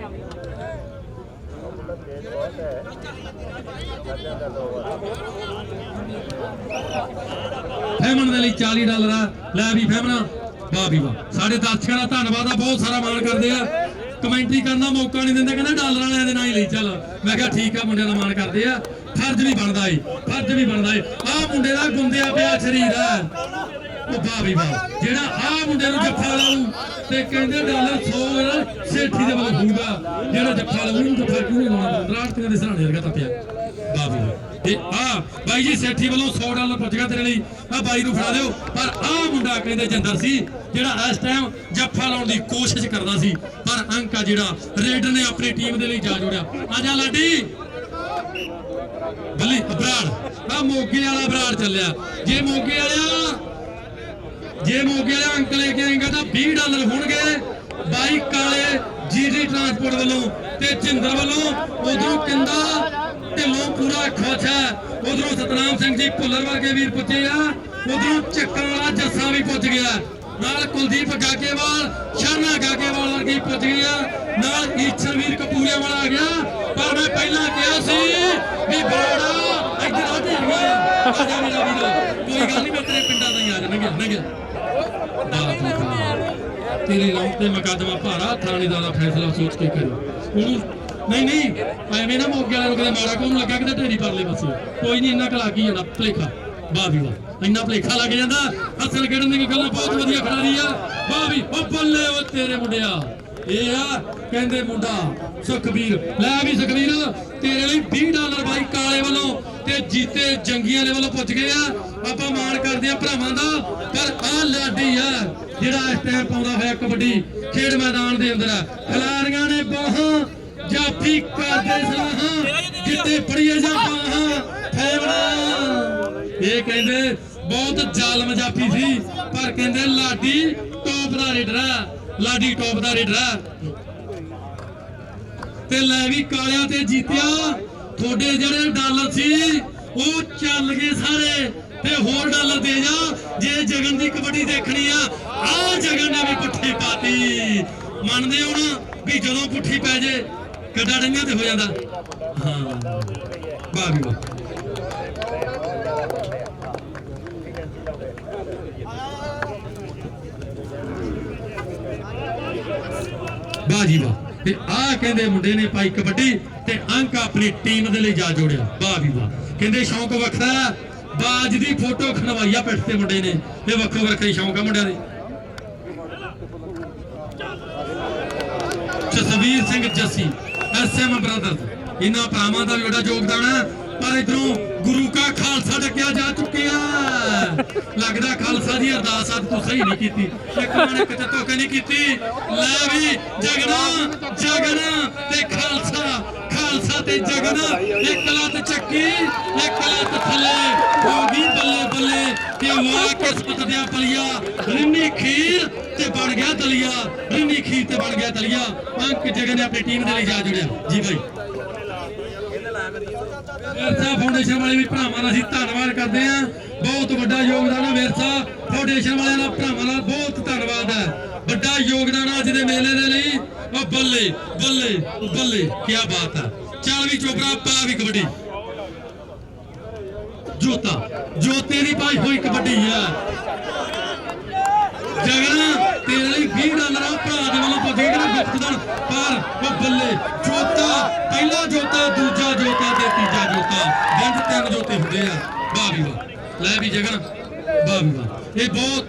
ਫੈਮਨ ਦੇ ਲਈ $40 ਆ ਲੈ ਵੀ ਫੈਮਨ ਵਾਹ ਵੀ ਵਾਹ ਸਾਡੇ ਦਰਸ਼ਕਾਂ ਦਾ ਧੰਨਵਾਦ ਆ ਬਹੁਤ ਸਾਰਾ ਮਾਣ ਕਰਦੇ ਆ ਕਮੈਂਟਰੀ ਕਰਨ ਦਾ ਮੌਕਾ ਨਹੀਂ ਦਿੰਦੇ ਕਹਿੰਦੇ ਡਾਲਰ ਵਾਲਿਆਂ ਦੇ ਨਾਲ ਹੀ ਲਈ ਚੱਲ ਮੈਂ ਕਿਹਾ ਠੀਕ ਆ ਮੁੰਡਿਆਂ ਦਾ ਮਾਣ ਕਰਦੇ ਆ ਫਰਜ਼ ਵੀ ਬਣਦਾ ਏ ਆ ਮੁੰਡੇ ਦਾ ਗੁੰਦਿਆ ਪਿਆ ਸਰੀਰ ਆ ਉਹ ਵਾਹ ਵੀ ਵਾਹ ਜਿਹੜਾ ਆ ਮੁੰਡੇ ਨੂੰ ਜੱਫਾ ਲਾਉ ਤੇ ਕਹਿੰਦੇ $100 ਸੇਠੀ ਦੇ ਵੱਲ ਹੋਊਗਾ ਜਿਹੜਾ ਜੱਫਾ ਲਾਉ ਉਹਨੂੰ ਜੱਫਾ ਕਿਉਂ ਨਹੀਂ ਲਾਉਣਾ ਦਰਾੜਤੀਆਂ ਦੇ ਸਰਾਣੇ ਵਰਗਾ ਤੱਪਿਆ ਵਾਹ ਵੀ ਤੇ ਆ ਬਾਈ ਜੀ ਸੇਠੀ ਵੱਲੋਂ $100 ਪੁੱਜ ਗਿਆ ਤੇਰੇ ਲਈ ਆ ਬਾਈ ਨੂੰ ਫੜਾ ਦਿਓ ਪਰ ਆ ਮੁੰਡਾ ਕਹਿੰਦੇ ਜਿੰਦਰ ਸੀ ਜਿਹੜਾ ਇਸ ਟਾਈਮ ਜੱਫਾ ਲਾਉਣ ਦੀ ਕੋਸ਼ਿਸ਼ ਕਰਦਾ ਸੀ ਪਰ ਅੰਕਾ ਜਿਹੜਾ ਰੇਡਰ ਨੇ ਆਪਣੀ ਟੀਮ ਦੇ ਲਈ ਜਾ ਜੋੜਿਆ ਆ ਜਾ ਲਾਡੀ ਬੱਲੀ ਬਰਾੜ ਆ ਮੋਗੇ ਵਾਲਾ ਬਰਾੜ ਚੱਲਿਆ ਜੇ ਮੋਗੇ ਵਾਲਾ ਅੰਕ ਲੈ ਕੇ ਆਏਗਾ ਤਾਂ $20 ਹੋਣਗੇ ਬਾਈ ਕਾਲੇ ਜੀਡੀ ਟਰਾਂਸਪੋਰਟ ਵੱਲੋਂ ਤੇ ਜਿੰਦਰ ਵੱਲੋਂ ਉਧਰੋਂ ਕਿੰਦਾ ਢਿੱਲੋਂ ਪੂਰਾ ਖੁਸ਼ ਹੈ ਉਧਰੋਂ ਸਤਨਾਮ ਸਿੰਘ ਜੀ ਭੁੱਲਰ ਵਰਗੇ ਵੀਰ ਪੁੱਜੇ ਆ ਉਧਰੋਂ ਚੱਕਣ ਵਾਲਾ ਜੱਸਾ ਵੀ ਪੁੱਜ ਗਿਆ ਨਾਲ ਕੁਲਦੀਪ ਗਾਗੇਵਾਲ ਸ਼ਾਨਾ ਗਾਗੇਵਾਲ ਵਰਗੇ ਪੁੱਜ ਗਿਆ ਨਾਲ ਈਸ਼ਰ ਵੀਰ ਕਪੂਰੀਆ ਵਾਲਾ ਆ ਗਿਆ ਪਰ ਮੈਂ ਪਹਿਲਾਂ ਕਿਹਾ ਸੀ ਵੀ ਬਰਾੜਾ ਇੱਧਰ ਆ ਜਾ ਮੇਰਾ ਵੀਰ ਕੋਈ ਗੱਲ ਨਹੀਂ ਮੈਂ ਤੇਰੇ ਪਿੰਡਾਂ ਦਾ ਹੀ ਆ ਜਾਣਗੇ ਤੇਰੇ ਨਾਮ ਤੇ ਮੁਕੱਦਮਾ ਭਾਰਾ ਥਾਣੇਦਾਰ ਦਾ ਫੈਸਲਾ ਸੋਚ ਕੇ ਕਰੀ ਉਹਨੂੰ ਨਹੀਂ ਐਵੇਂ ਨਾ ਮੋਗੇ ਵਾਲੇ ਨੂੰ ਕਦੇ ਮਾੜਾ ਕੋਣ ਲੱਗਾ ਕਿਤੇ ਢੇਰੀ ਪਰਲੇ ਪਾਸੇ ਕੋਈ ਨਹੀਂ ਇੰਨਾ ਲੱਗ ਹੀ ਜਾਂਦਾ ਭਲੇਖਾ ਵਾਹ ਵੀ ਵਾਹ ਇੰਨਾ ਭਲੇਖਾ ਲੱਗ ਜਾਂਦਾ ਅਸਲ ਖੇਡਣ ਦੀ ਗੱਲਾਂ ਬਹੁਤ ਵਧੀਆ ਖਿਡਾਰੀ ਆ ਵਾਹ ਵੀ ਉਹ ਬੱਲੇ ਉਹ ਤੇਰੇ ਮੁੰਡਿਆ ਇਹ ਆ ਕਹਿੰਦੇ ਮੁੰਡਾ ਸੁਖਵੀਰ ਲੈ ਵੀ ਸੁਖਵੀਰ ਤੇਰੇ ਲਈ $20 ਬਾਈ ਕਾਲੇ ਵੱਲੋਂ ਤੇ ਜੀਤੇ ਜੰਗੀਆਂ ਦੇ ਵੱਲੋਂ ਪੁੱਜ ਗਏ ਆ ਆਪਾਂ ਮਾਣ ਕਰਦੇ ਆ ਭਰਾਵਾਂ ਦਾ ਪਰ ਆ ਲਾਡੀ ਆ ਜਿਹੜਾ ਇਸ ਟਾਈਮ ਪਾਉਂਦਾ ਹੋਇਆ ਕਬੱਡੀ ਖੇਡ ਮੈਦਾਨ ਦੇ ਅੰਦਰ ਖਿਡਾਰੀਆਂ ਨੇ ਬਾਹਾਂ ਜਾਫੀ ਕਰਦੇ ਸਲਾਹਾਂ ਜਿੱਤੇ ਪੜੀਏ ਜਾਂ ਬਾਹਾਂ ਫੇਵਣਾ। ਇਹ ਕਹਿੰਦੇ ਬਹੁਤ ਜ਼ਾਲਮ ਜਾਫੀ ਸੀ, ਪਰ ਕਹਿੰਦੇ ਲਾਡੀ ਟੌਪ ਦਾ ਰੇਡਰ ਆ, ਲਾਡੀ ਟੌਪ ਦਾ ਰੇਡਰ ਆ। ਤੇ ਲੈ ਵੀ ਕਾਲਿਆਂ ਤੇ ਜੀਤਿਆ, ਤੁਹਾਡੇ ਜਿਹੜੇ ਡਾਲਰ ਸੀ ਉਹ ਚੱਲ ਗਏ ਸਾਰੇ, ਤੇ ਹੋਰ ਡਾਲਰ ਦੇ ਜਾ ਜੇ ਜਗਨ ਦੀ ਕਬੱਡੀ ਦੇਖਣੀ ਆ ਜਗਨ ਨੇ ਵੀ ਪੁੱਠੀ ਪਾਤੀ। ਮੰਨਦੇ ਹੋ ਨਾ ਵੀ ਜਦੋਂ ਪੁੱਠੀ ਪੈ ਜੇ ਕੱਡਾ ਡੰਗਿਆਂ ਤੇ ਹੋ ਜਾਂਦਾ। ਹਾਂ ਵਾਹ ਵੀ ਵਾਹ। ਵਾਹ ਜੀ ਵਾਹ। ਤੇ ਆਹ ਕਹਿੰਦੇ ਮੁੰਡੇ ਨੇ ਪਾਈ ਕਬੱਡੀ ਤੇ ਅੰਕ ਆਪਣੀ ਟੀਮ ਦੇ ਲਈ ਜਾ ਜੋੜਿਆ। ਵਾਹ ਵੀ ਵਾਹ। ਕਹਿੰਦੇ ਸ਼ੌਂਕ ਵੱਖਰਾ, ਬਾਜ ਦੀ ਫੋਟੋ ਖਣਵਾਈਆ ਪਿੱਠ ਤੇ ਮੁੰਡੇ ਨੇ, ਇਹ ਵੱਖੋ ਵੱਖਰੇ ਸ਼ੌਂਕ ਆ ਮੁੰਡਿਆਂ ਦੇ। ਜਸਵੀਰ ਸਿੰਘ ਜੱਸੀ SM ਬ੍ਰਦਰਜ਼, ਇਹਨਾਂ ਭਰਾਵਾਂ ਦਾ ਵੀ ਵੱਡਾ ਯੋਗਦਾਨ ਹੈ। ਪਰ ਇਧਰੋਂ ਗੁਰੂ ਕਾ ਖਾਲਸਾ ਡਕਿਆ ਜਾ ਚੁੱਕਿਆ। ਲੱਗਦਾ ਖਾਲਸਾ ਦੀ ਅਰਦਾਸ ਅੱਜ ਤੂੰ ਸਹੀ ਨਹੀਂ ਕੀਤੀ, ਇੱਕ ਮਨ ਇੱਕ ਤੇ ਧੋਖੇ ਨਹੀਂ ਕੀਤੀ। ਲੈ ਵੀ ਜਗਣਾ ਜਗਣਾ ਤੇ ਖਾਲਸਾ, ਖਾਲਸਾ ਤੇ ਜਗਣਾ, ਇੱਕ ਲੱਤ ਚੱਕੀ ਇੱਕ ਲੱਤ ਥੱਲੇ ਹੋ ਗਈ ਬੱਲੇ ਬੱਲੇ। ਤੇ ਵਾਹ ਕਿਸਮਤ ਦਿਆ ਪਲੀਆ, ਰਿੰਨੀ ਖੀਰ ਤੇ ਬਣ ਗਿਆ ਦਲੀਆ, ਰਿੰਨੀ ਖੀਰ ਤੇ ਬਣ ਗਿਆ ਦਲੀਆ। ਅੰਕ ਜਗਨ ਨੇ ਆਪਣੀ ਟੀਮ ਦੇ ਲਈ ਜਾ ਜੁੜਿਆ। ਜੀ ਬਾਈ ਵਿਰਸਾ ਫਾਊਂਡੇਸ਼ਨ ਵਾਲੇ ਵੀ ਭਰਾਵਾਂ ਦਾ ਅਸੀਂ ਧੰਨਵਾਦ ਕਰਦੇ ਹਾਂ, ਬਹੁਤ ਵੱਡਾ ਯੋਗਦਾਨ ਹੈ। ਵਿਰਸਾ ਫਾਊਂਡੇਸ਼ਨ ਵਾਲਿਆਂ ਦਾ ਭਰਾਵਾਂ ਦਾ ਬਹੁਤ ਧੰਨਵਾਦ ਹੈ, ਵੱਡਾ ਯੋਗਦਾਨ ਅੱਜ ਦੇ ਮੇਲੇ ਦੇ ਲਈ। ਉਹ ਬੱਲੇ ਬੱਲੇ ਬੱਲੇ ਕੀ ਬਾਤ ਹੈ। ਚੱਲ ਵੀ ਚੋਪੜਾ ਪਾ ਵੀ ਕਬੱਡੀ, ਜੋਤਾ ਜੋਤੇ ਦੀ ਪਾਈ ਹੋਈ ਕਬੱਡੀ ਹੈ। ਜਗਨ ਤੇਰੇ ਲਈ $20 ਭਰਾ ਦੇ ਵੱਲੋਂ ਪੁੱਜੇ ਕਿ ਗੁਪਤਦਾਨ ਪਰ ਉਹ ਬੱਲੇ ਜੋਤਾ, ਪਹਿਲਾ ਜੋਤਾ ਦੂਜਾ ਜੋਤਾ ਤੇ ਤੀਜਾ ਜੋਤਾ, ਦਿਨ 3 ਜੋਤੇ ਹੁੰਦੇ ਆ। ਵਾਹ ਵੀ ਵਾਹ। ਲੈ ਵੀ ਜਗਨ ਵਾਹ ਵੀ ਵਾਹ। ਇਹ ਬਹੁਤ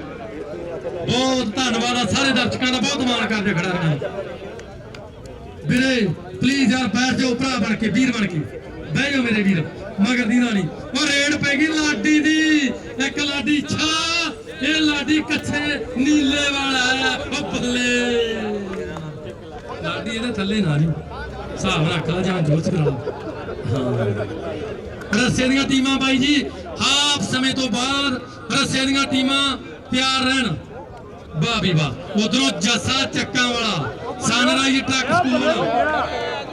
ਬਹੁਤ ਧੰਨਵਾਦ ਆ ਸਾਰੇ ਦਰਸ਼ਕਾਂ ਦਾ, ਬਹੁਤ ਮਾਣ ਕਰਦੇ ਖੜਾ ਰਹਿਣਾ। ਵੀਰੇ ਪਲੀਜ਼ ਯਾਰ ਬੈਠ ਜਾਓ, ਭਰਾ ਬਣ ਕੇ ਵੀਰ ਬਣ ਕੇ ਬਹਿ ਜਾਓ ਮੇਰੇ ਵੀਰ, ਮਗਰ ਦੀ ਨਾਲੀ। ਉਹ ਰੇਡ ਪੈ ਗਈ ਲਾਡੀ ਦੀ, ਇੱਕ ਲਾਡੀ ਛਾ, ਇਹ ਲਾਡੀ ਕੱਛੇ ਨੀਲੇ ਵਾਲਾ ਹੈ। ਉਹ ਬੱਲੇ ਲਾਡੀ ਇਹਦੇ ਥੱਲੇ ਨਾ ਜੀ ਹਿਸਾਬ ਰੱਖ ਲਾ ਜਾਂ ਜੋਤ ਕਰਾ। ਹਾਂ ਰੱਸੇ ਦੀਆਂ ਟੀਮਾਂ ਬਾਈ ਜੀ ਹਾਫ ਸਮੇਂ ਤੋਂ ਬਾਅਦ ਰੱਸੇ ਦੀਆਂ ਟੀਮਾਂ ਤਿਆਰ ਰਹਿਣ। ਵਾਹ ਵੀ ਵਾਹ। ਉਧਰੋਂ ਜੱਸਾ ਚੱਕਾਂ ਵਾਲਾ ਸਨਰਾਈਜ਼ ਟਰੱਕ ਸਕੂਲ,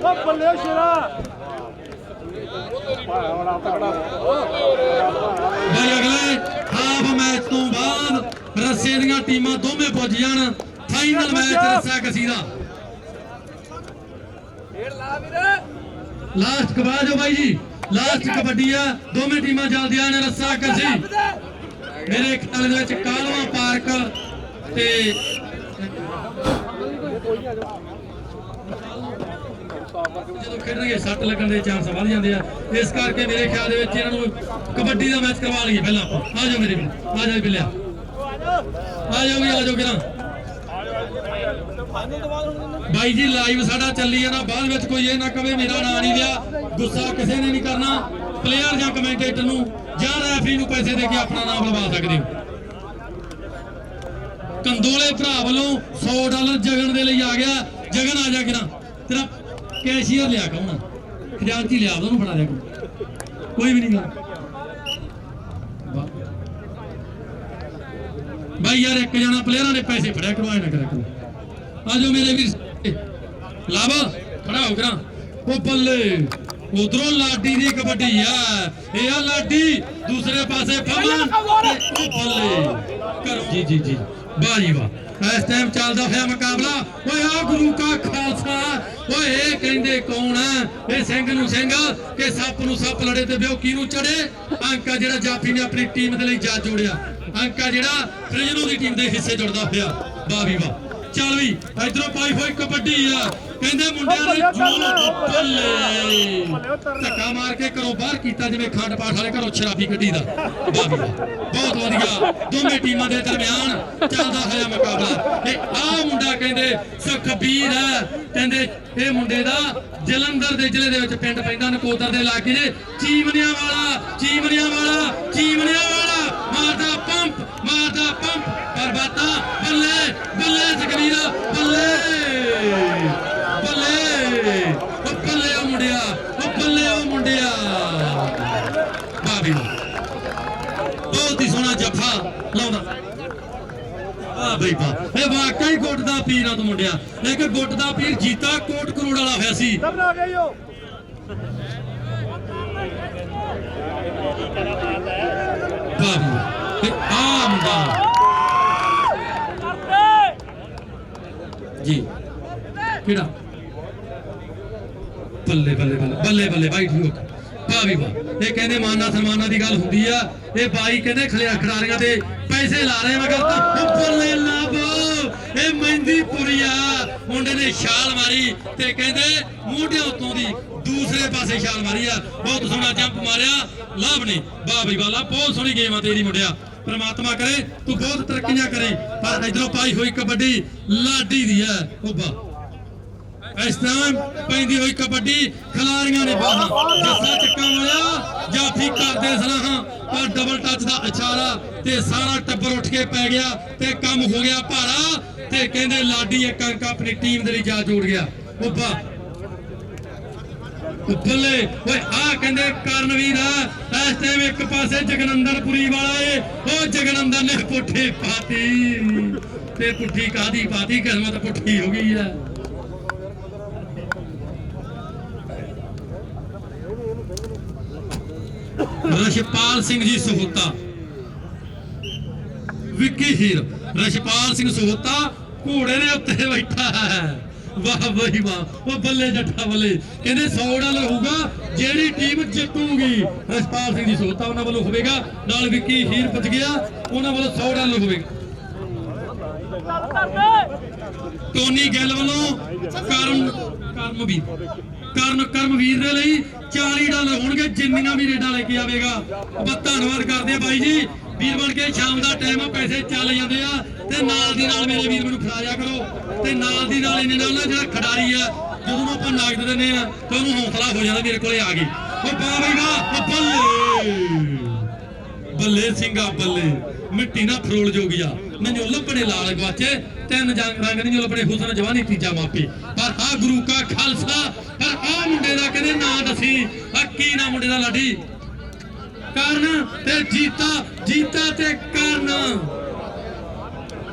ਉਹ ਬੱਲੇ ਸ਼ੇਰਾ ਬਾਈ ਅਗਲੇ ਹਾਫ ਮੈਚ ਤੋਂ ਬਾਅਦ ਰੱਸੇ ਦੀਆਂ ਟੀਮਾਂ ਦੋਵੇਂ ਪੁੱਜ ਜਾਣ। ਫਾਈਨਲ ਮੈਚ ਰੱਸਾ ਕਸੀ ਦਾ ਲਾਸਟ ਕਬਾ ਜੋ ਬਾਈ ਜੀ, ਲਾਸਟ ਕਬੱਡੀ ਆ, ਦੋਵੇਂ ਟੀਮਾਂ ਚੱਲਦੀਆਂ ਨੇ ਰੱਸਾ ਕਸੀ। ਮੇਰੇ ਖਿਆਲ ਦੇ ਵਿੱਚ ਕਾਲਵਾ ਪਾਰਕ ਤੇ ਜਦੋਂ ਖੇਡਣਗੇ ਸੱਟ ਲੱਗਣ ਦੇ ਚਾਂਸ ਵੱਧ ਜਾਂਦੇ ਆ, ਇਸ ਕਰਕੇ ਮੇਰੇ ਖਿਆਲ ਦੇ ਵਿੱਚ ਇਹਨਾਂ ਨੂੰ ਕਬੱਡੀ ਦਾ ਮੈਚ ਕਰਵਾ ਲਈਏ ਪਹਿਲਾਂ ਆਪਾਂ। ਆ ਜਾਓ ਮੇਰੇ ਵੀਰ, ਆ ਜਾਓ ਬਿੱਲਿਆ, ਆ ਜਾਓਗੇ, ਆ ਜਾਓ ਕਿਰਾਂ ਬਾਈ ਜੀ। ਲਾਈਵ ਸਾਡਾ ਚੱਲੀ ਜਾਣਾ, ਬਾਅਦ ਵਿੱਚ ਕੋਈ ਇਹ ਨਾ ਕਵੇ ਮੇਰਾ ਨਾਂ ਨਹੀਂ ਲਿਆ, ਗੁੱਸਾ ਕਿਸੇ ਨੇ ਨਹੀਂ ਕਰਨਾ। ਪਲੇਅਰ ਜਾਂ ਕਮੈਂਟੇਟਰ ਨੂੰ ਜਾਂ ਰੈਫਰੀ ਨੂੰ ਪੈਸੇ ਦੇ ਕੇ ਆਪਣਾ ਨਾਮ ਲਵਾ ਸਕਦੇ ਹੋ। ਕੰਦੋਲੇ ਭਰਾ ਵੱਲੋਂ $100 ਜਗਨ ਦੇ ਲਈ ਆ ਗਿਆ। ਜਗਨ ਆ ਜਾ ਕਿਰਾਂ, ਤੇਰਾ ਕੈਸ਼ੀਅਰ ਲਿਆ ਕੌਣ, ਖਜ਼ਾਨਚੀ ਲਿਆ ਉਹਨੂੰ ਫੜਾ ਦਿਆ ਕੋਈ ਵੀ ਨਹੀਂ ਗਾ ਬਾਈ ਯਾਰ। ਇੱਕ ਜਣਾ ਪਲੇਅਰਾਂ ਦੇ ਪੈਸੇ ਫੜਿਆ ਕਰਵਾਇਆ ਨਾ ਕਰਿਆ ਕਰੋ। ਆ ਜਾਓ ਮੇਰੇ ਵੀਰ, ਲਾਵਾ ਖੜਾ ਹੋ ਕਰਾਂ। ਉਹ ਬੱਲੇ ਉਧਰੋਂ ਲਾਡੀ ਦੀ ਕਬੱਡੀ ਆ, ਇਹ ਆ ਲਾਡੀ, ਦੂਸਰੇ ਪਾਸੇ ਫਮਨ, ਉਹ ਬੱਲੇ ਕਰੋ ਜੀ ਜੀ ਜੀ। ਵਾਹ ਜੀ ਵਾਹ। ਇਸ ਟਾਈਮ ਚੱਲਦਾ ਹੋਇਆ ਮੁਕਾਬਲਾ। ਓਏ ਆ ਗੁਰੂ ਕਾ ਖਾਲਸਾ, ਓਏ ਇਹ ਕਹਿੰਦੇ ਕੌਣ ਹੈ, ਇਹ ਸਿੰਘ ਨੂੰ ਸਿੰਘ ਕਿ ਸੱਪ ਨੂੰ ਸੱਪ ਲੜੇ ਤੇ ਬਿਓਕੀ ਨੂੰ ਚੜੇ। ਅੰਕਾ ਜਿਹੜਾ ਜਾਫੀ ਨੇ ਆਪਣੀ ਟੀਮ ਦੇ ਲਈ ਜਾ ਜੋੜਿਆ, ਅੰਕਾ ਜਿਹੜਾ ਫ੍ਰਿਜਨੋ ਦੀ ਟੀਮ ਦੇ ਹਿੱਸੇ ਜੁੜਦਾ ਹੋਇਆ। ਵਾਹ ਵੀ ਵਾਹ। ਚੱਲ ਵੀ ਇਧਰੋਂ ਪਾਈ ਹੋਈ ਕਬੱਡੀ ਆ, ਕਹਿੰਦੇ ਮੁੰਡਿਆਂ ਨੇ ਬੱਲੇ ਧੱਕਾ ਮਾਰ ਕੇ ਘਰੋਂ ਬਾਹਰ ਕੀਤਾ ਜਿਵੇਂ ਖੰਡ ਪਾਠ ਵਾਲੇ ਘਰੋਂ ਸ਼ਰਾਬੀ ਕੱਢੀ ਦਾ। ਵਾਹ ਵੀ ਬਹੁਤ ਵਧੀਆ। ਦੋਵੇਂ ਟੀਮਾਂ ਦੇ ਦਰਮਿਆਨ ਚੱਲਦਾ ਹੋਇਆ ਮੁਕਾਬਲਾ। ਤੇ ਆਹ ਮੁੰਡਾ ਕਹਿੰਦੇ ਸੁਖਬੀਰ ਹੈ, ਕਹਿੰਦੇ ਇਹ ਮੁੰਡੇ ਦਾ ਜਲੰਧਰ ਦੇ ਜ਼ਿਲ੍ਹੇ ਦੇ ਵਿੱਚ ਪਿੰਡ ਪੈਂਦਾ, ਨਕੋਦਰ ਦੇ ਇਲਾਕੇ 'ਚ, ਚੀਮਨਿਆਂ ਵਾਲਾ, ਚੀਮਨਿਆਂ ਵਾਲਾ, ਚੀਮਨਿਆਂ ਵਾਲਾ। ਮਾਰਦਾ ਪੰਪ, ਮਾਰਦਾ ਪੰਪ, ਪਰ ਬਾਤਾਂ ਬੱਲੇ ਬੱਲੇ ਸੁਖਬੀਰ ਬੱਲੇ ਬੱਲੇ ਮੁੰਡਿਆ ਉਹ ਬੱਲੇ ਉਹ ਮੁੰਡਿਆ ਵਾਹ ਵੀ ਵਾਹ ਬਹੁਤ ਹੀ ਸੋਹਣਾ ਜੱਫਾ ਲਾਉਂਦਾ ਵਾਹ ਬਈ ਵਾਹ ਇਹ ਵਾਕਈ ਗੁੱਟ ਦਾ ਪੀਰ ਆ ਤੂੰ ਮੁੰਡਿਆ ਇੱਕ ਗੁੱਟ ਦਾ ਪੀਰ ਜੀਤਾ ਕੋਟ ਕਰੋੜ ਵਾਲਾ ਹੋਇਆ ਸੀ ਵਾਹ ਵੀ ਆ ਮੁੰਡਾ ਜੀ ਕਿਹੜਾ ਬੱਲੇ ਬੱਲੇ ਬੱਲੇ ਬੱਲੇ ਬੱਲੇ ਬਾਈ ਠੀਕ ਵਾਹ ਵੀ ਵਾਹ ਇਹ ਕਹਿੰਦੇ ਮਾਨਾ ਸਨਮਾਨਾਂ ਦੀ ਗੱਲ ਹੁੰਦੀ ਆ ਇਹ ਬਾਈ ਕਹਿੰਦੇ ਖਿਡਾਰੀਆਂ ਦੇ ਪੈਸੇ ਲਾ ਰਹੇ ਮਗਰ ਤਾਂ ਬੱਲੇ ਲੱਭ ਇਹ ਮਹਿੰਦੀ ਪੁਰੀਆ ਮੁੰਡੇ ਨੇ ਛਾਲ ਮਾਰੀ ਤੇ ਕਹਿੰਦੇ ਮੋਢਿਆਂ ਉੱਤੋਂ ਦੀ ਦੂਸਰੇ ਪਾਸੇ ਛਾਲ ਮਾਰੀ ਆ ਬਹੁਤ ਸੋਹਣਾ ਜੰਪ ਮਾਰਿਆ ਲਾਭ ਨੇ ਵਾਹ ਵੀ ਵਾਹ ਬਹੁਤ ਸੋਹਣੀ ਗੇਮ ਆ ਤੇਰੀ ਮੁੰਡਿਆ परमात्मा करे तू बहुत तरक्कियां करे पर इधरों पाई हुई कबड्डी लाडी दी है ओबा इस टाइम पैंदी हुई कबड्डी खिलाड़ियां ने बाहर जैसा चक्का माया जाफी करदे सलाहां पर डबल टच दा इशारा ते सारा टब्बर उठ के पै गया ते काम हो गया भारा ते कहंदे लाडी एक अंक अपनी टीम दे लई जा जोड़ गया ओबा ਬੱਲੇ ਓਏ ਆ ਕਹਿੰਦੇ ਕਰਨਵੀਰ ਇਸ ਟਾਈਮ ਇੱਕ ਪਾਸੇ ਜਗਨੰਦਰਪੁਰੀ ਵਾਲਾ ਏ ਉਹ ਜਗਨੰਦਰ ਨੇ ਪੁੱਠੀ ਪਾਤੀ ਤੇ ਪੁੱਠੀ ਕਾਦੀ ਪਾਤੀ ਕਿਸਮਤ ਪੁੱਠੀ ਹੋ ਗਈ ਆ ਰਸ਼ਪਾਲ ਸਿੰਘ ਜੀ ਸਹੋਤਾ ਵਿੱਕੀ ਹੀਰ ਰਸ਼ਪਾਲ ਸਿੰਘ ਸਹੋਤਾ ਘੋੜੇ ਦੇ ਉੱਤੇ ਬੈਠਾ ਹੈ वाह भाई वाह वो बल्ले जट्ठा बल्ले कहते 100 डॉलर होगा जेड़ी टीम जितूगी रशपाल सिंह जी सोता उन्हां वालों होवेगा नाल विक्की हीर पहुंच गया उन्हां वालों 100 डॉलर होवेगा टोनी गैल वालों कर्मवीर दे लई 40 डॉलर होणगे जिन्नियां भी रेडां लेके आवेगा धन्नवाद करदे बाई जी वीर बन के शाम का टाइम आ पैसे चल जाते हैं नाल दी नाल मेरे वीर मैनूं खिलाया करो ते नाल दी नाल इन्ने नाल ना जिहड़ा खिडारी है जदों आपां नगद दिंदे आ ते ओनूं हौसला हो जांदा मेरे कोले आ गई ओ वाह बई वाह ओ बल्ले बल्ले सिंगा बल्ले मिट्टी ना फरोल जोगिया मैनूं लभणे लाल गवाचे तीन रंग नहीं लभणे हुसन जवानी तीजा मापे पर आ गुरु का खालसा पर आ मुंडे दा कहंदे नां दसी आ की ना मुंडे दा लाडी ਕਰਨ ਤੇ ਜੀਤਾ ਤੇ ਕਰਨ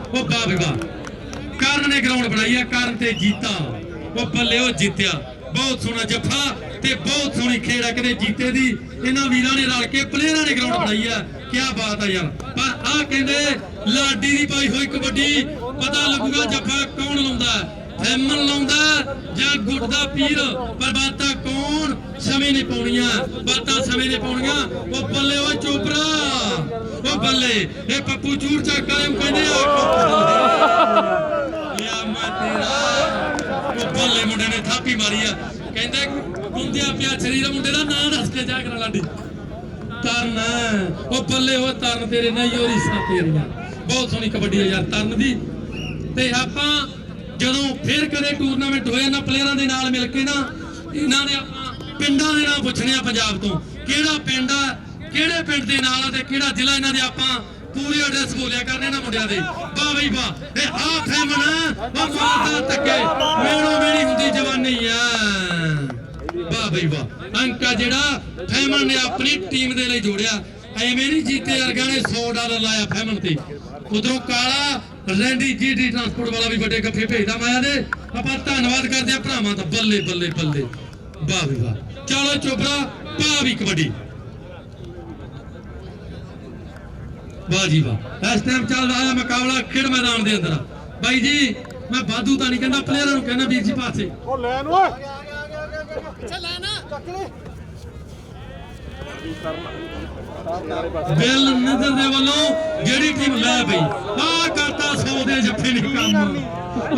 ਉਹ ਵਾਹ ਵਾਹ ਕਰਨ ਨੇ ਗਰਾਊਂਡ ਬਣਾਈ ਆ ਕਰਨ ਤੇ ਜੀਤਾ ਉਹ ਬੱਲੇ ਉਹ ਜਿੱਤਿਆ ਬਹੁਤ ਸੋਹਣਾ ਜੱਫਾ ਤੇ ਬਹੁਤ ਸੋਹਣੀ ਖੇਡ ਆ ਕਦੇ ਜੀਤੇ ਦੀ ਇਹਨਾਂ ਵੀਰਾਂ ਨੇ ਰਲ ਕੇ ਪਲੇਅਰਾਂ ਨੇ ਗਰਾਊਂਡ ਬਣਾਈ ਆ ਕੀ ਬਾਤ ਆ ਯਾਰ ਪਰ ਆ ਕਹਿੰਦੇ ਲਾਡੀ ਦੀ ਪਾਈ ਹੋਈ ਕਬੱਡੀ ਪਤਾ ਲੱਗੂਗਾ ਜੱਫਾ ਕੌਣ ਲਾਉਂਦਾ ਹੈਮਨ ਲਾਉਂਦਾ ਜਾਂ ਗੁੱਟ ਦਾ ਪੀਰ ਪਰ ਬਾਤਾਂ ਕੌਣ ਸਮੇਂ ਨੇ ਪਾਉਣੀਆਂ ਬਾਤਾਂ ਸਮੇਂ ਨੇ ਪਾਉਣੀਆਂ ਉਹ ਬੱਲੇ ਉਹ ਚੋਪਰਾ ਉਹ ਬੱਲੇ ਇਹ ਪੱਪੂ ਚੂਰ ਚੱਕ ਕਾਇਮ ਕਹਿੰਦੇ ਆ ਲਿਆ ਮੈਂ ਤੇਰਾ ਉਹ ਬੱਲੇ ਮੁੰਡੇ ਨੇ ਥਾਪੀ ਮਾਰੀ ਆ ਕਹਿੰਦੇ ਗੁੰਦਿਆ ਪਿਆ ਸਰੀਰ ਮੁੰਡੇ ਦਾ ਨਾਂ ਦੱਸ ਕੇ ਜਾ ਕਰਾ ਲਾਡੀ ਤਰਨ ਉਹ ਬੱਲੇ ਉਹ ਤਰਨ ਤੇਰੇ ਨਹੀਂ ਉਹ ਰੀਸਾਂ ਤੇਰੀਆਂ ਬਹੁਤ ਸੋਹਣੀ ਕਬੱਡੀ ਆ ਯਾਰ ਤਰਨ ਦੀ ਤੇ ਆਪਾਂ ਜਦੋਂ ਫਿਰ ਕਦੇ ਟੂਰਨਾਮੈਂਟ ਹੋਇਆ ਨਾ ਪਲੇਅਰਾਂ ਦੇ ਨਾਲ ਮਿਲ ਕੇ ਨਾ ਇਹਨਾਂ ਨੇ ਆਪਾਂ ਪਿੰਡਾਂ ਦੇ ਨਾਮ ਪੁੱਛਣੇ ਆ ਪੰਜਾਬ ਤੋਂ ਕਿਹੜਾ ਪਿੰਡ ਆ ਕਿਹੜੇ ਪਿੰਡ ਦੇ ਨਾਲ ਆ ਤੇ ਕਿਹੜਾ ਜ਼ਿਲ੍ਹਾ ਇਹਨਾਂ ਦੇ ਆਪਾਂ ਪੂਰੇ ਐਡਰੈਸ ਬੋਲਿਆ ਕਰਨੇ ਨਾ ਮੁੰਡਿਆਂ ਦੇ ਵਾਹ ਬਈ ਵਾਹ ਇਹ ਆ ਫੈਮਨ ਉਹ ਮਾਰਦਾ ਤੱਕੇ ਮੇੜੋ ਮੇੜੀ ਹੁੰਦੀ ਜਵਾਨੀ ਆ ਵਾਹ ਬਈ ਵਾਹ ਅੰਕਾ ਜਿਹੜਾ ਫੈਮਨ ਨੇ ਆਪਣੀ ਟੀਮ ਦੇ ਲਈ ਜੋੜਿਆ ਐਵੇਂ ਨਹੀਂ ਜੀਤੇ ਵਰਗਾ ਨੇ 100 ਡਾਲਰ ਲਾਇਆ ਫੈਮਨ ਤੇ ਉਧਰੋਂ ਕਾਲਾ ਰੈਂਡੀ ਜੀਡੀ ਟਰਾਂਸਪੋਰਟ ਵਾਲਾ ਵੀ ਵੱਡੇ ਗੱਫੇ ਭੇਜਦਾ ਮਾਇਆ ਦੇ ਆਪਾਂ ਧੰਨਵਾਦ ਕਰਦੇ ਆ ਭਰਾਵਾਂ ਦਾ ਬੱਲੇ ਬੱਲੇ ਬੱਲੇ ਵਾਹ ਵੀ ਵਾਹ ਚਲੋ ਚੋਪੜਾ ਪਾ ਵੀ ਕਬੱਡੀ ਵਾਹ ਜੀ ਵਾਹ ਇਸ ਟਾਈਮ ਚੱਲ ਰਿਹਾ ਮੁਕਾਬਲਾ ਖੇਡ ਮੈਦਾਨ ਦੇ ਅੰਦਰ ਬਾਈ ਜੀ ਮੈਂ ਵਾਧੂ ਤਾਂ ਨਹੀਂ ਕਹਿੰਦਾ ਪਲੇਅਰਾਂ ਨੂੰ ਕਹਿੰਦਾ ਵੀਰ ਜੀ ਪਾਸੇ ਉਹ ਲੈਣ ਓਏ ਅੱਛਾ ਲੈ ਨਾ ਚੱਕ ਲੈ ਬਿੱਲ ਨਜ਼ਰ ਦੇ ਵੱਲੋਂ ਜਿਹੜੀ ਟੀਮ ਲੈ ਪਈ ਆ ਕਰਤਾ 100 ਦੇ ਜੱਫੇ ਨਹੀਂ ਕੰਮ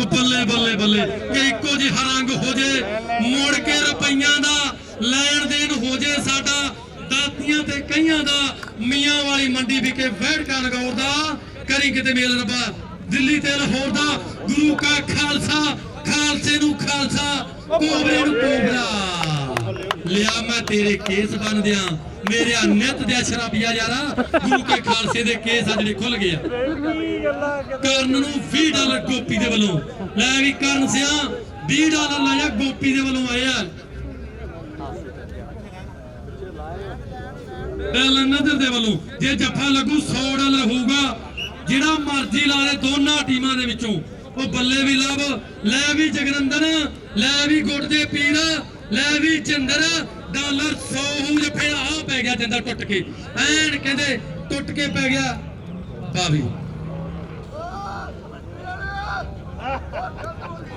ਬੱਲੇ ਬੱਲੇ ਬੱਲੇ ਕਿ ਇੱਕੋ ਜਿਹਾ ਰੰਗ ਹੋ ਜੇ ਮੁੜ ਕੇ ਰੁਪਈਆਂ ਦਾ ਲੈਣ ਦੇਣ ਹੋ ਜੇ ਸਾਡਾ ਦਾਤੀਆਂ ਤੇ ਕਈਆਂ ਦਾ ਮੀਆਂ ਵਾਲੀ ਮੰਡੀ ਵਿਖੇ ਵੈੜਕਾ ਨਗੌਰ ਦਾ ਕਰੀ ਕਿਤੇ ਮੇਲ ਰੱਬਾ ਦਿੱਲੀ ਤੇ ਲਾਹੌਰ ਦਾ ਗੁਰੂ ਕਾ ਖਾਲਸਾ ਖਾਲਸੇ ਨੂੰ ਖਾਲਸਾ ਕੋਬਰੇ ਨੂੰ ਕੋਬਰਾ ਲਿਆ ਮੈਂ ਤੇਰੇ ਕੇਸ ਬੰਦਿਆਂ ਮੇਰੇ ਨਿਤ ਦੇ ਸ਼ਰਾਬੀਆ ਯਾਰਾ ਗੁਰੂ ਕੇ ਖਾਲਸੇ ਦੇ ਕੇਸ ਆ ਜਿਹੜੇ ਖੁੱਲ ਗਏ ਆ ਕਰਨ ਨੂੰ 20 ਡਾਲਰ ਗੋਪੀ ਦੇ ਵੱਲੋਂ ਲੈ ਵੀ ਕਰਨ ਸਿਆ 20 ਡਾਲਰ ਲਾਇਆ ਗੋਪੀ ਦੇ ਵੱਲੋਂ ਆਏ ਆ ਦਿਲ ਨਦਰ ਦੇ ਵੱਲੋਂ ਜੇ ਜੱਫਾ ਲੱਗੂ 100 ਡਾਲਰ ਹੋਊਗਾ ਜਿਹੜਾ ਮਰਜ਼ੀ ਲਾ ਦੇ ਦੋਨਾਂ ਟੀਮਾਂ ਦੇ ਵਿੱਚੋਂ ਉਹ ਬੱਲੇ ਵੀ ਲੱਭ ਲੈ ਵੀ ਜਗਨੰਦਨ ਲੈ ਵੀ ਗੁੱਟ ਦੇ ਪੀਰ ਲੈ ਵੀ ਜਿੰਦਰ ਡਾਲਰ 100 ਹੋ ਜੱਫੇ ਆ ਪੈ ਗਿਆ ਜਿੰਦਰ ਟੁੱਟ ਕੇ ਐਨ ਕਹਿੰਦੇ ਟੁੱਟ ਕੇ ਪੈ ਗਿਆ ਬਾਵੀ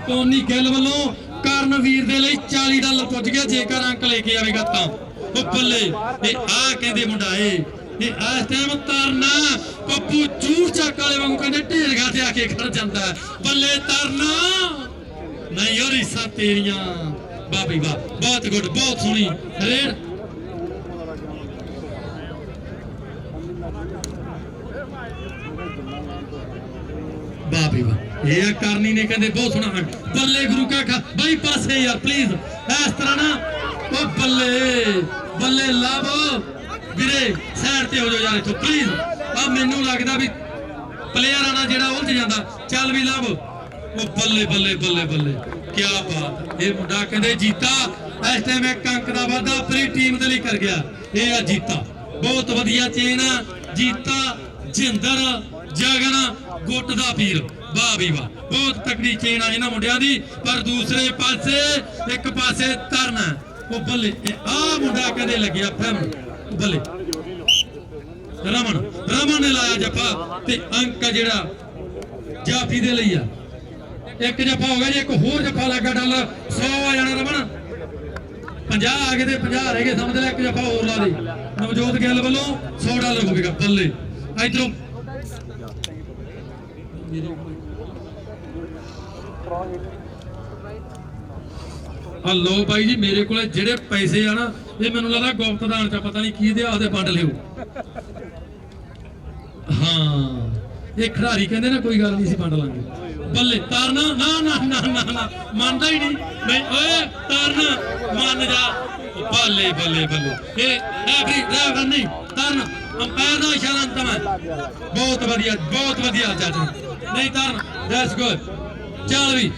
ਟੋਨੀ ਗਿੱਲ ਵੱਲੋਂ ਕਰਨਵੀਰ ਦੇ ਲਈ 40 ਡਾਲਰ ਪੁੱਜ ਗਿਆ ਜੇਕਰ ਅੰਕ ਲੈ ਕੇ ਆਵੇਗਾ ਤਾਂ ਉਹ ਬੱਲੇ ਇਹ ਆ ਕਹਿੰਦੇ ਮੁੰਡਾ ਇਹ ਇਸ ਟਾਈਮ ਤਰਨਾ ਪੱਪੂ ਚੂਰ ਚੱਕ ਵਾਲੇ ਵਾਂਗੂ ਕਹਿੰਦੇ ਢੇਰ ਗਾ ਤੇ ਆ ਕੇ ਖੜ ਜਾਂਦਾ ਬੱਲੇ ਤਰਨਾ ਨਹੀਂ ਉਹ ਰੀਸਾਂ ਤੇਰੀਆਂ ਬਾਬੀ ਵਾਹ ਬਹੁਤ ਗੁੱਡ ਬਹੁਤ ਸੋਹਣੀ ਰੇਡ ਬਾਬੀ ਵਾਹ ਇਹ ਕਰਨੀ ਨੇ ਕਹਿੰਦੇ ਬਹੁਤ ਸੋਹਣਾ ਬੱਲੇ ਗੁਰੂ ਕਾ ਖਾ ਬਾਈ ਪਾਸੇ ਯਾਰ ਪਲੀਜ਼ ਇਸ ਤਰ੍ਹਾਂ ਨਾ ਉਹ ਬੱਲੇ ਬੱਲੇ ਲੱਭ ਵੀਰੇ ਸਾਈਡ ਤੇ ਹੋ ਜਾਓ ਯਾਰ ਇੱਥੋਂ ਪਲੀਜ਼ ਆ ਮੈਨੂੰ ਲੱਗਦਾ ਵੀ ਪਲੇਅਰ ਆਣਾ ਜਿਹੜਾ ਉਲਝ ਜਾਂਦਾ ਚੱਲ ਵੀ ਲੱਭ ਉਹ ਬੱਲੇ ਬੱਲੇ ਬੱਲੇ ਬੱਲੇ ਕੀ ਬਾਤ ਇਹ ਮੁੰਡਾ ਕਹਿੰਦੇ ਜੀਤਾ ਇਸ ਟਾਈਮ ਇੱਕ ਅੰਕ ਦਾ ਵਾਧਾ ਆਪਣੀ ਟੀਮ ਦੇ ਲਈ ਕਰ ਗਿਆ ਇਹ ਆ ਜੀਤਾ ਬਹੁਤ ਵਧੀਆ ਚੇਨ ਆ ਜੀਤਾ ਜਿੰਦਰ ਜਗਨ ਗੁੱਟ ਦਾ ਪੀਰ ਵਾਹ ਵੀ ਵਾਹ ਬਹੁਤ ਤਕੜੀ ਚੇਨ ਆ ਇਹਨਾਂ ਮੁੰਡਿਆਂ ਦੀ ਪਰ ਦੂਸਰੇ ਪਾਸੇ ਇੱਕ ਪਾਸੇ ਤਰਨਾ ਉਹ ਬੱਲੇ ਆ ਮੁੰਡਾ ਕਹਿੰਦੇ ਲੱਗਿਆ ਫੈਮ ਬੱਲੇ ਰਮਨ ਨੇ ਲਾਇਆ ਜੱਫਾ ਤੇ ਅੰਕ ਜਿਹੜਾ ਜਾਫੀ ਦੇ ਲਈ ਆ ਇੱਕ ਜੱਫਾ ਹੋ ਗਿਆ ਜੀ ਇੱਕ ਹੋਰ ਜੱਫਾ ਲੱਗਾ ਡਾਲਰ 100 ਆ ਜਾਣਾ ਰਮਨ 50 ਆ ਗਏ ਤੇ 50 ਰਹਿ ਗਏ ਸਮਝ ਲੈ ਇੱਕ ਜੱਫਾ ਹੋਰ ਲਾ ਦੇ ਨਵਜੋਤ ਗਿੱਲ ਵੱਲੋਂ 100 ਡਾਲਰ ਹੋਵੇਗਾ ਬੱਲੇ ਇਧਰੋਂ ਹਲੋ ਬਾਈ ਜੀ ਮੇਰੇ ਕੋਲੇ ਜਿਹੜੇ ਪੈਸੇ ਆ ਨਾ ਇਹ ਮੈਨੂੰ ਲੱਗਦਾ ਗੁਪਤਦਾਨ ਚ ਪਤਾ ਨਹੀਂ ਕੀ ਦੇ ਆਦੇ ਵੰਡ ਲਿਓ ਹਾਂ ਇਹ ਖਿਡਾਰੀ ਕਹਿੰਦੇ ਨਾ ਕੋਈ ਗੱਲ ਨਹੀਂ ਸੀ ਵੰਡ ਲਾਂਗੇ ਬੱਲੇ ਤਰਨਾ ਨਾ ਨਾ ਨਾ ਨਾ ਨਾ ਮੰਨਦਾ ਹੀ ਨਹੀਂ ਓਏ ਤਰਨਾ ਮੰਨ ਜਾ ਬੱਲੇ ਬੱਲੇ ਬੱਲੇ ਇਹ ਰੈਫਰੀ ਨਹੀਂ ਤਰਨ ਅੰਪਾਇਰ ਦਾ ਇਸ਼ਾਰਾ ਅੰਤਮ ਹੈ ਬਹੁਤ ਵਧੀਆ ਜੱਜ ਨਹੀਂ ਤਰਨ ਦੈਟਸ ਗੁੱਡ ਚੱਲ ਵੀ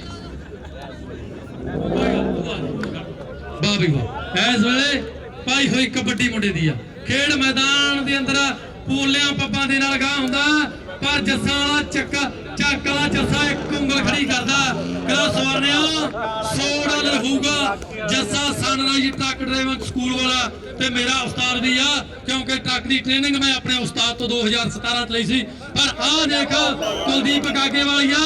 ਬਾਬੀ ਵਾਹ ਇਸ ਵੇਲੇ ਪਾਈ ਹੋਈ ਕਬੱਡੀ ਮੁੰਡੇ ਦੀ ਆ ਖੇਡ ਮੈਦਾਨ ਦੇ ਅੰਦਰ ਪੋਲਿਆਂ ਪੱਪਾਂ ਦੇ ਨਾਲ ਗਾਹ ਹੁੰਦਾ ਪਰ ਜੱਸਾ ਵਾਲਾ ਚੱਕ ਵਾਲਾ ਜੱਸਾ ਇੱਕ ਉਂਗਲ ਖੜੀ ਕਰਦਾ ਕਹਿੰਦਾ ਸਵਰਨਿਆ 100 ਡਾਲਰ ਹੋਊਗਾ Jassa sunrise truck driving school ਵਾਲਾ ਤੇ ਮੇਰਾ ਉਸਤਾਦ ਵੀ ਆ ਕਿਉਂਕਿ ਟਰੱਕ ਦੀ ਟ੍ਰੇਨਿੰਗ ਮੈਂ ਆਪਣੇ ਉਸਤਾਦ ਤੋਂ 2017 ਚ ਲਈ ਸੀ ਪਰ ਆਹ ਦੇਖ ਕੁਲਦੀਪ ਕਾਗੇ ਵਾਲੀਆ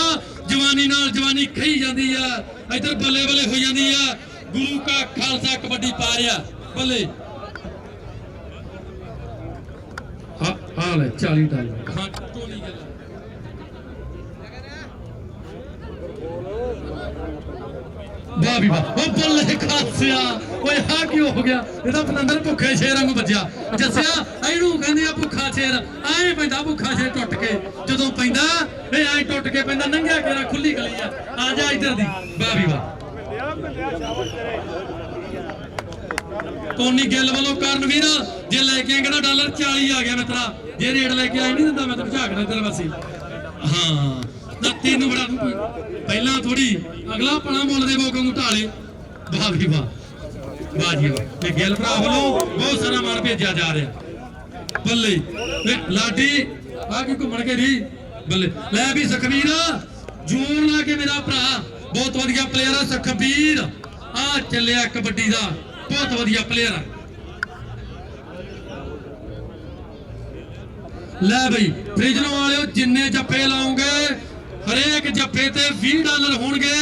ਜਵਾਨੀ ਨਾਲ ਜਵਾਨੀ ਖਈ ਜਾਂਦੀ ਆ ਇੱਧਰ ਬੱਲੇ ਬੱਲੇ ਹੋ ਜਾਂਦੀ ਆ ਗੁਰੂ ਕਾ ਖਾਲਸਾ ਕਬੱਡੀ ਪਾ ਰਿਹਾ ਬੱਲੇ ਹਾਂ ਲੈ 40 ਡਾਲਰ ਹਾਂ ਟੋਲੀ ਗੱਲ ਵਾਹ ਵੀ ਵਾਹ ਉਹ ਬੱਲੇ ਖਾਲਸਿਆ ਓਏ ਹਾਂ ਕੀ ਹੋ ਗਿਆ ਇਹਦਾ ਪਨੰਦਰ ਭੁੱਖੇ ਸ਼ੇਰ ਵਾਂਗੂ ਵੱਜਿਆ ਜੱਸਿਆ ਇਹਨੂੰ ਕਹਿੰਦੇ ਆ ਭੁੱਖਾ ਸ਼ੇਰ ਐਂ ਪੈਂਦਾ ਭੁੱਖਾ ਸ਼ੇਰ ਟੁੱਟ ਕੇ ਜਦੋਂ ਪੈਂਦਾ ਇਹ ਐਂ ਟੁੱਟ ਕੇ ਪੈਂਦਾ ਨੰਗਿਆ ਕੇ ਖੁੱਲੀ ਗਲੀ ਆ ਜਾ ਇੱਧਰ ਦੀ ਵਾਹ ਵੀ ਵਾਹ ਟੋਨੀ ਗਿੱਲ ਵੱਲੋਂ ਕਰਨਵੀਰ ਜੇ ਲੈ ਕੇ ਆਏਗਾ ਡਾਲਰ 40 ਆ ਗਿਆ ਮਿੱਤਰਾ ਜੇ ਰੇਟ ਲੈ ਕੇ ਆਈ ਨਹੀਂ ਦਿੰਦਾ ਮੈਂ ਤਾਂ ਝਾਕਣਾ ਤੇਰੇ ਪਾਸੇ ਹਾਂ ਤਾਂ ਤੈਨੂੰ ਬੜਾ ਪਹਿਲਾਂ ਥੋੜੀ ਅਗਲਾ ਪਣਾ ਮੁੱਲ ਦੇ ਬੋਕਾਂ ਨੂੰ ਢਾਲੇ ਵਾਹ ਵੀ ਵਾਹ ਜੀ ਵਾਹ ਤੇ ਗਿੱਲ ਭਰਾ ਵੱਲੋਂ ਬਹੁਤ ਸਾਰਾ ਮਾਰ ਭੇਜਿਆ ਜਾ ਰਿਹਾ ਬੱਲੇ ਲਾਡੀ ਆ ਕੀ ਘੁੰਮਣ ਕੇ ਰਹੀ ਬੱਲੇ ਲੈ ਵੀ ਸੁਖਵੀਰ ਜੂਨ ਲਾ ਕੇ ਮੇਰਾ ਭਰਾ ਬਹੁਤ ਵਧੀਆ ਪਲੇਅਰ ਆ ਸੁਖਵੀਰ ਆ ਚੱਲਿਆ ਕਬੱਡੀ ਦਾ ਬਹੁਤ ਵਧੀਆ ਪਲੇਅਰ ਆ ਲੈ ਬਈ ਫ੍ਰਿਜਨੋਂ ਵਾਲਿਓ ਜਿੰਨੇ ਜੱਫੇ ਲਾਉਂਗੇ ਹਰੇਕ ਜੱਫੇ ਤੇ 20 ਡਾਲਰ ਹੋਣਗੇ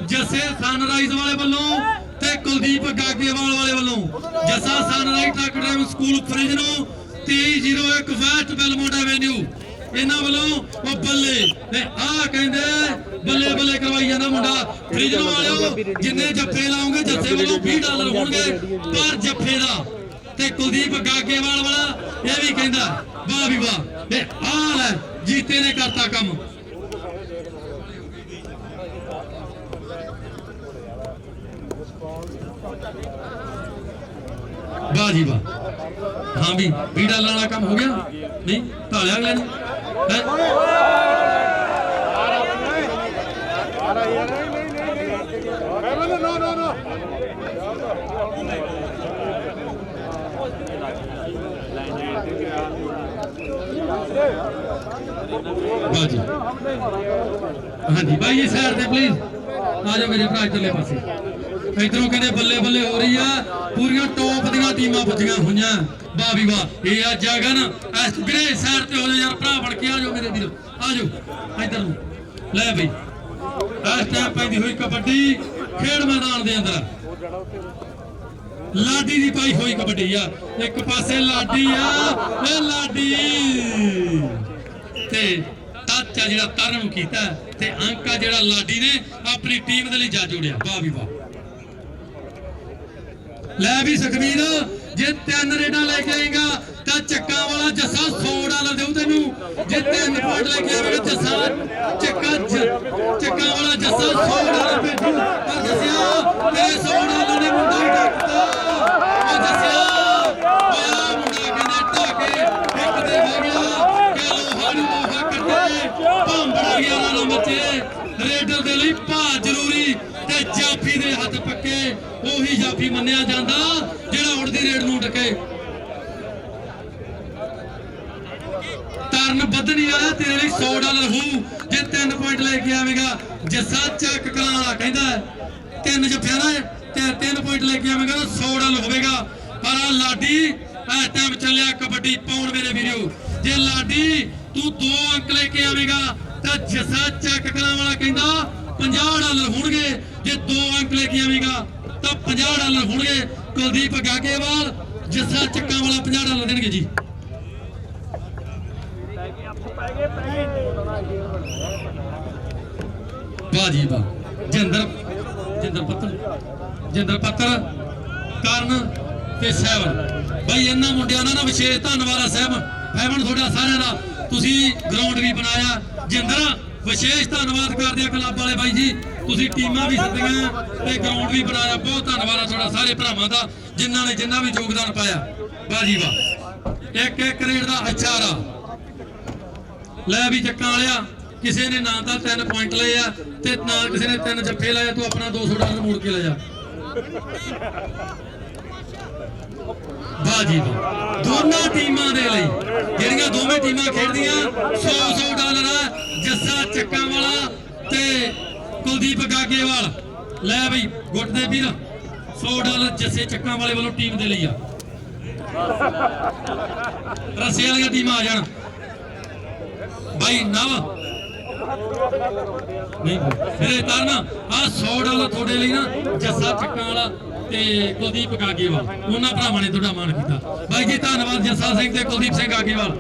ਜੱਸੇ ਸਨਰਾਈਜ਼ ਵਾਲੇ ਵੱਲੋਂ ਤੇ ਕੁਲਦੀਪ ਗਾਗੇਵਾਲ ਵਾਲੇ ਵੱਲੋਂ Jassa sunrise truck driving school ਫ੍ਰਿਜਨੋਂ 2301 ਵੈਸਟ ਬੈਲਮੋਂਟ ਐਵੇਨਿਊ ਇਹਨਾਂ ਵੱਲੋਂ ਉਹ ਬੱਲੇ ਤੇ ਆਹ ਕਹਿੰਦੇ ਬੱਲੇ ਬੱਲੇ ਕਰਵਾਈ ਜਾਂਦਾ ਮੁੰਡਾ ਫ੍ਰਿਜਨੋਂ ਵਾਲਿਓ ਜਿੰਨੇ ਜੱਫੇ ਲਾਉਂਗੇ ਜੱਸੇ ਵੱਲੋਂ 20 ਡਾਲਰ ਹੋਣਗੇ ਪਰ ਜੱਫੇ ਦਾ ਤੇ ਕੁਲਦੀਪ ਗਾਗੇਵਾਲ ਵਾਲਾ ਇਹ ਵੀ ਕਹਿੰਦਾ ਵਾਹ ਵੀ ਵਾਹ ਤੇ ਆਹ ਲੈ ਜੀਤੇ ਨੇ ਕਰਤਾ ਕੰਮ ਵਾਹ ਜੀ ਵਾਹ ਹਾਂ ਵੀ 20 ਡਾਲਰ ਵਾਲਾ ਕੰਮ ਹੋ ਗਿਆ ਨਹੀਂ ਢਾਲਿਆ ਅਗਲੇ ਨੇ No. ਹਾਂਜੀ ਬਾਈ ਜੀ ਸਾਈਡ ਤੇ ਪਲੀਜ਼ ਆ ਜਾਓ ਮੇਰੇ ਭਰਾ ਇੱਧਰਲੇ ਪਾਸੇ ਇਧਰੋਂ ਕਹਿੰਦੇ ਬੱਲੇ ਬੱਲੇ ਹੋ ਰਹੀ ਆ ਪੂਰੀਆਂ ਟੌਪ ਦੀਆਂ ਟੀਮਾਂ ਪੁੱਜੀਆਂ ਹੋਈਆਂ ਵਾਹ ਵੀ ਵਾਹ ਇਹ ਆ ਜਗਨ ਇਸ ਵੀਰੇ ਸਾਈਡ ਤੇ ਹੋ ਜਾ ਯਾਰ ਭਰਾ ਬਣ ਕੇ ਆ ਜਾਓ ਮੇਰੇ ਵੀਰੋ ਆ ਜਾਓ ਇੱਧਰ ਨੂੰ ਲੈ ਬਈ ਇਸ ਟਾਈਮ ਪੈਂਦੀ ਹੋਈ ਕਬੱਡੀ ਖੇਡ ਮੈਦਾਨ ਦੇ ਅੰਦਰ ਲਾਡੀ ਦੀ ਪਾਈ ਹੋਈ ਕਬੱਡੀ ਆ ਇੱਕ ਪਾਸੇ ਲਾਡੀ ਆ ਇਹ ਲਾਡੀ ਤੇ ਟੱਚ ਆ ਜਿਹੜਾ ਤਰਨ ਨੂੰ ਕੀਤਾ ਤੇ ਅੰਕ ਆ ਜਿਹੜਾ ਲਾਡੀ ਨੇ ਆਪਣੀ ਟੀਮ ਦੇ ਲਈ ਜਾ ਜੋੜਿਆ ਵਾਹ ਵੀ ਵਾਹ ਲੈ ਵੀ ਸੁਖਵੀਰ ਜੇ 3 ਰੇਡਾਂ ਲੈ ਕੇ ਆਏਗਾ ਤਾਂ ਚੱਕਾਂ ਵਾਲਾ ਜੱਸਾ $100 ਦੇਉ ਤੈਨੂੰ ਜੇ 3 ਪੁਆਇੰਟ ਲੈ ਕੇ ਆਵੇਗਾ ਜੱਸਾ ਚੱਕਾਂ ਵਾਲਾ ਜੱਸਾ $100 ਭੇਜੂ ਪਰ ਜੱਸਿਆ ਤੇਰੇ $100 ਨੇ ਮੁੰਡਾ ਢੱਕਤਾ ਉਹ ਜੱਸਿਆ ਆ ਮੁੰਡਾ ਕਹਿੰਦੇ ਢਾਕੇ ਇੱਕ ਦੇ ਹੋ ਗਿਆ ਕਿ ਲੋਹਾ ਨੂੰ ਲੋਹਾ ਕੱਟੇ ਭਾਂਬੜਾ ਗਿਆ ਨਾ ਮੱਚੇ ਰੇਡਰ ਦੇ ਲਈ ਭਾ ਜ਼ਰੂਰੀ ਤੇ ਜਾਫੀ ਦੇ ਹੱਥ ਪੱਕੇ ਉਹੀ ਜਾਫੀ ਮੰਨਿਆ ਜਾਂਦਾ ਜਿਹੜਾ ਉੜਦੀ ਰੇਡ ਨੂੰ ਟਕੇ ਤਰਨ ਵੱਧਣੀ ਆ ਤੇਰੇ ਲਈ $100 ਹੋਊ ਜੇ 3 ਪੁਆਇੰਟ ਲੈ ਕੇ ਆਵੇਗਾ ਜੱਸਾ ਚੱਕ ਕਲਾਂ ਵਾਲਾ ਕਹਿੰਦਾ 3 ਜੱਫਿਆਂ ਦਾ ਤੇ 3 ਪੁਆਇੰਟ ਲੈ ਕੇ ਆਵੇਗਾ ਤਾਂ $100 ਹੋਵੇਗਾ ਪਰ ਲਾਡੀ ਇਸ ਟਾਈਮ ਚੱਲਿਆ ਕਬੱਡੀ ਪਾਉਣ ਮੇਰੇ ਵੀਰੋ ਜੇ ਲਾਡੀ ਤੂੰ 2 ਅੰਕ ਲੈ ਕੇ ਆਵੇਗਾ ਤਾਂ ਜੱਸਾ ਚੱਕ ਕਲਾਂ ਵਾਲਾ ਕਹਿੰਦਾ $50 ਹੋਣਗੇ ਜੇ 2 ਅੰਕ ਲੈ ਕੇ ਆਵੇਗਾ ਤਾਂ $50 ਹੋਣਗੇ ਕੁਲਦੀਪ ਗਾਗੇਵਾਲ ਜੱਸਾ ਚੱਕਾਂ ਵਾਲਾ $50 ਦੇਣਗੇ ਜੀ ਵਾਹ ਜੀ ਵਾਹ ਜਿੰਦਰ ਪੱਤਰ ਕਰਨ ਤੇ ਸਹਿਬਨ ਬਾਈ ਇਹਨਾਂ ਮੁੰਡਿਆਂ ਦਾ ਨਾ ਵਿਸ਼ੇਸ਼ ਧੰਨਵਾਦ ਆ ਸਹਿਬਨ ਤੁਹਾਡਾ ਸਾਰਿਆਂ ਦਾ ਤੁਸੀਂ ਗਰਾਊਂਡ ਵੀ ਬਣਾਇਆ ਜਿੰਦਰ ਵਿਸ਼ੇਸ਼ ਧੰਨਵਾਦ ਕਰਦੇ ਆ ਕਲੱਬ ਵਾਲੇ ਬਾਈ ਜੀ ਤੁਸੀਂ ਟੀਮਾਂ ਵੀ ਸੱਦੀਆਂ ਤੇ ਗਰਾਊਂਡ ਵੀ ਬਣਾਇਆ ਬਹੁਤ ਧੰਨਵਾਦ ਆ ਤੁਹਾਡਾ ਸਾਰੇ ਭਰਾਵਾਂ ਦਾ ਜਿਨ੍ਹਾਂ ਨੇ ਜਿੰਨਾ ਵੀ ਯੋਗਦਾਨ ਪਾਇਆ ਵਾਹ ਜੀ ਵਾਹ ਇੱਕ ਰੇਡ ਦਾ ਅਚਾਰਾ ਲੈ ਵੀ ਚੱਕਾਂ ਵਾਲਿਆ ਕਿਸੇ ਨੇ ਨਾ ਤਾਂ 3 ਪੁਆਇੰਟ ਲਏ ਆ ਤੇ ਨਾ ਕਿਸੇ ਨੇ 3 ਜੱਫੇ ਲਾਇਆ ਤੂੰ ਆਪਣਾ $200 ਮੋੜ ਕੇ ਲੈ ਜਾ ਵਾਹ ਜੀ ਵਾਹ ਦੋਨਾਂ ਟੀਮਾਂ ਦੇ ਲਈ ਜਿਹੜੀਆਂ ਦੋਵੇਂ ਟੀਮਾਂ ਖੇਡਦੀਆਂ $100 ਆ ਜੱਸਾ ਚੱਕਾਂ ਵਾਲਾ ਤੇ ਕੁਲਦੀਪ ਗਾਗੇਵਾਲ ਲੈ ਬਈ ਗੁੱਟ ਦੇ ਵੀਰ $100 ਜੱਸੇ ਚੱਕਾਂ ਵਾਲੇ ਵੱਲੋਂ ਟੀਮ ਦੇ ਲਈ ਆ ਰਸੇ ਵਾਲੀਆਂ ਟੀਮਾਂ ਆ ਜਾਣ ਬਾਈ ਨਵ ਨਹੀਂ ਮੇਰੇ ਤਰਨਾ ਆ $100 ਤੁਹਾਡੇ ਲਈ ਨਾ ਜੱਸਾ ਚੱਕਾਂ ਵਾਲਾ ਤੇ ਕੁਲਦੀਪ ਗਾਗੇਵਾਲ ਉਹਨਾਂ ਭਰਾਵਾਂ ਨੇ ਤੁਹਾਡਾ ਮਾਣ ਕੀਤਾ ਬਾਈ ਜੀ ਧੰਨਵਾਦ ਜੱਸਾ ਸਿੰਘ ਤੇ ਕੁਲਦੀਪ ਸਿੰਘ ਗਾਗੇਵਾਲ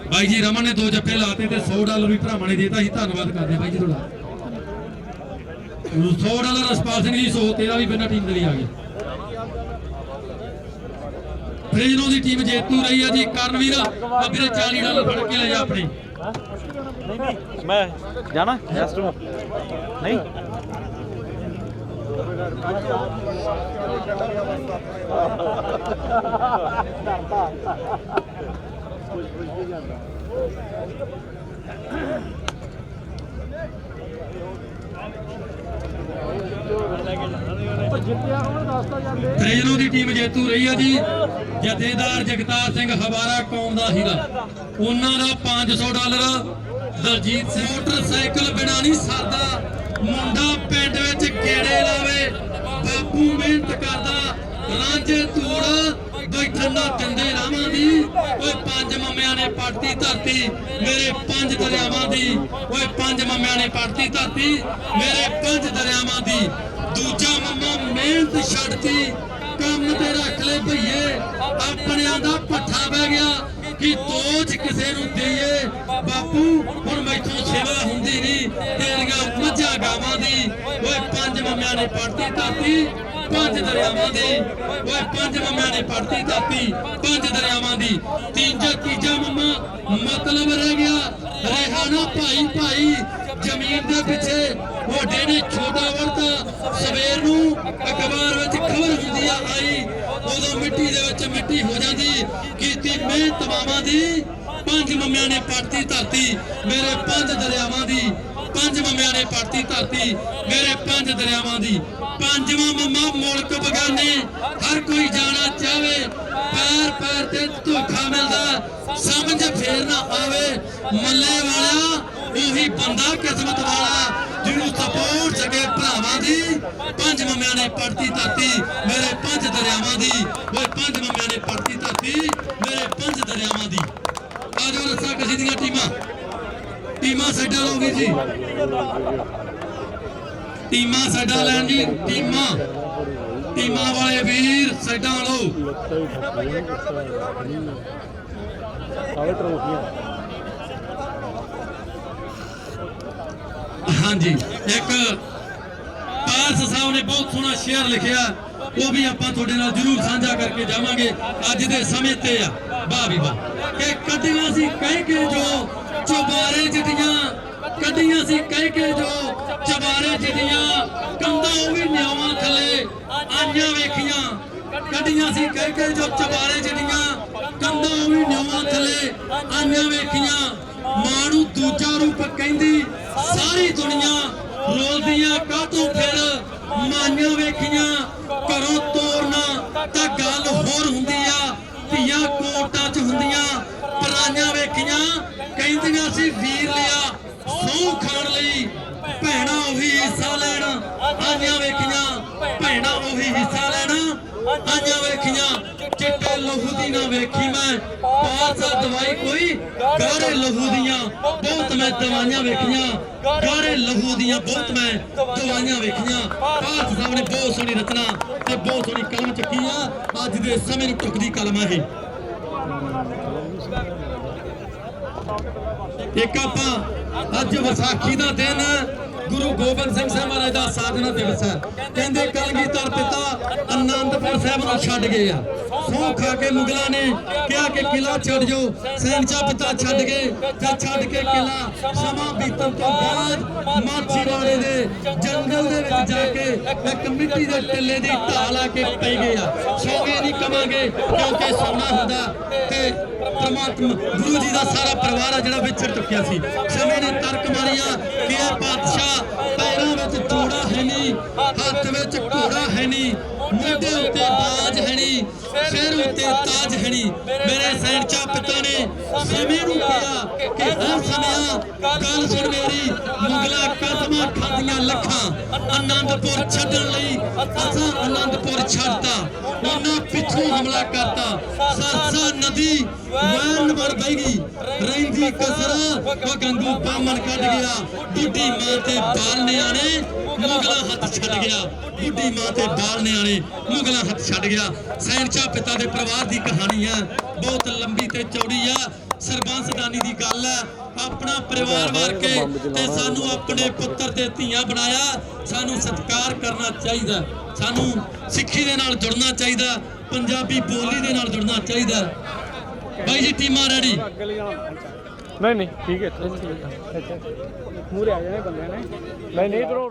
ਬਾਈ ਜੀ ਰਮਨ ਨੇ 2 ਜੱਫੇ ਲਾਤੇ ਤੇ $100 ਵੀ ਭਰਾਵਾਂ ਨੇ ਦੇਤਾ ਸੀ ਧੰਨਵਾਦ ਕਰਦੇ ਬਾਈ ਜੀ ਤੁਹਾਡਾ $100 ਰਸਪਾਲ ਸਿੰਘ ਜੀ 100 ਤੇਰਾ ਵੀ ਬਿਨਾਂ ਟੀਮ ਦੇ ਲਈ ਆ ਗਿਆ ਫ੍ਰਿਜਨੋ ਦੀ ਟੀਮ ਜੇਤੂ ਰਹੀ ਆ ਜੀ ਕਰਨਵੀਰ ਆ ਵੀਰੇ $40 ਫੜ ਕੇ ਲੈ ਜਾ ਆਪਣੇ ਮੈਂ ਜਾਣਾ ਜਸਟ ਨਹੀਂ ਫ੍ਰਿਜਨੋ ਦੀ ਟੀਮ ਜੇਤੂ ਰਹੀ ਆ ਜੀ ਜਥੇਦਾਰ ਜਗਤਾਰ ਸਿੰਘ ਹਵਾਰਾ ਕੌਮ ਦਾ ਹੀਰਾ ਉਹਨਾਂ ਦਾ $500 ਦਲਜੀਤ ਸਿੰਘ ਮੋਟਰਸਾਈਕਲ ਬਿਨਾਂ ਨਹੀਂ ਸਰਦਾ ਮੁੰਡਾ ਪਿੰਡ ਵਿੱਚ ਗੇੜੇ ਲਾਵੇ ਬਾਪੂ ਮਿਹਨਤ ਕਰਦਾ ਰਾਂਝੇ ਤੂੜ ਬੈਠਣ ਦਾ ਟੰਡੇ ਰਾਵਾਂ ਦੀ ਓਏ 5 ਮਮਿਆਂ ਨੇ ਪੜਤੀ ਧਰਤੀ ਮੇਰੇ 5 ਦਰਿਆਵਾਂ ਦੀ ਓਏ 5 ਮਮਿਆਂ ਨੇ ਪੜਤੀ ਧਰਤੀ ਮੇਰੇ 5 ਦਰਿਆਵਾਂ ਦੀ ਦੂਜਾ ਮਮਾ ਮਿਹਨਤ ਛੱਡਤੀ ਕੰਮ ਤੇ ਰੱਖ ਲੈ ਭਈਏ ਆਪਣਿਆਂ ਦਾ ਪੱਠਾ ਬਹਿ ਗਿਆ ਕਿ ਤੋਜ ਕਿਸੇ ਨੂੰ ਦੇਈਏ ਬਾਪੂ ਹੁਣ ਮੈਥੋਂ ਸੇਵਾ ਹੁੰਦੀ ਨਹੀਂ ਤੇਰੀਆਂ ਮੱਝਾਂ ਗਾਵਾਂ ਦੀ ਓਏ 5 ਮਮਿਆਂ ਨੇ ਪੜਤੀ ਧਰਤੀ 5 ਦਰਿਆਵਾਂ ਦੀ ਓਏ 5 ਮਮਿਆਂ ਨੇ ਪੜਤੀ ਧਰਤੀ 5 ਦਰਿਆਵਾਂ ਦੀ ਤੀਜਾ ਮਮਾ ਮਤਲਬ ਰਹਿ ਗਿਆ ਰਹਿਣਾ ਭਾਈ ਜ਼ਮੀਨ ਦੇ ਪਿੱਛੇ ਵੱਡੇ ਨੇ ਛੋਟਾ ਵੜਤਾ ਸਵੇਰ ਨੂੰ ਅਖਬਾਰ ਵਿੱਚ ਖਬਰ ਹੁੰਦੀ ਆ ਆਈ ਉਦੋਂ ਮਿੱਟੀ ਦੇ ਵਿੱਚ ਮਿੱਟੀ ਹੋ ਜਾਂਦੀ ਕੀਤੀ ਪੰਜੇ ਤਵਾਵਾਂ ਦੀ ਪੰਜ ਮੰਮਿਆਂ ਨੇ ਪੱਟਤੀ ਧਰਤੀ ਮੇਰੇ ਪੰਜ ਦਰਿਆਵਾਂ ਦੀ ਪੰਜ ਮੰਮਿਆਂ ਨੇ ਪੱਟਤੀ ਧਰਤੀ ਮੇਰੇ ਪੰਜ ਦਰਿਆਵਾਂ ਦੀ ਪੰਜਵਾਂ ਮੰਮਾ ਮੁਲਕ ਬਗਾਨੇ ਹਰ ਕੋਈ ਜਾਣਾ ਚਾਹਵੇ ਪੈਰ ਪੈਰ ਤੇ ਧੋਖਾ ਮਿਲਦਾ ਸਮਝ ਫੇਰ ਨਾ ਆਵੇ ਮੱਲੇ ਵਾਲਿਆ ਉਹੀ ਬੰਦਾ ਕਿਸਮਤ ਵਾਲਾ ਜਿਹਨੂੰ ਸਪੋਰਟ ਸਕੇ ਭਰਾਵਾਂ ਦੀ ਪੰਜ ਮੰਮਿਆਂ ਨੇ ਪੱਟਤੀ ਧਰਤੀ ਮੇਰੇ ਪੰਜ ਦਰਿਆਵਾਂ ਦੀ ਓਏ ਪੰਜ ਮੰਮਿਆਂ ਨੇ ਪੱਟਤੀ ਧਰਤੀ ਮੇਰੇ ਪੰਜ ਦਰਿਆਵਾਂ ਦੀ ਆਜੋ ਰੱਸਾ ਕਸ਼ੀ ਦੀਆਂ ਟੀਮਾਂ ਸਾਡਾ ਲਾਉਗੀ ਜੀ ਟੀਮਾਂ ਸਾਡਾ ਲੈਣ ਜੀ ਟੀਮਾਂ ਵਾਲੇ ਵੀਰ ਸਾਡਾ ਲਓ ਹਾਂਜੀ ਇੱਕ ਪਾਰਸ ਸਾਹਿਬ ਨੇ ਬਹੁਤ ਸੋਹਣਾ ਸ਼ੇਅਰ ਲਿਖਿਆ ਉਹ ਵੀ ਆਪਾਂ ਤੁਹਾਡੇ ਨਾਲ ਜ਼ਰੂਰ ਸਾਂਝਾ ਕਰਕੇ ਜਾਵਾਂਗੇ ਅੱਜ ਦੇ ਸਮੇਂ ਤੇ ਆ ਵਾਹ ਵੀ ਵਾਹ ਕਿ ਕੱਢੀਆਂ ਸੀ ਕਹਿ ਕੇ ਜੋ ਚੁਬਾਰੇ ਜਿਹੜੀਆਂ ਕੱਢੀਆਂ ਸੀ ਕਹਿ ਕੇ ਜੋ ਚੁਬਾਰੇ ਜਿਹੜੀਆਂ ਕੰਧਾਂ ਉਹ ਵੀ ਨਿਆਵਾਂ ਥੱਲੇ ਆਈਆਂ ਵੇਖੀਆਂ ਕੱਢੀਆਂ ਸੀ ਕਹਿ ਕੇ ਜੋ ਚੁਬਾਰੇ ਜਿਹੜੀਆਂ ਕੰਧਾਂ ਉਹ ਵੀ ਨਿਆਵਾਂ ਥੱਲੇ ਆਈਆਂ ਵੇਖੀਆਂ ਮਾਂ ਨੂੰ ਦੂਜਾ ਰੂਪ ਕਹਿੰਦੀ ਸਾਰੀ ਦੁਨੀਆ ਰੋਲਦੀਆਂ ਕਾਹਤੋਂ ਫਿਰ ਮਾਈਆਂ ਵੇਖੀਆਂ ਘਰੋਂ ਤੋਰਨਾ ਤਾਂ ਗੱਲ ਹੋਰ ਹੁੰਦੀ ਆ ਧੀਆਂ ਕੋਟਾਂ 'ਚ ਹੁੰਦੀਆਂ ਪਰਾਈਆਂ ਵੇਖੀਆਂ ਕਹਿੰਦੀਆਂ ਸੀ ਵੀਰ ਲਿਆ ਸਹੁੰ ਖਾਣ ਲਈ ਭੈਣਾਂ ਉਹੀ ਹਿੱਸਾ ਲੈਣ ਆਈਆਂ ਵੇਖੀਆਂ ਭੈਣਾਂ ਉਹੀ ਹਿੱਸਾ ਲੈਣ ਆਈਆਂ ਵੇਖੀਆਂ ਚਿੱਟੇ ਲਹੂ ਦੀ ਨਾ ਵੇਖੀ ਮੈਂ ਪਾਸਾ ਦਵਾਈ ਕੋਈ ਗਾਰੇ ਲਹੂ ਦੀਆਂ ਬਹੁਤ ਮੈਂ ਦਵਾਈਆਂ ਵੇਖੀਆਂ ਗਾਰੇ ਲਹੂ ਦੀਆਂ ਬਹੁਤ ਮੈਂ ਦਵਾਈਆਂ ਵੇਖੀਆਂ ਪਾਸ ਸਾਹਿਬ ਨੇ ਬਹੁਤ ਸੋਹਣੀ ਰਚਨਾ ਤੇ ਬਹੁਤ ਸੋਹਣੀ ਕਲਮ ਚੱਕੀ ਆ ਅੱਜ ਦੇ ਸਮੇਂ ਨੂੰ ਟੁਕਦੀ ਕਲਮ ਹੈ ਇਹ ਇੱਕ ਆਪਾਂ ਅੱਜ ਵਿਸਾਖੀ ਦਾ ਦਿਨ ਗੁਰੂ ਗੋਬਿੰਦ ਸਿੰਘ ਸਾਹਿਬ ਮਹਾਰਾਜ ਦਾ ਸਾਧਨਾ ਦਿਵਸ ਹੈ ਕਹਿੰਦੇ ਕਲਗੀਧਰ ਪਿਤਾ ਆਨੰਦਪੁਰ ਸਾਹਿਬ ਨੂੰ ਛੱਡ ਗਏ ਆ ਸਹੁੰ ਖਾ ਕੇ ਮੁਗਲਾਂ ਨੇ ਕਿਹਾ ਕਿ ਕਿਲਾ ਛੱਡ ਜਾਓ ਸੈਨਚਾ ਪਿਤਾ ਛੱਡ ਗਏ ਜਦ ਛੱਡ ਕੇ ਕਿਲਾ ਸਮਾਂ ਬੀਤਣ ਤੋਂ ਬਾਅਦ ਮਾਛੀਵਾੜੇ ਦੇ ਜੰਗਲ ਦੇ ਵਿੱਚ ਜਾ ਕੇ ਇੱਕ ਮਿੱਟੀ ਦੇ ਟਿੱਲੇ ਦੀ ਢਾਲ ਆ ਕੇ ਪੈ ਗਏ ਆ ਸੌਂਗੇ ਨਹੀਂ ਕਵਾਂਗੇ ਕਿਉਂਕਿ ਸੋਨਾ ਹੁੰਦਾ ਤੇ ਪਰਮਾਤਮਾ ਗੁਰੂ ਜੀ ਦਾ ਸਾਰਾ ਪਰਿਵਾਰ ਆ ਜਿਹੜਾ ਵਿਛੜ ਚੁੱਕਿਆ ਸੀ ਸਮੇਂ ਨੇ ਤਰਕ ਮਾਰੀਆਂ ਕਿ ਇਹ ਪਾਤਸ਼ਾਹ ਪੈਰਾਂ ਵਿੱਚ ਜੋੜਾ ਹੈ ਨਹੀਂ ਹੱਥ ਵਿੱਚ ਘੋੜਾ ਹੈ ਨਹੀਂ ਮੋਢੇ ਉੱਤੇ ਬਾਜ ਹੈ ਨਹੀਂ ਸਿਰ ਉੱਤੇ ਤਾਜ ਹੈ ਨਹੀਂ ਮੇਰੇ ਸੈਨਚਾ ਪਿਤਾ ਨੇ ਸਮੇਂ ਨੂੰ ਕਿਹਾ ਕਿ ਹਰ ਸਮਿਆਂ ਗੱਲ ਸੁਣ ਮੇਰੀ ਮੁਗਲਾਂ ਕਦਮਾਂ ਖਾਂਦੀਆਂ ਲੱਖਾਂ ਆਨੰਦਪੁਰ ਛੱਡਣ ਲਈ ਅਸਾਂ ਆਨੰਦਪੁਰ ਛੱਡਤਾ ਉਹਨਾਂ ਪਿੱਛੋਂ ਹਮਲਾ ਕਰਤਾ ਸਰਸਾ ਨਦੀ ਵੈਨ ਬਣ ਗਈ ਰਹਿੰਦੀ ਕਸਰਾ ਉਹ ਗੰਗੂ ਬਾਮਣ ਕੱਢ ਗਿਆ ਬੁੱਢੀ ਮਾਂ ਤੇ ਬਾਲ ਨਿਆਣੇ ਮੁਗਲਾਂ ਹੱਥ ਛੱਡ ਗਿਆ ਬੁੱਢੀ ਮਾਂ ਤੇ ਬਾਲ ਨਿਆਣੇ ਮੁਗਲਾਂ ਹੱਥ ਛੱਡ ਗਿਆ ਸੈਨਚਾ ਪਿਤਾ ਦੇ ਪਰਿਵਾਰ ਦੀ ਕਹਾਣੀ ਹੈ ਬਹੁਤ ਲੰਬੀ ਤੇ ਚੌੜੀ ਆ ਸਰਬੰਸਦਾਨੀ ਦੀ ਗੱਲ ਹੈ ਆਪਣਾ ਪਰਿਵਾਰ ਵਾਰ ਕੇ ਤੇ ਸਾਨੂੰ ਆਪਣੇ ਪੁੱਤਰ ਤੇ ਧੀਆਂ ਬਣਾਇਆ ਸਾਨੂੰ ਸਤਿਕਾਰ ਕਰਨਾ ਚਾਹੀਦਾ ਸਾਨੂੰ ਸਿੱਖੀ ਦੇ ਨਾਲ ਜੁੜਨਾ ਚਾਹੀਦਾ ਪੰਜਾਬੀ ਬੋਲੀ ਦੇ ਨਾਲ ਜੁੜਨਾ ਚਾਹੀਦਾ ਬਾਈ ਜੀ ਟੀਮਾਂ ਰੈਡੀ ਨਹੀਂ ਠੀਕ ਹੈ ਮੂਰੇ ਆ ਜਾਣੇ ਬੰਦੇ ਨੇ ਨਹੀਂ ਇਧਰੋਂ